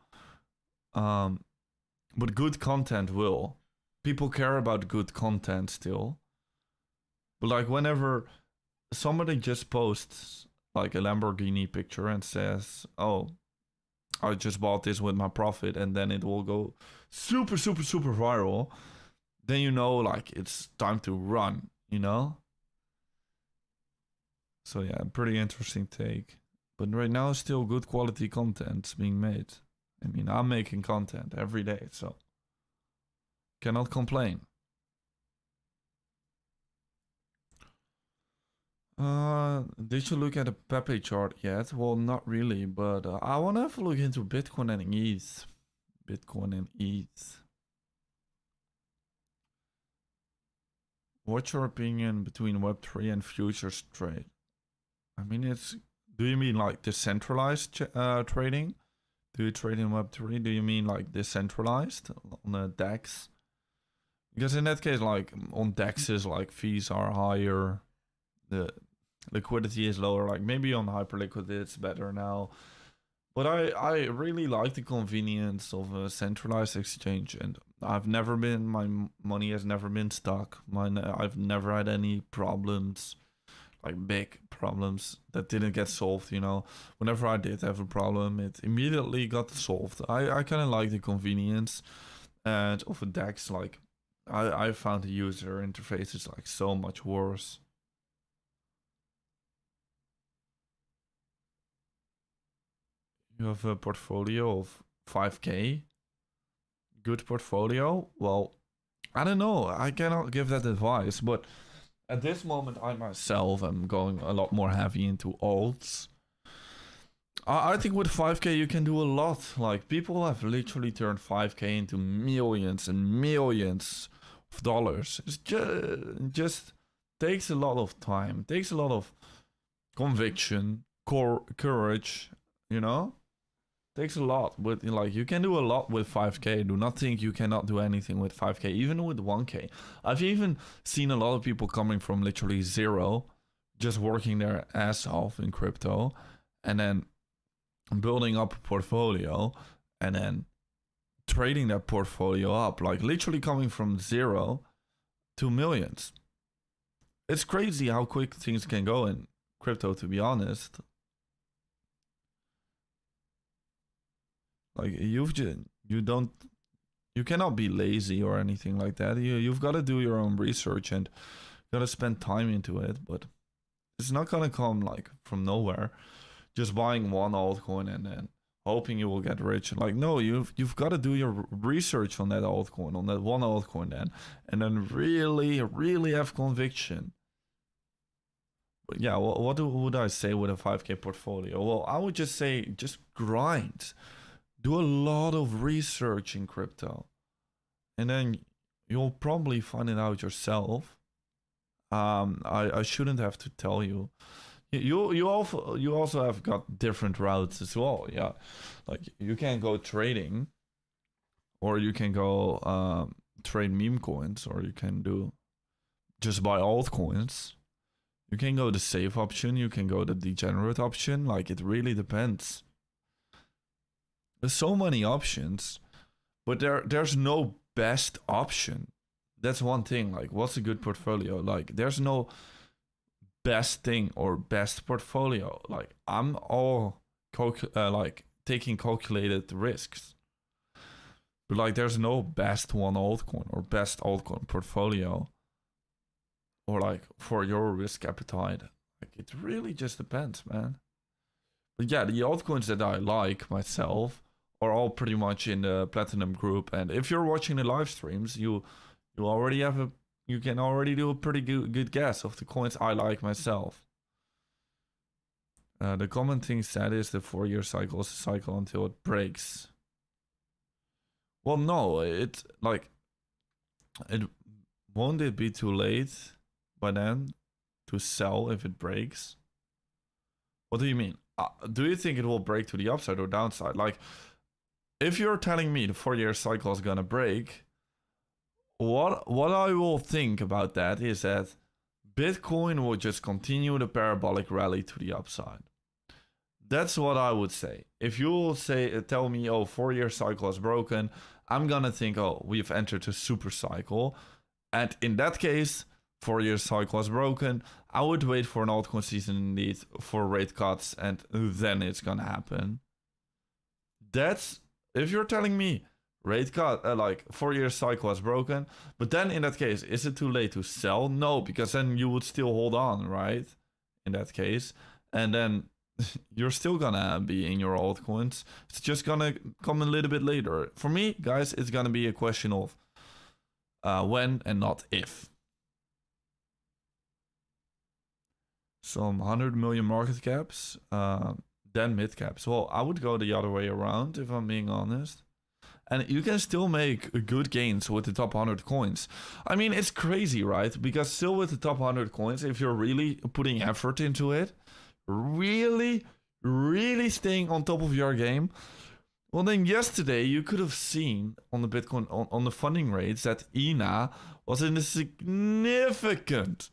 But good content will. People care about good content still. But like whenever somebody just posts like a Lamborghini picture and says, "Oh, I just bought this with my profit," and then it will go super, super, super viral, then you know like it's time to run, you know? So yeah, pretty interesting take. But right now still good quality content being made. I mean, I'm making content every day, so cannot complain. Did you look at the Pepe chart yet? Well, not really, but I want to have a look into Bitcoin and ETH. Bitcoin and ETH. What's your opinion between Web3 and futures trade? I mean, do you mean like decentralized trading? Do you trade in Web3? Do you mean like decentralized on the DEX? Because in that case, like on DEXs, like fees are higher, the liquidity is lower. Like maybe on Hyperliquid it's better now. But I really like the convenience of a centralized exchange, and my money has never been stuck. I've never had any problems. like big problems that didn't get solved, you know. Whenever I did have a problem, it immediately got solved. I kind of like the convenience and of a DEX. Like I found the user interface is like so much worse. You have a portfolio of 5k, good portfolio. Well, I don't know, I cannot give that advice, but at this moment I myself am going a lot more heavy into alts. I think with 5k you can do a lot. Like people have literally turned 5k into millions and millions of dollars. It's just takes a lot of time, takes a lot of conviction, courage, you know. Takes a lot, but like you can do a lot with 5k. Do not think you cannot do anything with 5k, even with 1k. I've even seen a lot of people coming from literally zero, just working their ass off in crypto, and then building up a portfolio, and then trading that portfolio up, like literally coming from zero to millions. It's crazy how quick things can go in crypto, to be honest. Like you cannot be lazy or anything like that. You've got to do your own research and got to spend time into it. But it's not gonna come like from nowhere. Just buying one altcoin and then hoping you will get rich. Like no, you've got to do your research on that altcoin, on that one altcoin, then, and then really have conviction. But yeah, what would I say with a 5k portfolio? Well, I would just say just grind. Do a lot of research in crypto, and then you'll probably find it out yourself. I shouldn't have to tell you. You also have got different routes as well. Yeah, like you can go trading, or you can go trade meme coins, or you can do just buy altcoins. You can go the safe option. You can go the degenerate option. Like it really depends. There's so many options, but there's no best option. That's one thing. Like, what's a good portfolio? Like, there's no best thing or best portfolio. Like, I'm all like taking calculated risks, but like, there's no best one altcoin or best altcoin portfolio, or like for your risk appetite. Like, it really just depends, man. But yeah, the altcoins that I like myself are all pretty much in the platinum group, and if you're watching the live streams, you already have you can already do a pretty good guess of the coins I like myself. The common thing said is the 4-year cycle is a cycle until it breaks. Well, no, it won't it be too late by then to sell if it breaks? What do you mean? Do you think it will break to the upside or downside? Like, if you're telling me the 4-year cycle is gonna break, what I will think about that is that Bitcoin will just continue the parabolic rally to the upside. That's what I would say. If you will tell me, oh, 4-year cycle is broken, I'm gonna think, oh, we've entered a super cycle, and in that case, 4-year cycle is broken. I would wait for an altcoin season indeed for rate cuts, and then it's gonna happen. That's if you're telling me rate cut, like 4-year cycle has broken, but then in that case, is it too late to sell? No, because then you would still hold on, right? In that case, and then you're still gonna be in your altcoins. It's just gonna come a little bit later. For me, guys, it's gonna be a question of when and not if. Some 100 million market caps, then mid caps. Well, I would go the other way around if I'm being honest. And you can still make good gains with the top 100 coins. I mean, it's crazy, right? Because still with the top 100 coins, if you're really putting effort into it, really staying on top of your game, well, then yesterday you could have seen on the Bitcoin, on the funding rates, that ENA was in a significant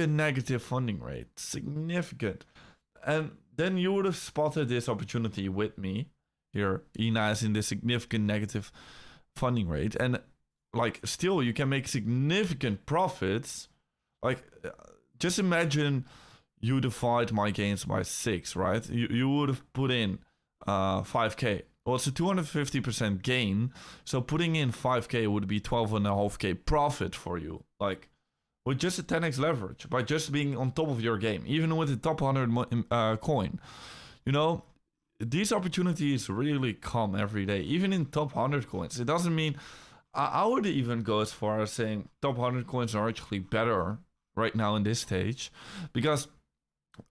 negative funding rate. Significant. And then you would have spotted this opportunity with me. Here, ENA is in this significant negative funding rate. And like, still, you can make significant profits. Like, just imagine you divide my gains by 6, right? You would have put in 5k. Well, it's a 250% gain. So putting in 5k would be 12.5k profit for you. Like, with just a 10x leverage, by just being on top of your game, even with the top 100 coin. You know, these opportunities really come every day, even in top 100 coins. It doesn't mean, I would even go as far as saying top 100 coins are actually better right now in this stage because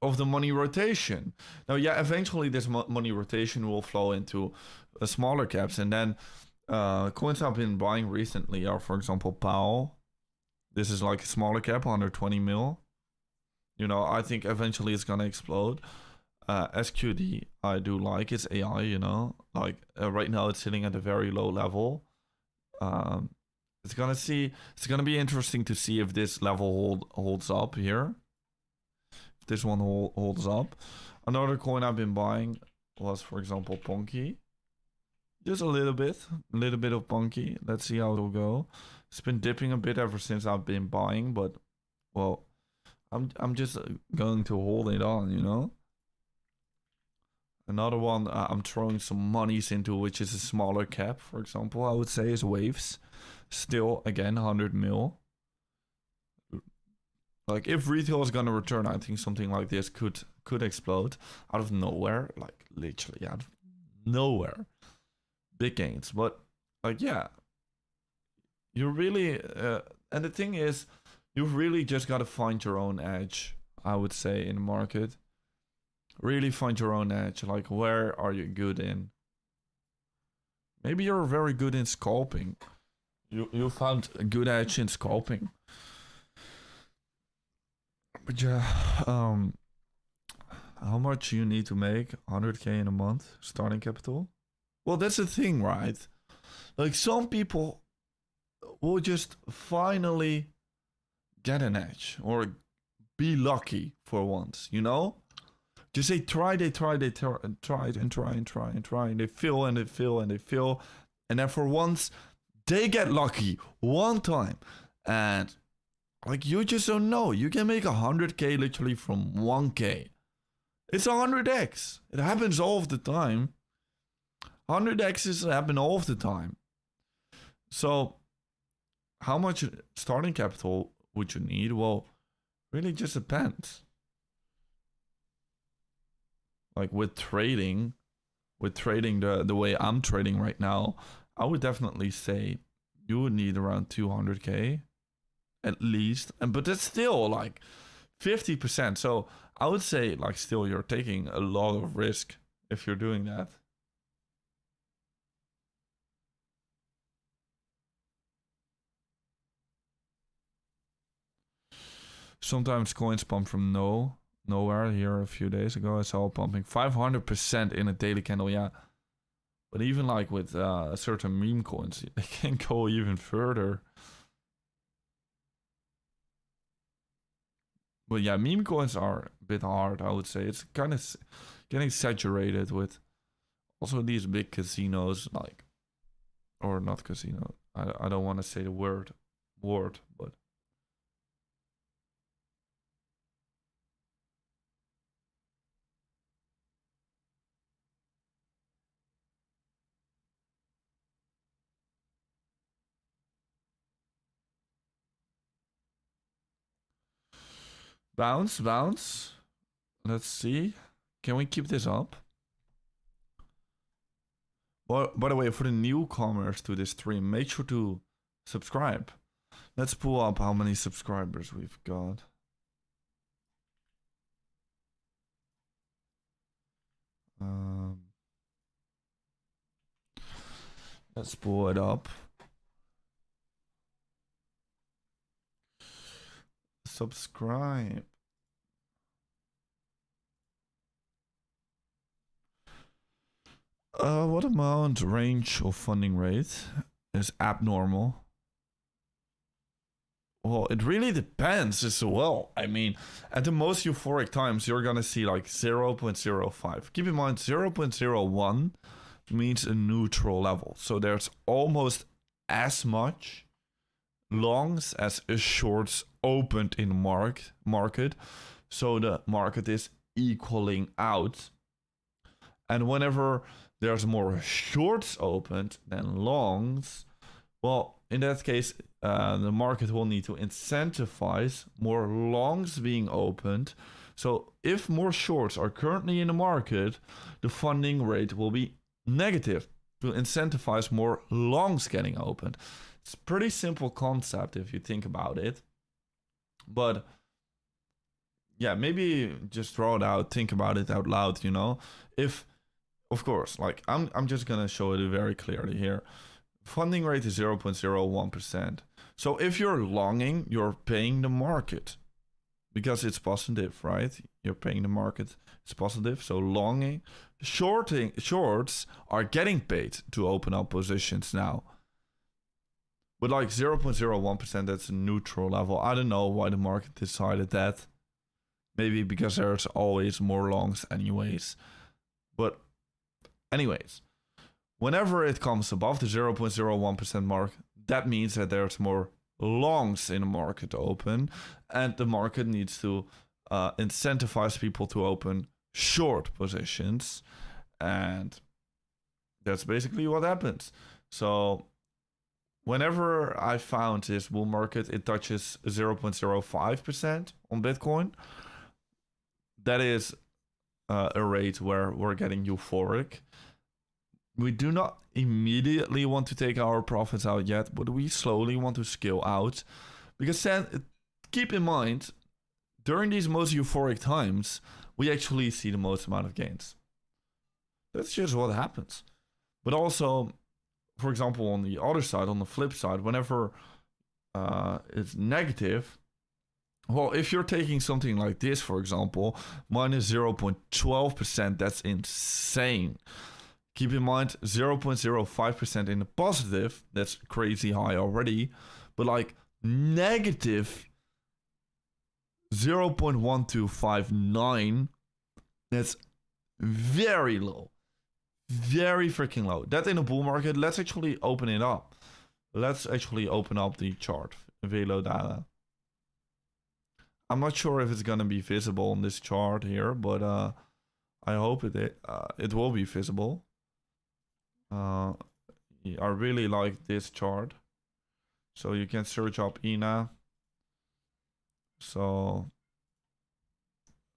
of the money rotation. Now, yeah, eventually this money rotation will flow into smaller caps. And then coins I've been buying recently are, for example, PAL. This is like a smaller cap, 120 mil. You know, I think eventually it's going to explode. SQD, I do like. It's AI, you know. Like right now it's sitting at a very low level. It's gonna be interesting to see if this level holds up here. If this one holds up. Another coin I've been buying was, for example, Ponky. Just a little bit of Ponky. Let's see how it'll go. It's been dipping a bit ever since I've been buying, but well, I'm just going to hold it on, you know. Another one I'm throwing some monies into, which is a smaller cap, for example, I would say is Waves. Still, again, 100 mil. Like, if retail is gonna return, I think something like this could explode out of nowhere. Like, literally out of nowhere. Big gains. But, like, yeah. You really... and the thing is, you've really just got to find your own edge, I would say, in the market. Really find your own edge. Like, where are you good in? Maybe you're very good in scalping. You found a good edge in scalping. But yeah, how much you need to make? 100k in a month starting capital? Well, that's the thing, right? Like, some people will just finally get an edge or be lucky for once, you know? Just they try, and they fail, and they fail. And then for once, they get lucky one time. And like, you just don't know. You can make 100k literally from 1k. It's 100x. It happens all of the time. 100x's happen all of the time. So, how much starting capital would you need? Well, really just depends. Like with trading the way I'm trading right now, I would definitely say you would need around 200k at least. But that's still like 50%. So I would say like still you're taking a lot of risk if you're doing that. Sometimes coins pump from nowhere. Here a few days ago I saw pumping 500% in a daily candle. Yeah, but even like with certain meme coins, they can go even further. But yeah, meme coins are a bit hard, I would say. It's kind of getting saturated with also these big casinos, like, or not casino. I don't want to say the word, but bounce. Let's see. Can we keep this up? Well, by the way, for the newcomers to this stream, make sure to subscribe. Let's pull up how many subscribers we've got. Let's pull it up. Subscribe. What amount range of funding rate is abnormal? Well, it really depends as well. I mean, at the most euphoric times, you're gonna see like 0.05. Keep in mind, 0.01 means a neutral level. So there's almost as much longs as shorts opened in the market. So the market is equaling out. And whenever there's more shorts opened than longs, well, in that case, the market will need to incentivize more longs being opened. So if more shorts are currently in the market, the funding rate will be negative to incentivize more longs getting opened. It's a pretty simple concept if you think about it. But yeah, maybe just throw it out, think about it out loud, you know? If, of course, like I'm just gonna show it very clearly here. Funding rate is 0.01%. So if you're longing, you're paying the market because it's positive, right? You're paying the market, it's positive. So longing, shorts are getting paid to open up positions now. But like 0.01%, that's a neutral level. I don't know why the market decided that. Maybe because there's always more longs anyways. But anyways, whenever it comes above the 0.01% mark, that means that there's more longs in the market open, and the market needs to incentivize people to open short positions, and that's basically what happens. So whenever I found this bull market, it touches 0.05% on Bitcoin. That is a rate where we're getting euphoric. We do not immediately want to take our profits out yet, but we slowly want to scale out. Because then, keep in mind, during these most euphoric times, we actually see the most amount of gains. That's just what happens. But also, for example, on the other side, on the flip side, whenever it's negative, well, if you're taking something like this, for example, minus 0.12%, that's insane. Keep in mind, 0.05% in the positive, that's crazy high already. But like negative 0.1259, that's very low. Very freaking low. That in a bull market, let's actually open it up. Let's actually open up the chart, Velo data. I'm not sure if it's going to be visible on this chart here, but I hope it will be visible. I really like this chart. So you can search up INA. So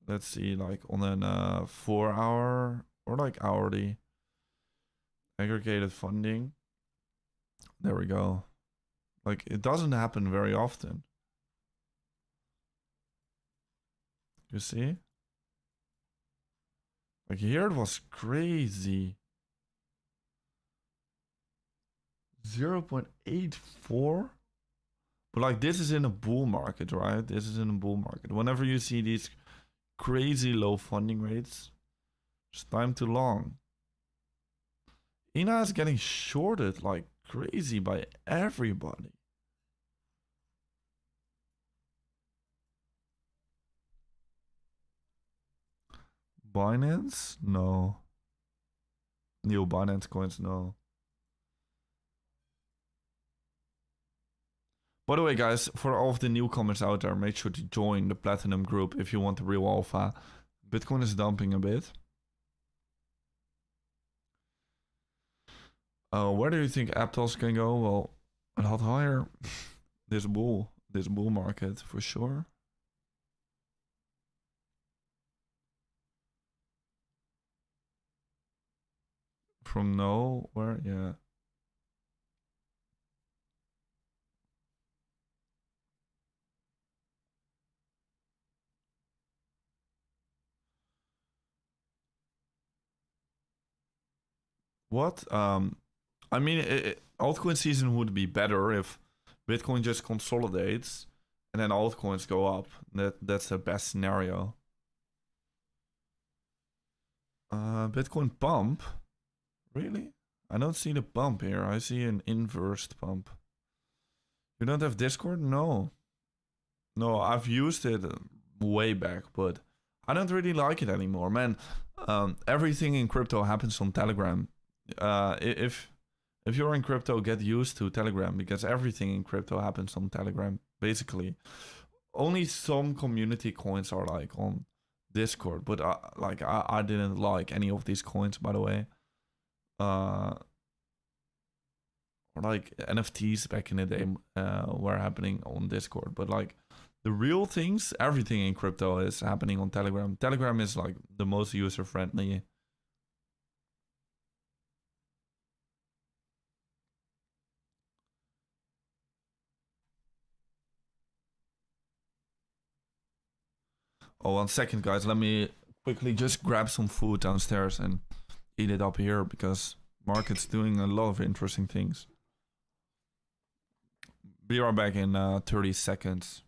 let's see, like on a 4 hour or like hourly aggregated funding. There we go. Like it doesn't happen very often. You see? Like here it was crazy. 0.84. But like this is in a bull market, right? This is in a bull market. Whenever you see these crazy low funding rates, it's time to long. INA is getting shorted like crazy by everybody. Binance? No. New Binance coins? No. By the way, guys, for all of the newcomers out there, make sure to join the Platinum group if you want the real alpha. Bitcoin is dumping a bit. Where do you think Aptos can go? Well, a lot higher. This bull market for sure. From nowhere, yeah. What? I mean, altcoin season would be better if Bitcoin just consolidates and then altcoins go up. That's the best scenario. Bitcoin pump? Really? I don't see the pump here. I see an inversed pump. You don't have Discord? No. No, I've used it way back, but I don't really like it anymore. Man, everything in crypto happens on Telegram. If If you're in crypto, get used to Telegram because everything in crypto happens on Telegram, basically. Only some community coins are like on Discord, but I didn't like any of these coins, by the way. Or like NFTs back in the day were happening on Discord, but like the real things, everything in crypto is happening on Telegram. Telegram is like the most user friendly. Oh, 1 second, guys. Let me quickly just grab some food downstairs and eat it up here because market's doing a lot of interesting things. Be right back in 30 seconds.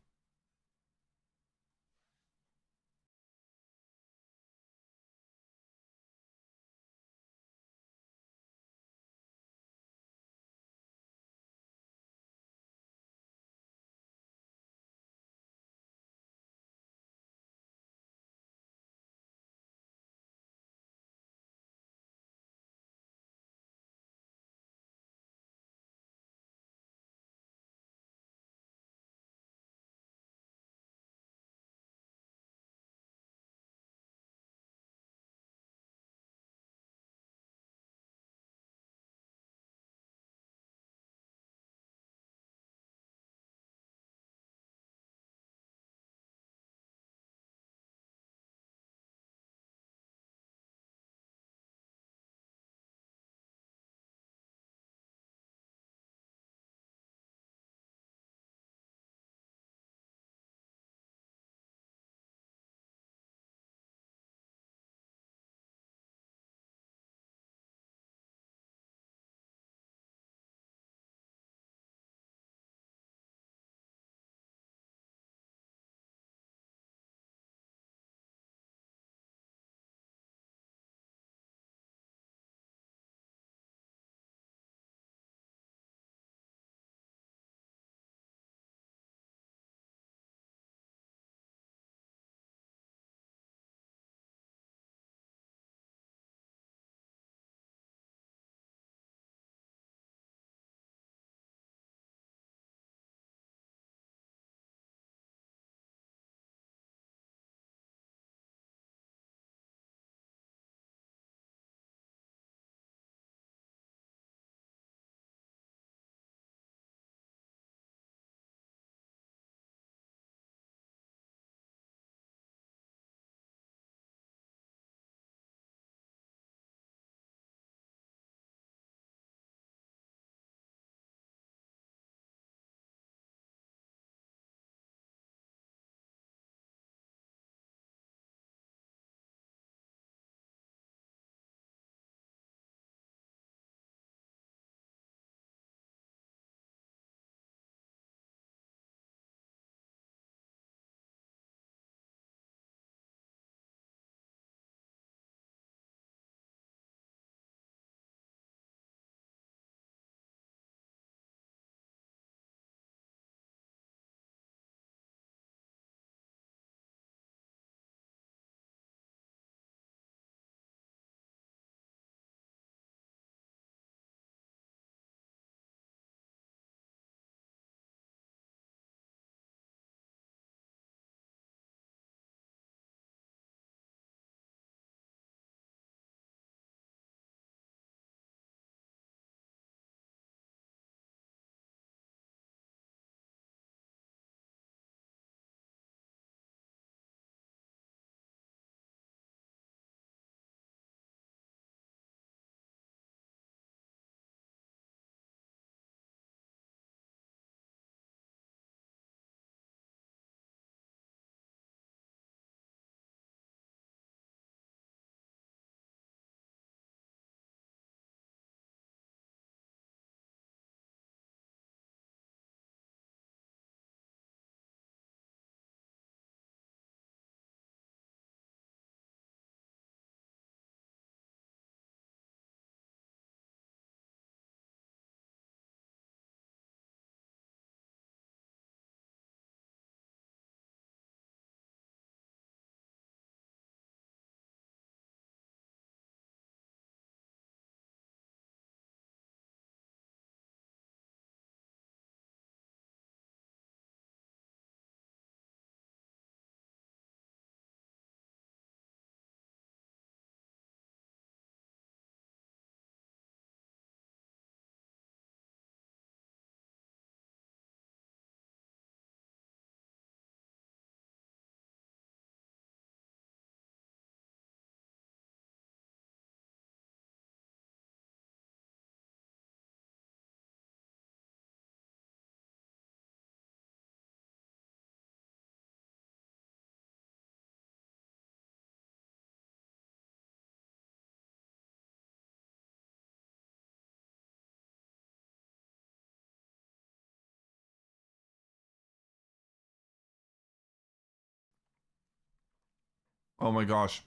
Oh my gosh.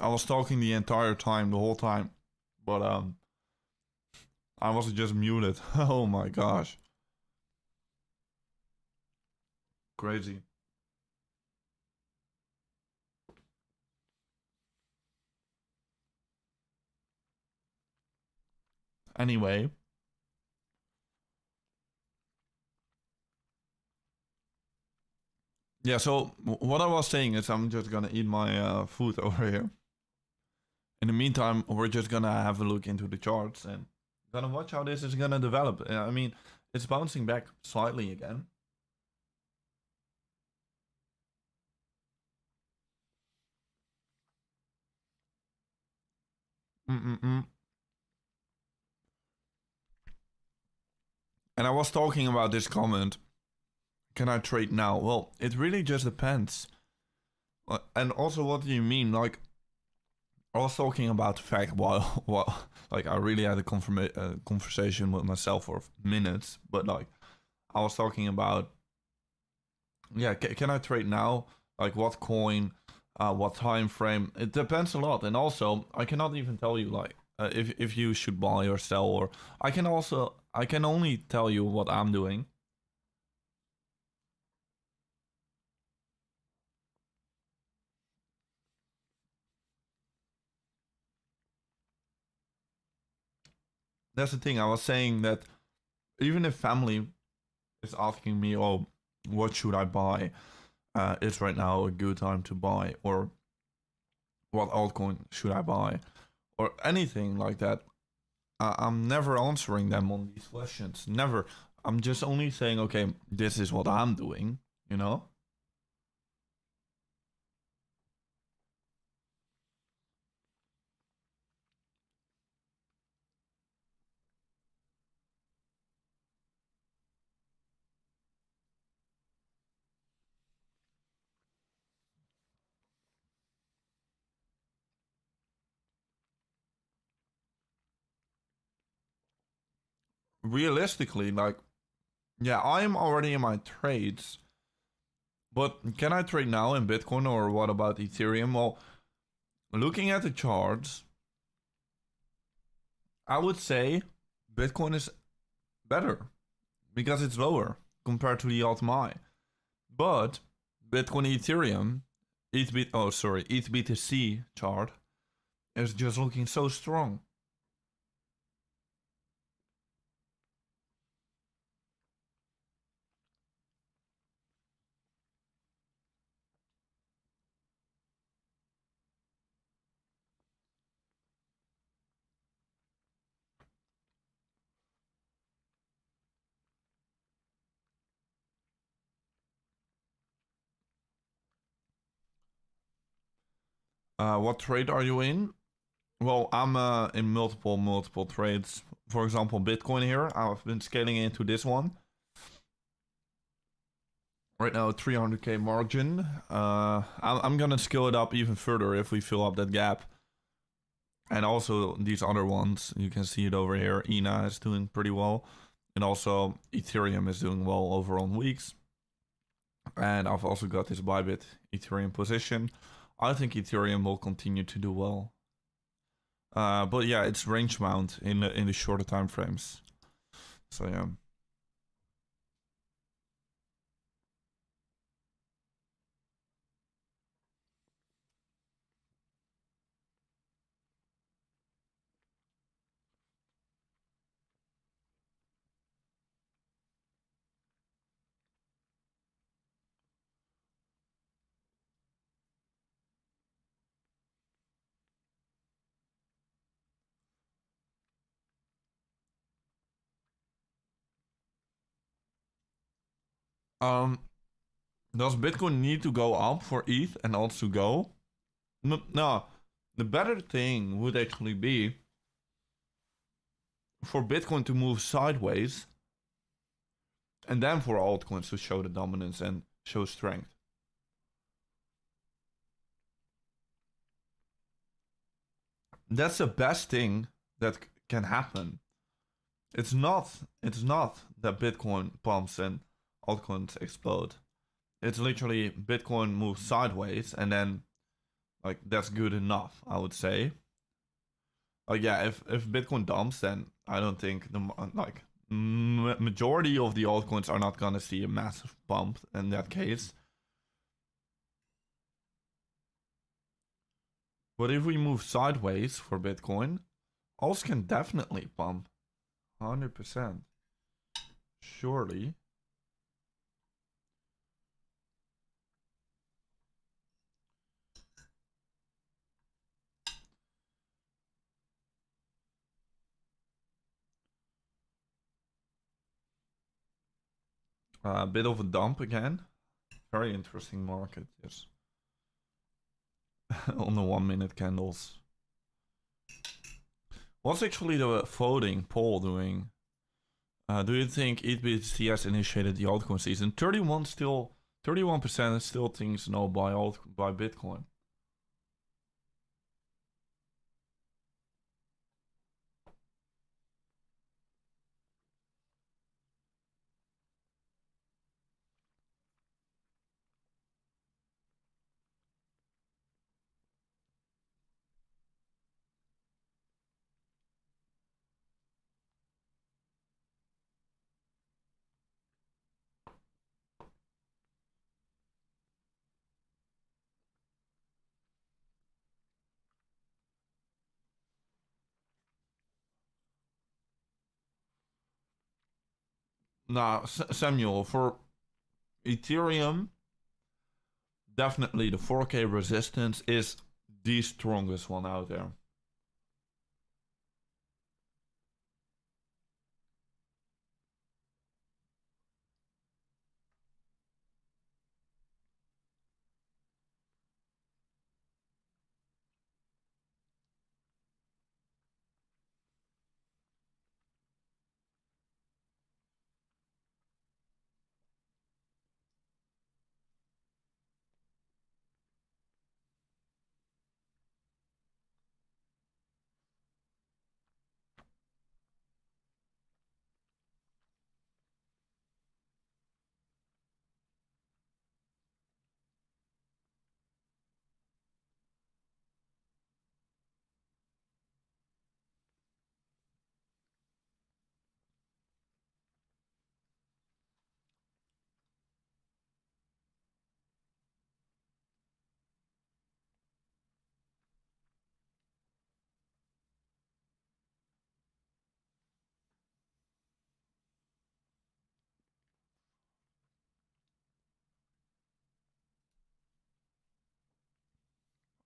I was talking the entire time, the whole time. But I was just muted. Oh my gosh. Crazy. Anyway. Yeah, so what I was saying is I'm just gonna eat my food over here. In the meantime, we're just gonna have a look into the charts and gonna watch how this is gonna develop. I mean, it's bouncing back slightly again. Mm-mm-mm. And I was talking about this comment. Can I trade now? Well, it really just depends. And also, what do you mean? Like, I was talking about the fact while like I really had a conversation with myself for minutes, but like I was talking about, yeah, can I trade now? Like what coin, what time frame? It depends a lot, and also I cannot even tell you like if you should buy or sell, or I can only tell you what I'm doing. That's the thing. I was saying that even if family is asking me, oh, what should I buy? Is right now a good time to buy? Or what altcoin should I buy? Or anything like that. I'm never answering them on these questions. Never. I'm just only saying, okay, this is what I'm doing, you know? Realistically, like, yeah, I'm already in my trades. But can I trade now in Bitcoin or what about Ethereum? Well, looking at the charts, I would say Bitcoin is better because it's lower compared to the Altcoin. But Bitcoin Ethereum, ETH chart is just looking so strong. What trade are you in? Well, I'm in multiple trades. For example, Bitcoin here. I've been scaling into this one. Right now, 300k margin. I'm gonna scale it up even further if we fill up that gap. And also these other ones, you can see it over here. ENA is doing pretty well, and also Ethereum is doing well over on weeks. And I've also got this Bybit Ethereum position. I think Ethereum will continue to do well. But yeah, it's range bound in the shorter time frames. So yeah. Um, does Bitcoin need to go up for ETH and also go? No. The better thing would actually be for Bitcoin to move sideways and then for altcoins to show the dominance and show strength. That's the best thing that can happen. It's not that Bitcoin pumps and altcoins explode. It's literally Bitcoin moves sideways and then Like that's good enough, I would say. Like yeah, if Bitcoin dumps, then I don't think the like majority of the altcoins are not gonna see a massive pump in that case. But if we move sideways for Bitcoin, alts can definitely pump, 100%. Surely. A bit of a dump again. Very interesting market, yes. On the 1 minute candles. What's actually the voting poll doing? Do you think ETBC has initiated the altcoin season? 31% still thinks no by Bitcoin. Nah, Samuel, for Ethereum, definitely the 4K resistance is the strongest one out there.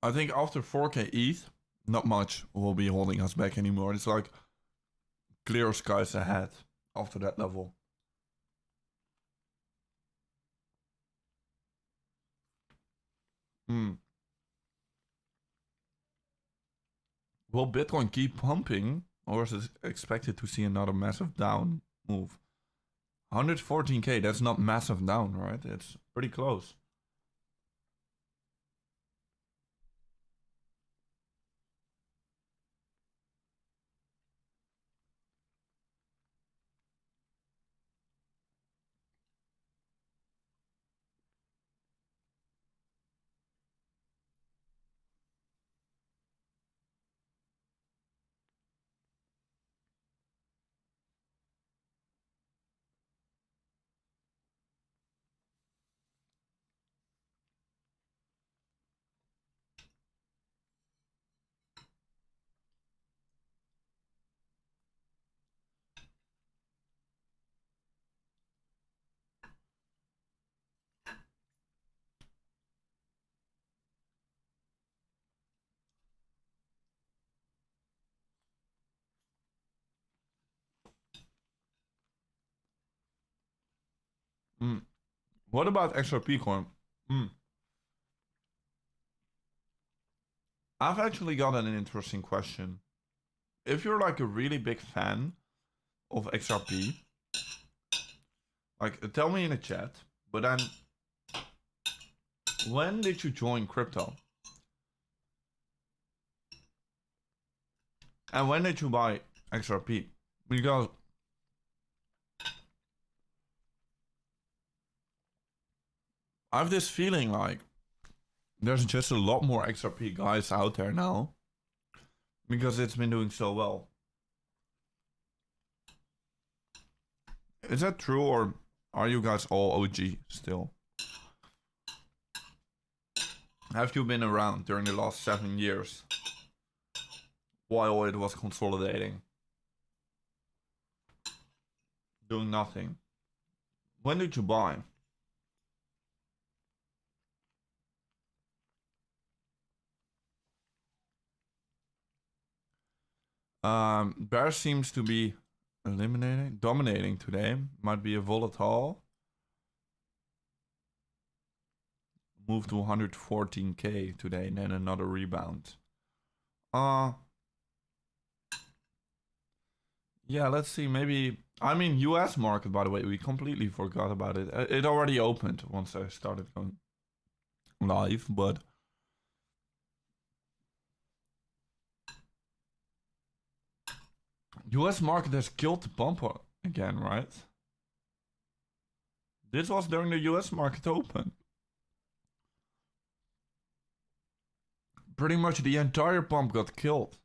I think after 4K ETH, not much will be holding us back anymore. It's like clear skies ahead after that level. Hmm. Will Bitcoin keep pumping, or is it expected to see another massive down move? 114K, that's not massive down, right? It's pretty close. Mm. What about XRP coin? Mm. I've actually got an interesting question. If you're like a really big fan of XRP, like tell me in the chat, but then when did you join crypto? And when did you buy XRP? Because I have this feeling like There's just a lot more XRP guys out there now. Because it's been doing so well. Is that true, or are you guys all OG still? Have you been around during the last 7 years while it was consolidating? Doing nothing. When did you buy? Bear seems to be dominating today. Might be a volatile. Move to 114k today and then another rebound. Yeah, let's see. Maybe, I mean, US market, by the way, we completely forgot about it. It already opened once I started going live, but US market has killed the pump again, right? This was during the US market open. Pretty much the entire pump got killed.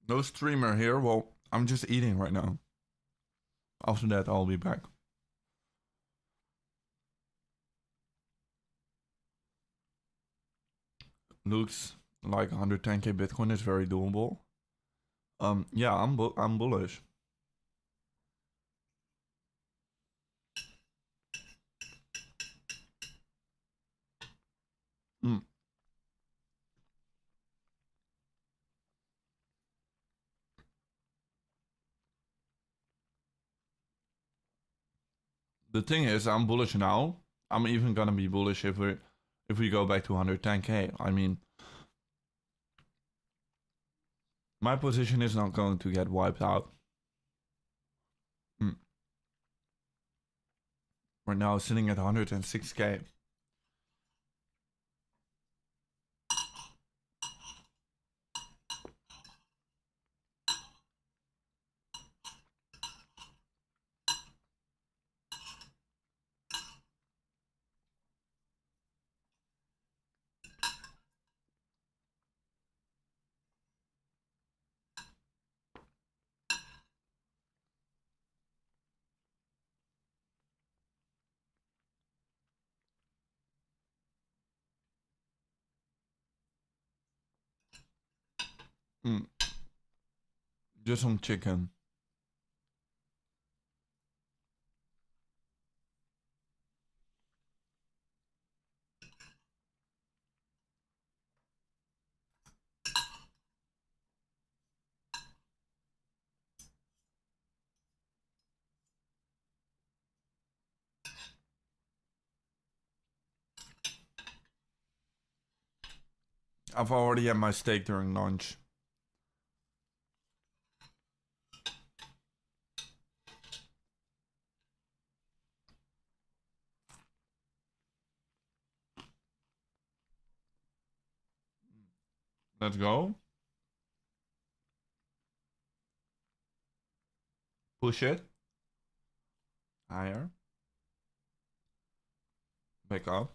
No streamer here. Well, I'm just eating right now. After that, I'll be back. Looks like 110k Bitcoin is very doable. Yeah, I'm bullish. The thing is, I'm bullish now. I'm even gonna be bullish if we go back to 110k. I mean, my position is not going to get wiped out. We're now sitting at 106k. Just some chicken. I've already had my steak during lunch. Let's go. Push it. Higher. Back up.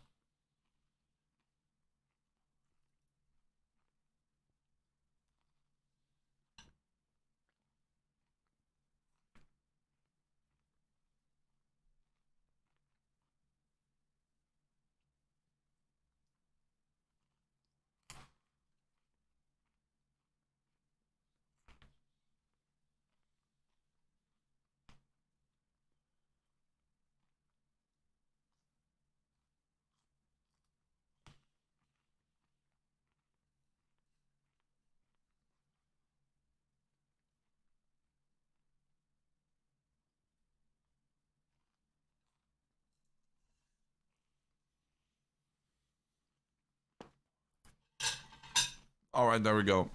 All right, there we go.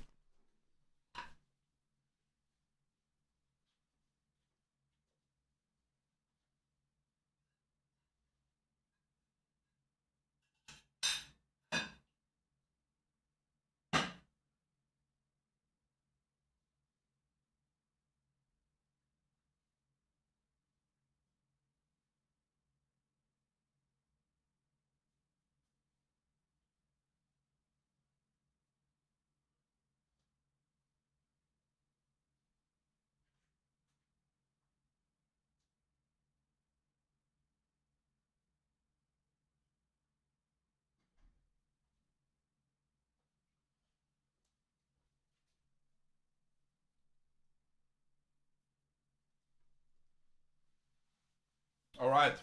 All right.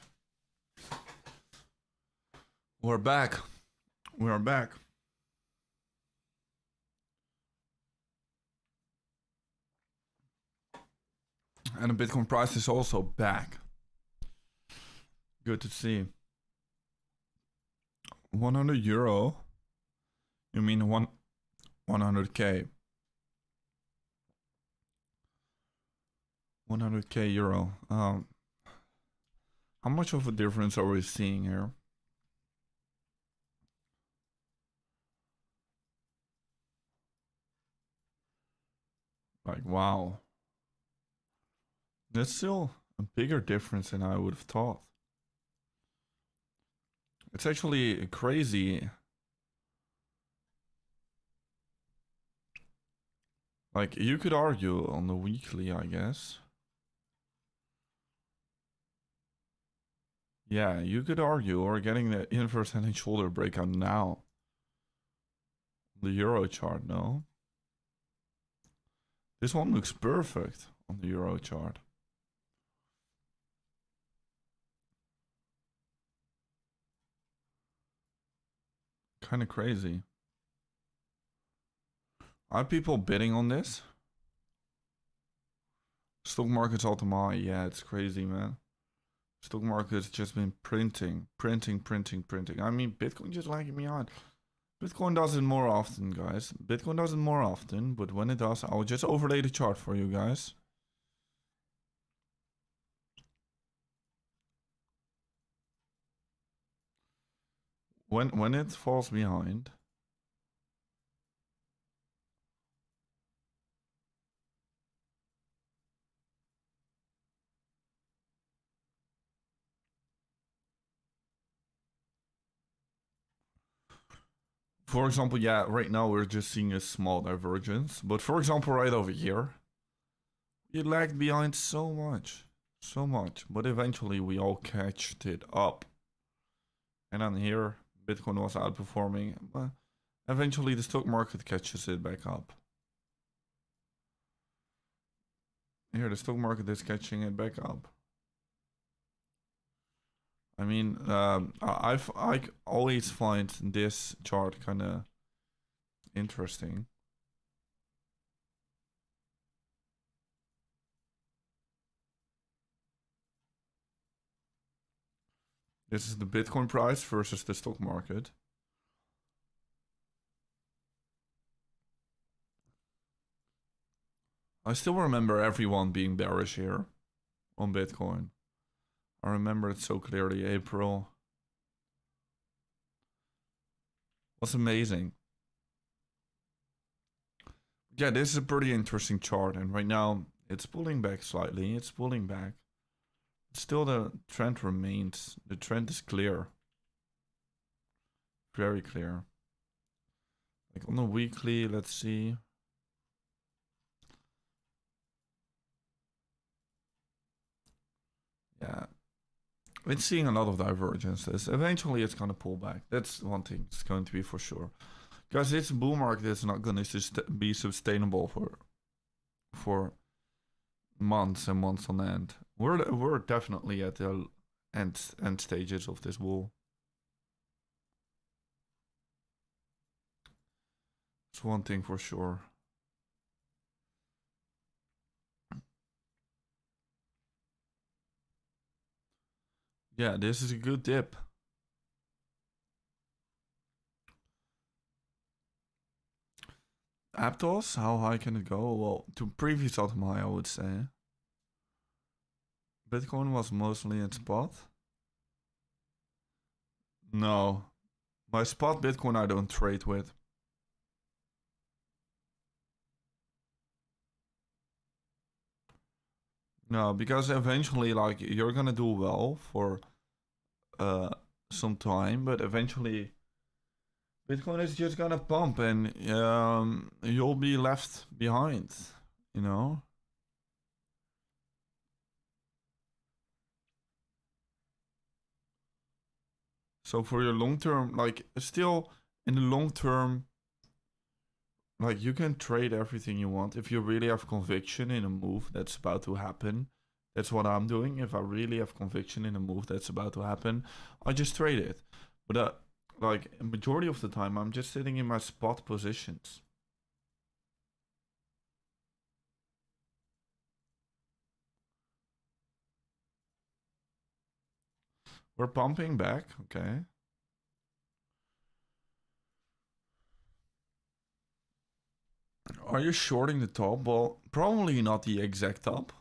We're back. We are back. And the Bitcoin price is also back. Good to see. 100 euro? You mean 100k? 100k euro. How much of a difference are we seeing here? Like, wow. That's still a bigger difference than I would have thought. It's actually crazy. Like, you could argue on the weekly, I guess. Yeah, you could argue, or getting the inverse head and shoulder breakout now. The Euro chart, no? This one looks perfect on the Euro chart. Kind of crazy. Are people bidding on this? Stock market's all-time, yeah, it's crazy, man. Stock market's just been printing. I mean, Bitcoin just lagging behind. Bitcoin does it more often, guys. Bitcoin does it more often, but when it does, I'll just overlay the chart for you guys. When it falls behind, for example, yeah, right now we're just seeing a small divergence. But for example, right over here, it lagged behind so much. But eventually we all catched it up. And on here, Bitcoin was outperforming. But eventually the stock market catches it back up. Here, the stock market is catching it back up. I mean, I always find this chart kind of interesting. This is the Bitcoin price versus the stock market. I still remember everyone being bearish here on Bitcoin. I remember it so clearly. April was amazing. Yeah, this is a pretty interesting chart, and right now it's pulling back slightly. It's pulling back. Still, the trend remains. The trend is clear. Very clear. Like on the weekly, let's see. Yeah, it's seeing a lot of divergences. Eventually, it's gonna pull back. That's one thing. It's going to be for sure. Because this bull market is not gonna be sustainable for months and months on end. We're definitely at the end stages of this bull. It's one thing for sure. Yeah, this is a good dip. Aptos, how high can it go? Well, to previous all-time high, I would say. Bitcoin was mostly in spot. No, my spot Bitcoin I don't trade with. No, because eventually, like, you're gonna do well for uh some time, but eventually Bitcoin is just gonna pump, and you'll be left behind. You know. So for your long term, like, still in the long term, like, you can trade everything you want if you really have conviction in a move that's about to happen. That's what I'm doing. If I really have conviction in a move that's about to happen, I just trade it. But like, a majority of the time, I'm just sitting in my spot positions. We're pumping back, okay. Are you shorting the top? Well, probably not the exact top.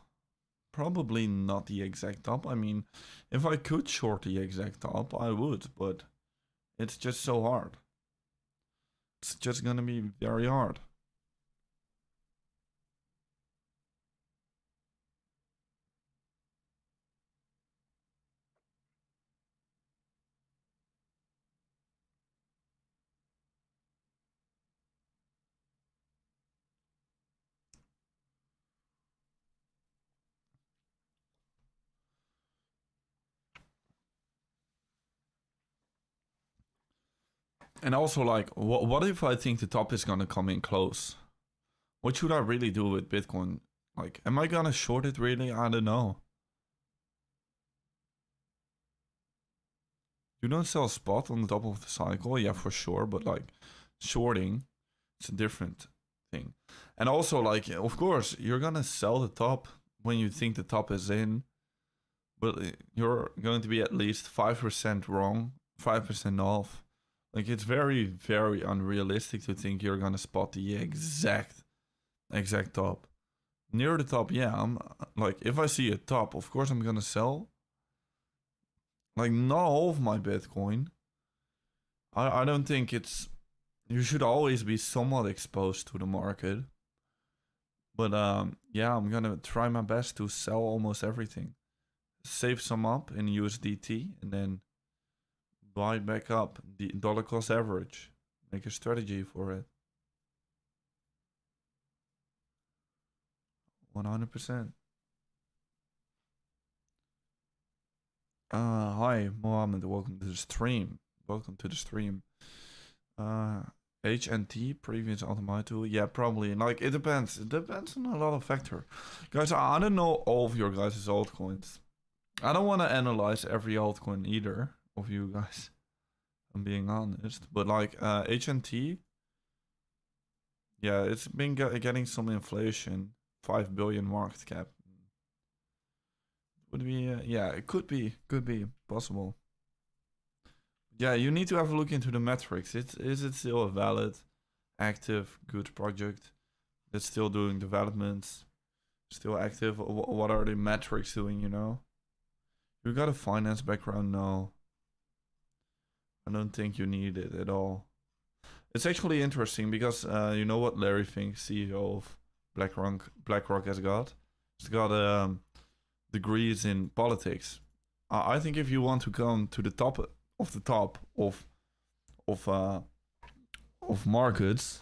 Probably not the exact top. I mean, if I could short the exact top, I would, but it's just so hard. It's just gonna be very hard. And also, like, what if I think the top is gonna come in close? What should I really do with Bitcoin? Like, am I gonna short it really? I don't know. You don't sell spot on the top of the cycle, yeah, for sure, but like, shorting, it's a different thing. And also, like, of course, you're gonna sell the top when you think the top is in, but you're going to be at least 5% wrong, 5% off. Like, it's very, very unrealistic to think you're gonna spot the exact top. Near the top, yeah. I'm like, if I see a top, of course I'm gonna sell. Like, not all of my Bitcoin. I don't think it's. You should always be somewhat exposed to the market. But yeah, I'm gonna try my best to sell almost everything. Save some up in USDT and then buy back up the dollar cost average. Make a strategy for it. 100%. Hi, Mohammed. Welcome to the stream. Welcome to the stream. HNT, previous automato. Yeah, probably. Like, it depends. It depends on a lot of factor. Guys, I don't know all of your guys' altcoins. I don't want to analyze every altcoin either of you guys. I'm being honest. But like, HNT, yeah, it's been getting some inflation. 5 billion market cap. Would be, yeah, it could be possible. Yeah, you need to have a look into the metrics. Is it still a valid, active, good project that's still doing developments, still active? What are the metrics doing? You know, you got a finance background? No, I don't think you need it at all. It's actually interesting because you know what Larry Fink, CEO of BlackRock has got. He's got degrees in politics. I think if you want to come to the top of of markets,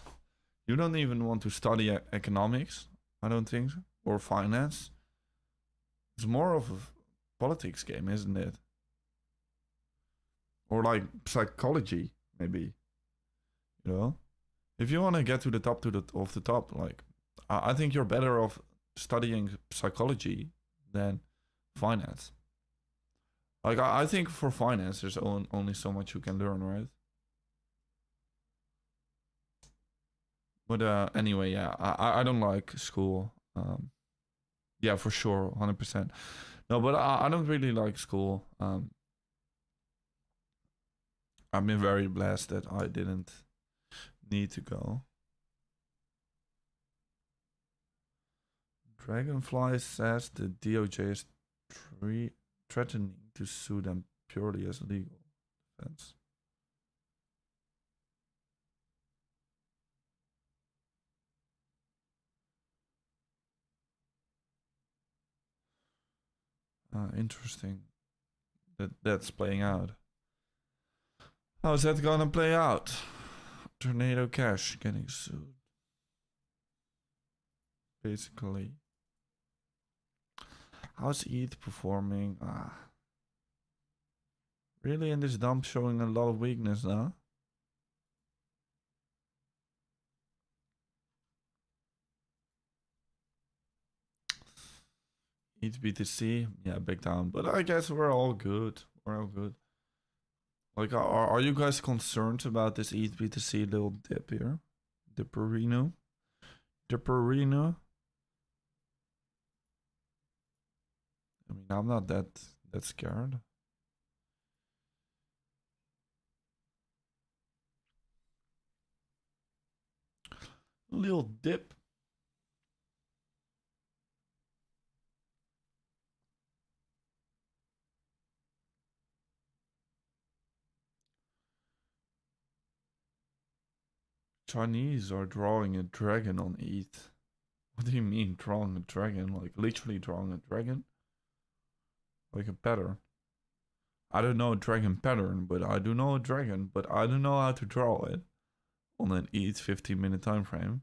you don't even want to study economics. I don't think, so, or finance. It's more of a politics game, isn't it? Or like psychology, maybe. You know, if you want to get to the top of the top, like, I think you're better off studying psychology than finance. Like, I think for finance, there's only so much you can learn, right? But anyway, yeah, I don't like school. Yeah, for sure, 100%. No, but I don't really like school. I've been very blessed that I didn't need to go. Dragonfly says the DOJ is threatening to sue them purely as legal defense. Interesting. That's playing out. How's that gonna play out? Tornado Cash getting sued. Basically. How's ETH performing? Really in this dump showing a lot of weakness now? ETH BTC, yeah, big down. But I guess we're all good. We're all good. Like, are you guys concerned about this ETH BTC little dip here? Dipperino? Dipperino? I mean, I'm not that scared. Little dip. Chinese are drawing a dragon on ETH. What do you mean drawing a dragon? Like literally drawing a dragon? Like a pattern. I don't know a dragon pattern, but I do know a dragon, but I don't know how to draw it on an ETH 15-minute time frame.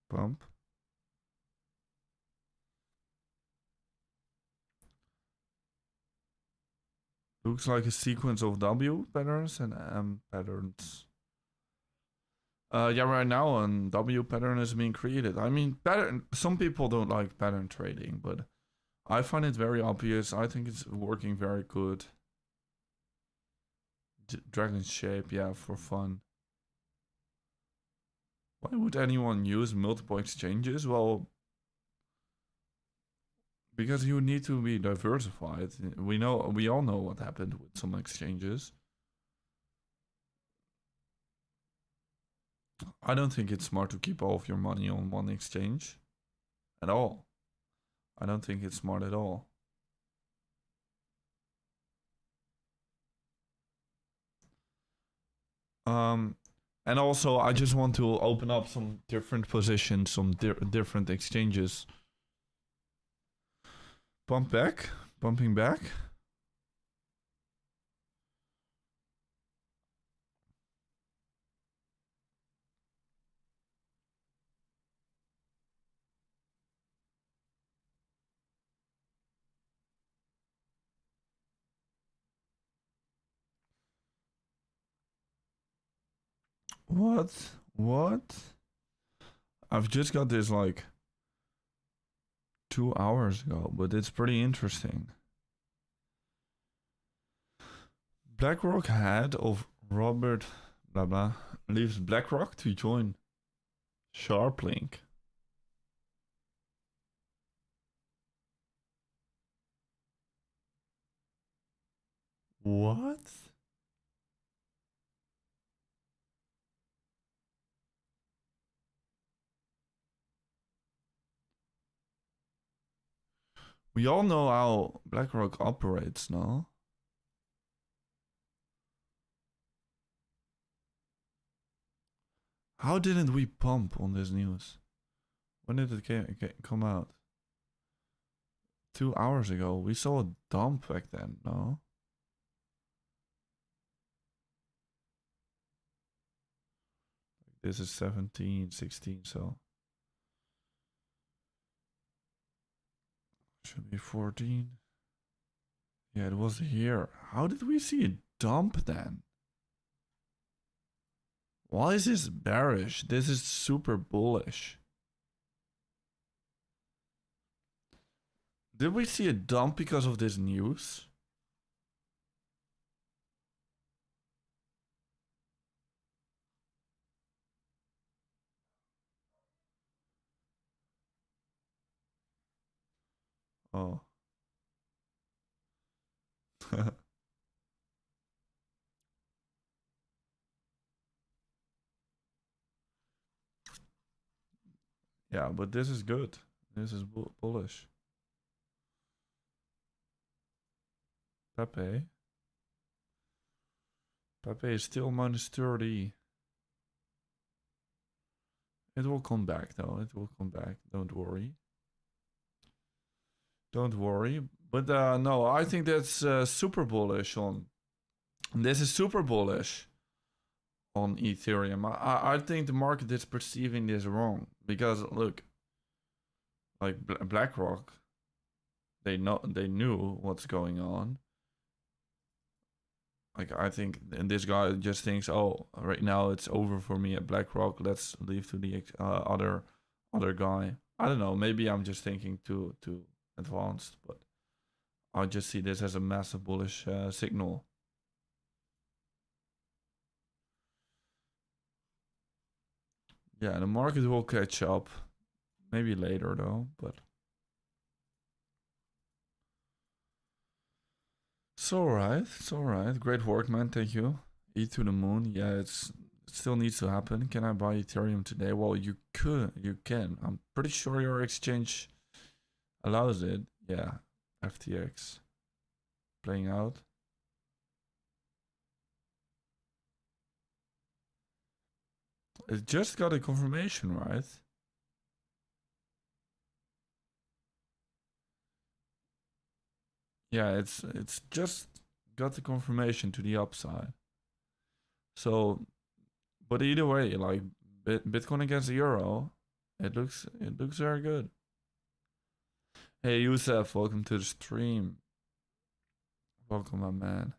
Pump. Looks like a sequence of W patterns and M patterns. Yeah, right now a W pattern is being created. I mean, some people don't like pattern trading, but I find it very obvious. I think it's working very good. Dragon shape, yeah, for fun. Why would anyone use multiple exchanges? Well, because you need to be diversified. We all know what happened with some exchanges. I don't think it's smart to keep all of your money on one exchange at all. I don't think it's smart at all. And also I just want to open up some different positions, some different exchanges. Pumping back. What? I've just got this like 2 hours ago, but it's pretty interesting. BlackRock head of Robert blah blah leaves BlackRock to join SharpLink. What? We all know how BlackRock operates, no? How didn't we pump on this news? When did it come out? 2 hours ago. We saw a dump back then, no? This is 17, 16, so. Should be 14. Yeah, it was here. How did we see a dump then? Why is this bearish? This is super bullish. Did we see a dump because of this news? Oh. Yeah, but this is good. This is bullish. Pepe. Pepe is still minus 30. It will come back though. It will come back. Don't worry. Don't worry. But no, I think that's super bullish on. This is super bullish on Ethereum. I think the market is perceiving this wrong because look, like BlackRock, they knew what's going on. Like I think, and this guy just thinks, oh, right now it's over for me at BlackRock. Let's leave to the other guy. I don't know. Maybe I'm just thinking too advanced, but I just see this as a massive bullish signal. Yeah, the market will catch up. Maybe later though, but it's alright. It's alright. Great work, man. Thank you. E to the moon. Yeah, it still needs to happen. Can I buy Ethereum today? Well, you can. I'm pretty sure your exchange allows it. Yeah, FTX playing out. It just got a confirmation, right? Yeah, it's just got the confirmation to the upside. So, but either way, like Bitcoin against the euro, it looks very good. Hey Youssef, welcome to the stream. Welcome, my man.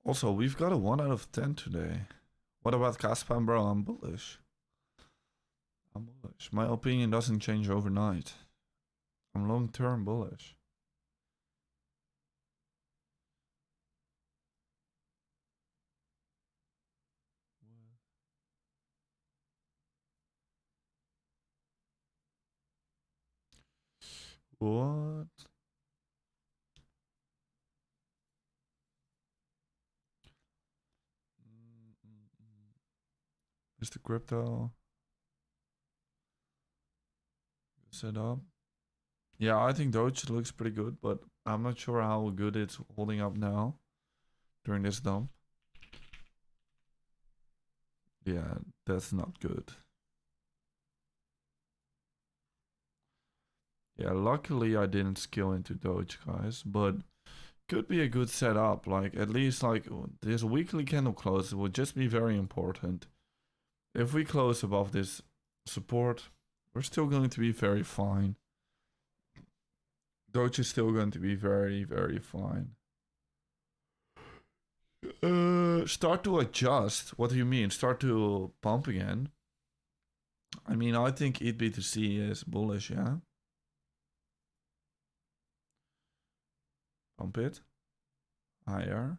Also, we've got a 1 out of 10 today. What about Caspan, bro? I'm bullish. I'm bullish. My opinion doesn't change overnight. I'm long-term bullish. What? Is the crypto set up? Yeah, I think Doge looks pretty good, but I'm not sure how good it's holding up now during this dump. Yeah, that's not good. Yeah, luckily I didn't skill into Doge, guys, but could be a good setup. Like at least like this weekly candle close would just be very important. If we close above this support, we're still going to be very fine. Doge is still going to be very, very fine. Start to adjust. What do you mean? Start to pump again? I mean, I think ETB2C is bullish, yeah? Pump it. Higher.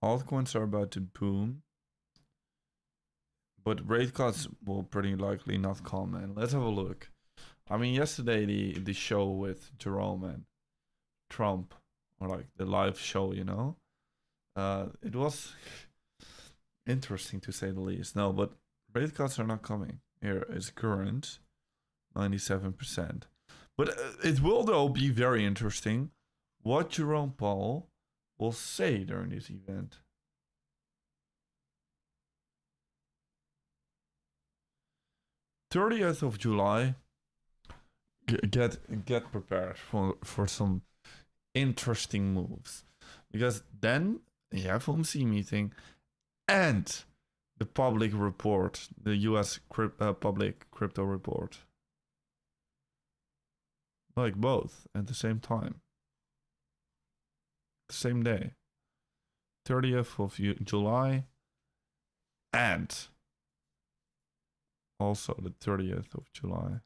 Altcoins are about to boom. But rate cuts will pretty likely not come, man. Let's have a look. I mean, yesterday the show with Jerome and Trump, or like the live show, you know, it was interesting to say the least. No, but rate cuts are not coming. Here is current 97%. But it will though be very interesting what Jerome Powell will say during this event. 30th of July. Get prepared for some interesting moves, because then you have FOMC meeting and The public report, the US public crypto report. Like both at the same time. The same day. 30th of July and also the 30th of July.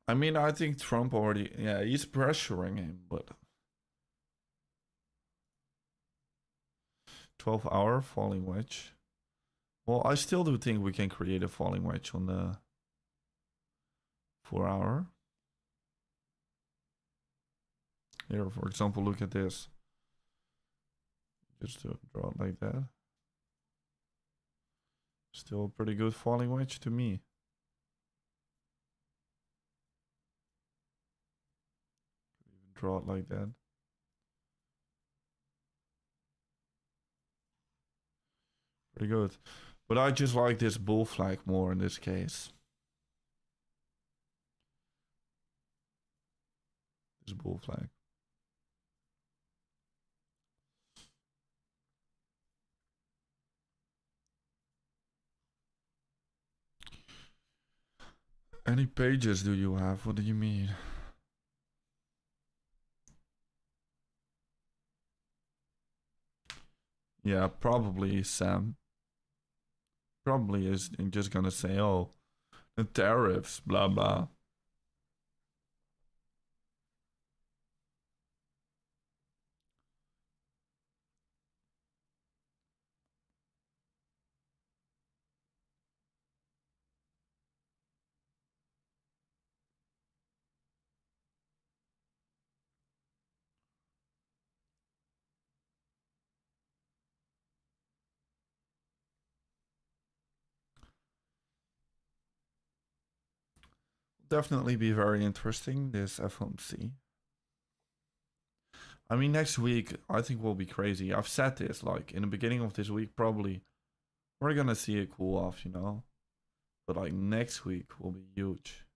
I mean, I think Trump already, yeah, he's pressuring him, but 12-hour falling wedge. Well, I still do think we can create a falling wedge on the 4-hour. Here, for example, look at this. Just to draw it like that. Still a pretty good falling wedge to me. Even draw it like that. Pretty good. But I just like this bull flag more in this case. This bull flag. Any pages do you have? What do you mean? Yeah, probably Sam. Probably is just gonna say, oh, the tariffs, blah blah. Definitely be very interesting, this FOMC. I mean, next week, I think will be crazy. I've said this, like, in the beginning of this week, probably, we're gonna see a cool off, you know? But, like, next week will be huge.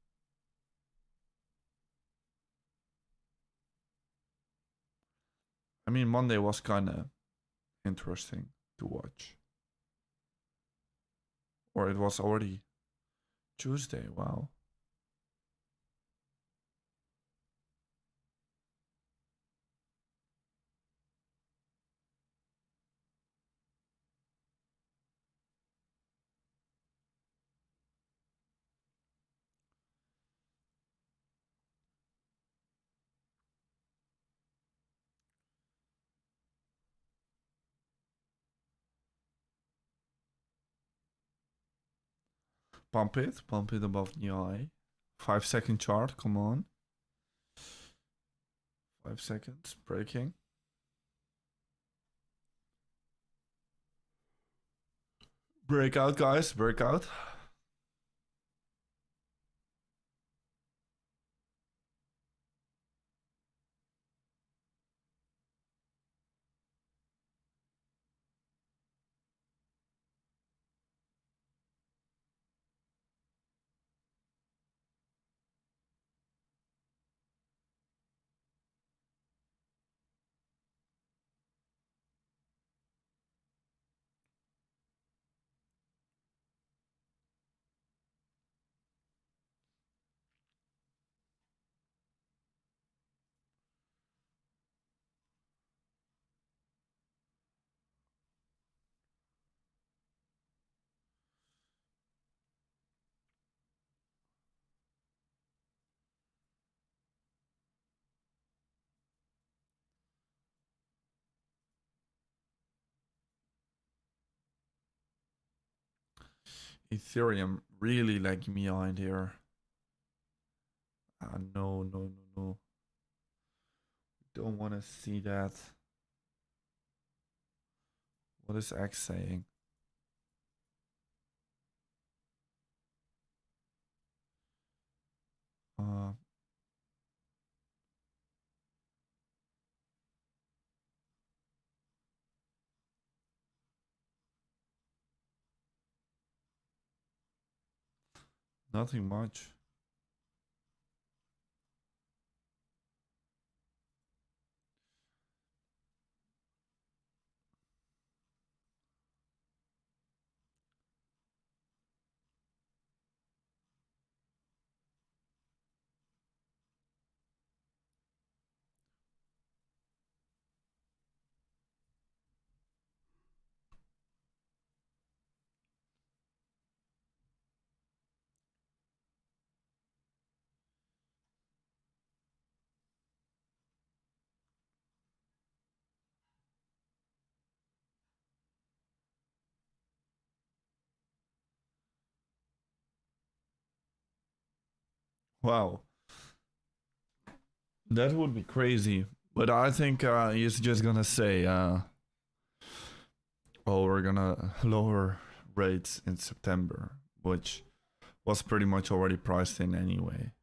I mean, Monday was kinda interesting to watch. Or it was already Tuesday, wow. Pump it above the eye. 5-second chart, come on. 5 seconds, breaking. Breakout, guys, breakout. Ethereum really lagging behind here. No, no, no, no. Don't want to see that. What is X saying? Uh, Nothing much. Wow. That would be crazy. But I think he's just gonna say, well, we're gonna lower rates in September, which was pretty much already priced in anyway.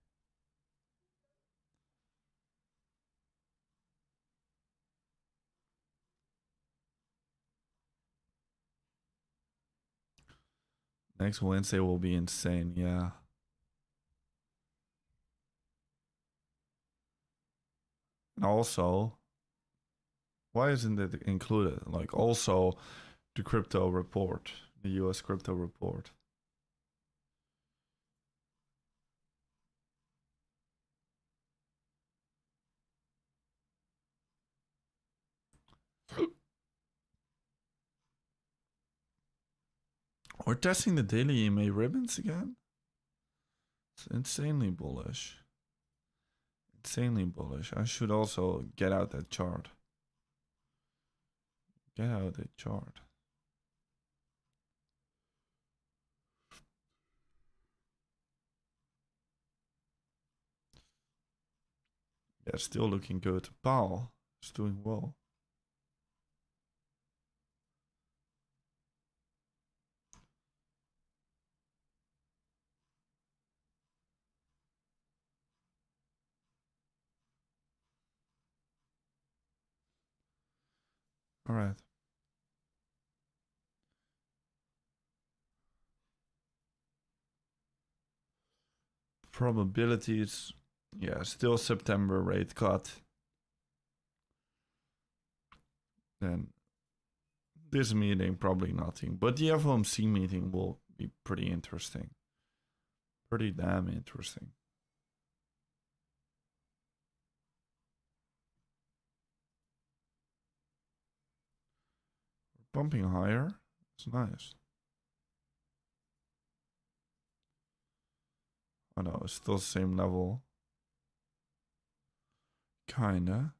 Next Wednesday will be insane, yeah. And also, why isn't it included? Like, also, the crypto report, the US crypto report. We're testing the daily EMA ribbons again? It's insanely bullish. Insanely bullish. I should also get out that chart. Get out that chart. Yeah, still looking good. Powell is doing well. All right. Probabilities. Yeah, still September rate cut. Then this meeting, probably nothing. But the FOMC meeting will be pretty interesting. Pretty damn interesting. We're bumping higher. It's nice. Oh no, it's still the same level. Kinda.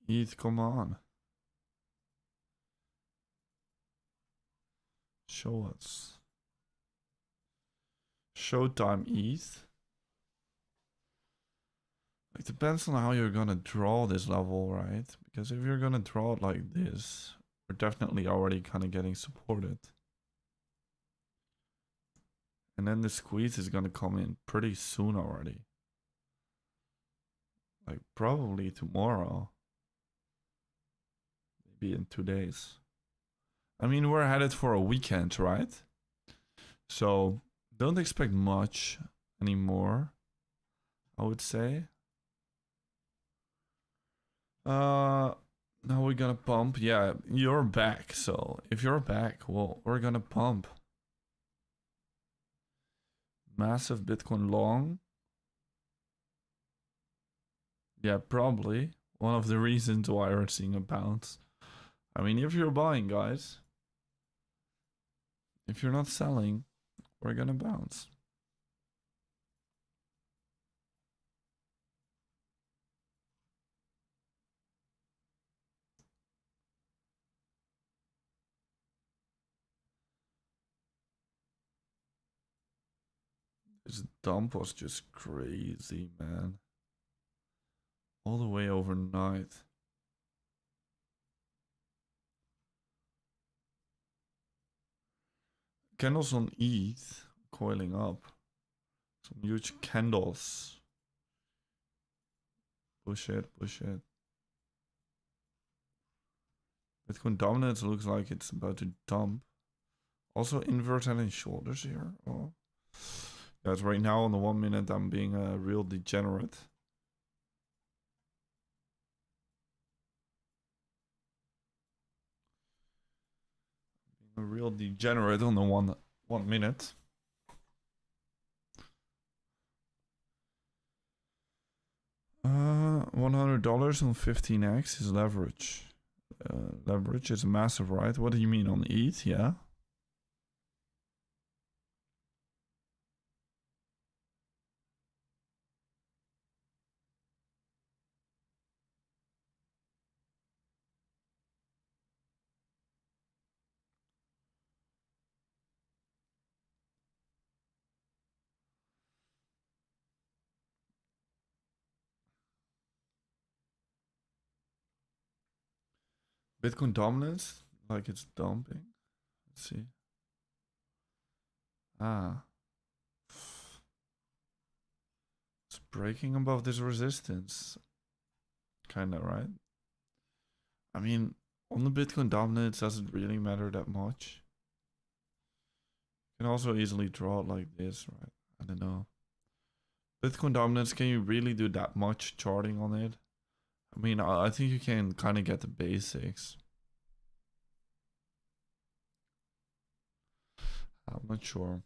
ETH, come on. Show us. Showtime ETH. It depends on how you're gonna draw this level, right? Because if you're gonna draw it like this, we're definitely already kind of getting supported. And then the squeeze is gonna come in pretty soon already. Like probably tomorrow. Maybe in 2 days. I mean, we're headed for a weekend, right? So don't expect much anymore, I would say. Now we're gonna pump. Yeah, you're back. So if you're back, well, we're gonna pump. Massive Bitcoin long. Yeah, probably one of the reasons why we're seeing a bounce. I mean, if you're buying, guys, if you're not selling, we're gonna bounce. This dump was just crazy, man. All the way overnight. Candles on ETH coiling up. Some huge candles. Push it, push it. Bitcoin dominance looks like it's about to dump. Also invert head and shoulders here. Oh. Guys, right now on the 1 minute I'm being a real degenerate. A real degenerate on the one minute. $100 on 15x is leverage. Leverage is massive, right? What do you mean on ETH? Yeah. Bitcoin dominance, like it's dumping. Let's see. Ah. It's breaking above this resistance. Kinda, right? I mean, on the Bitcoin dominance, does it really matter that much? You can also easily draw it like this, right? I don't know. Bitcoin dominance, can you really do that much charting on it? I mean, I think you can kind of get the basics. I'm not sure.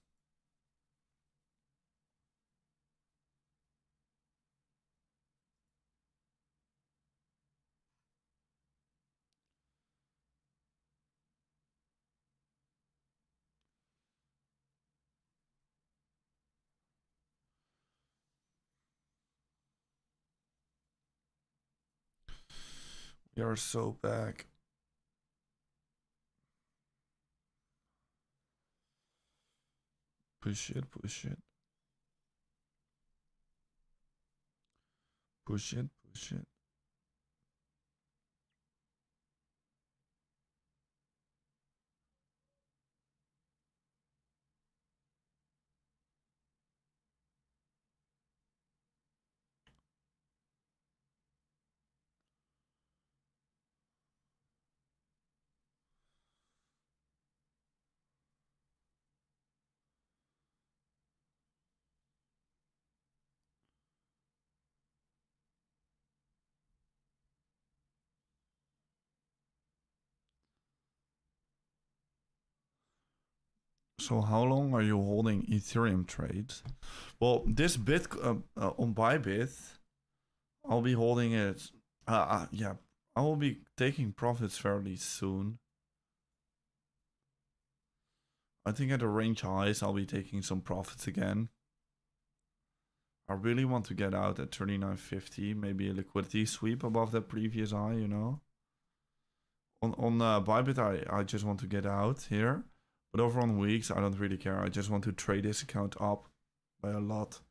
We are so back. Push it, push it. Push it, push it. So how long are you holding Ethereum trades? Well, this bit on Bybit, I'll be holding it. Yeah, I will be taking profits fairly soon. I think at the range highs, I'll be taking some profits again. I really want to get out at 39.50, maybe a liquidity sweep above that previous high, you know. On Bybit, I just want to get out here. But over on weeks, I don't really care. I just want to trade this account up by a lot.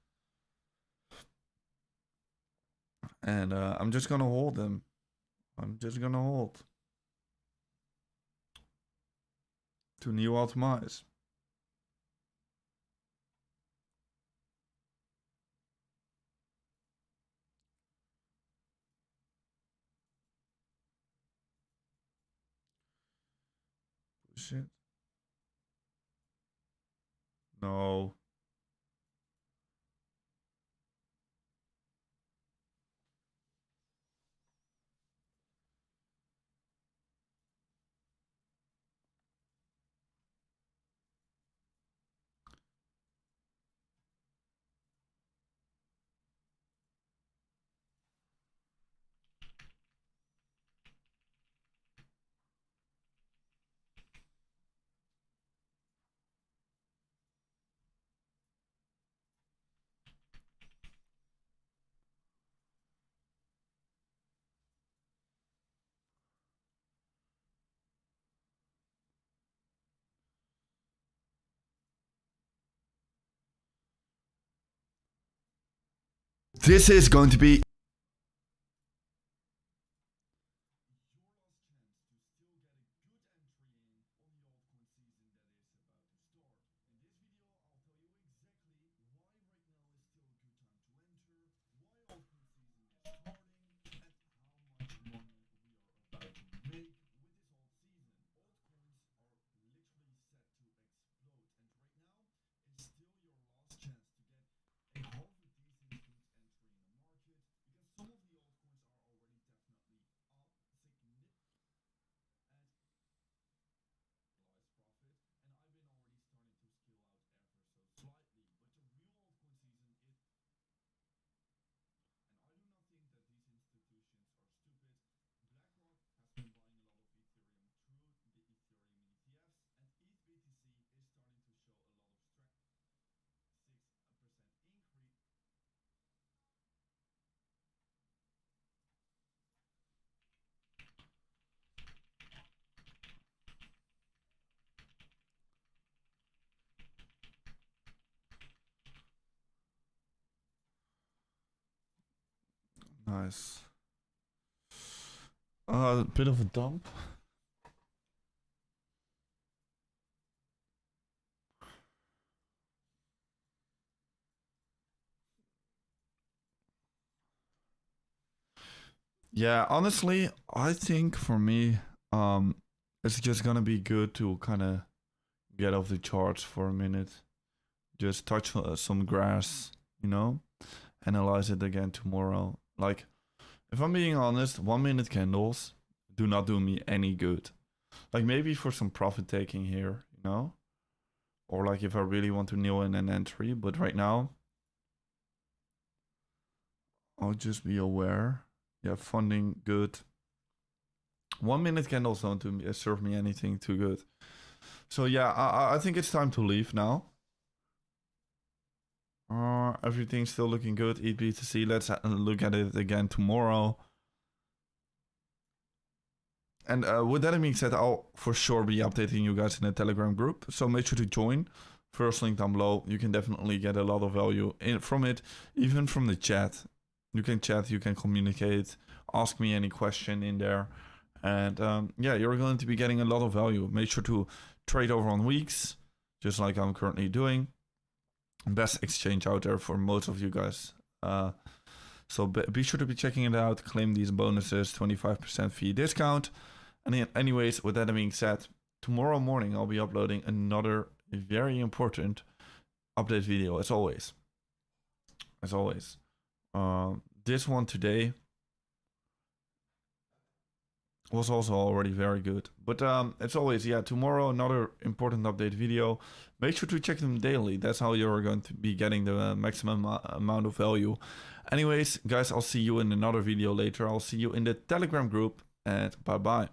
And I'm just gonna hold them. I'm just gonna hold. To new optimize. Push it. No. This is going to be Nice. A bit of a dump. Yeah, honestly, I think for me, it's just gonna be good to kind of get off the charts for a minute. Just touch some grass, you know, analyze it again tomorrow. Like, if I'm being honest, 1 minute candles do not do me any good. Like, maybe for some profit taking here, you know, or like if I really want to nail in an entry, but right now, I'll just be aware. Yeah, funding good. 1 minute candles don't serve me anything too good. So yeah, I think it's time to leave now. Everything's still looking good. EBTC, let's look at it again tomorrow. And with that being said, I'll for sure be updating you guys in the Telegram group. So make sure to join. First link down below. You can definitely get a lot of value from it, even from the chat. You can chat, you can communicate, ask me any question in there. And yeah, you're going to be getting a lot of value. Make sure to trade over on weeks, just like I'm currently doing. Best exchange out there for most of you guys. So be sure to be checking it out. Claim these bonuses, 25% fee discount. And anyways, with that being said, tomorrow morning I'll be uploading another very important update video as always. This one today was also already very good. But as always, yeah, tomorrow another important update video. Make sure to check them daily. That's how you're going to be getting the maximum amount of value. Anyways, guys, I'll see you in another video later. I'll see you in the Telegram group, and bye-bye.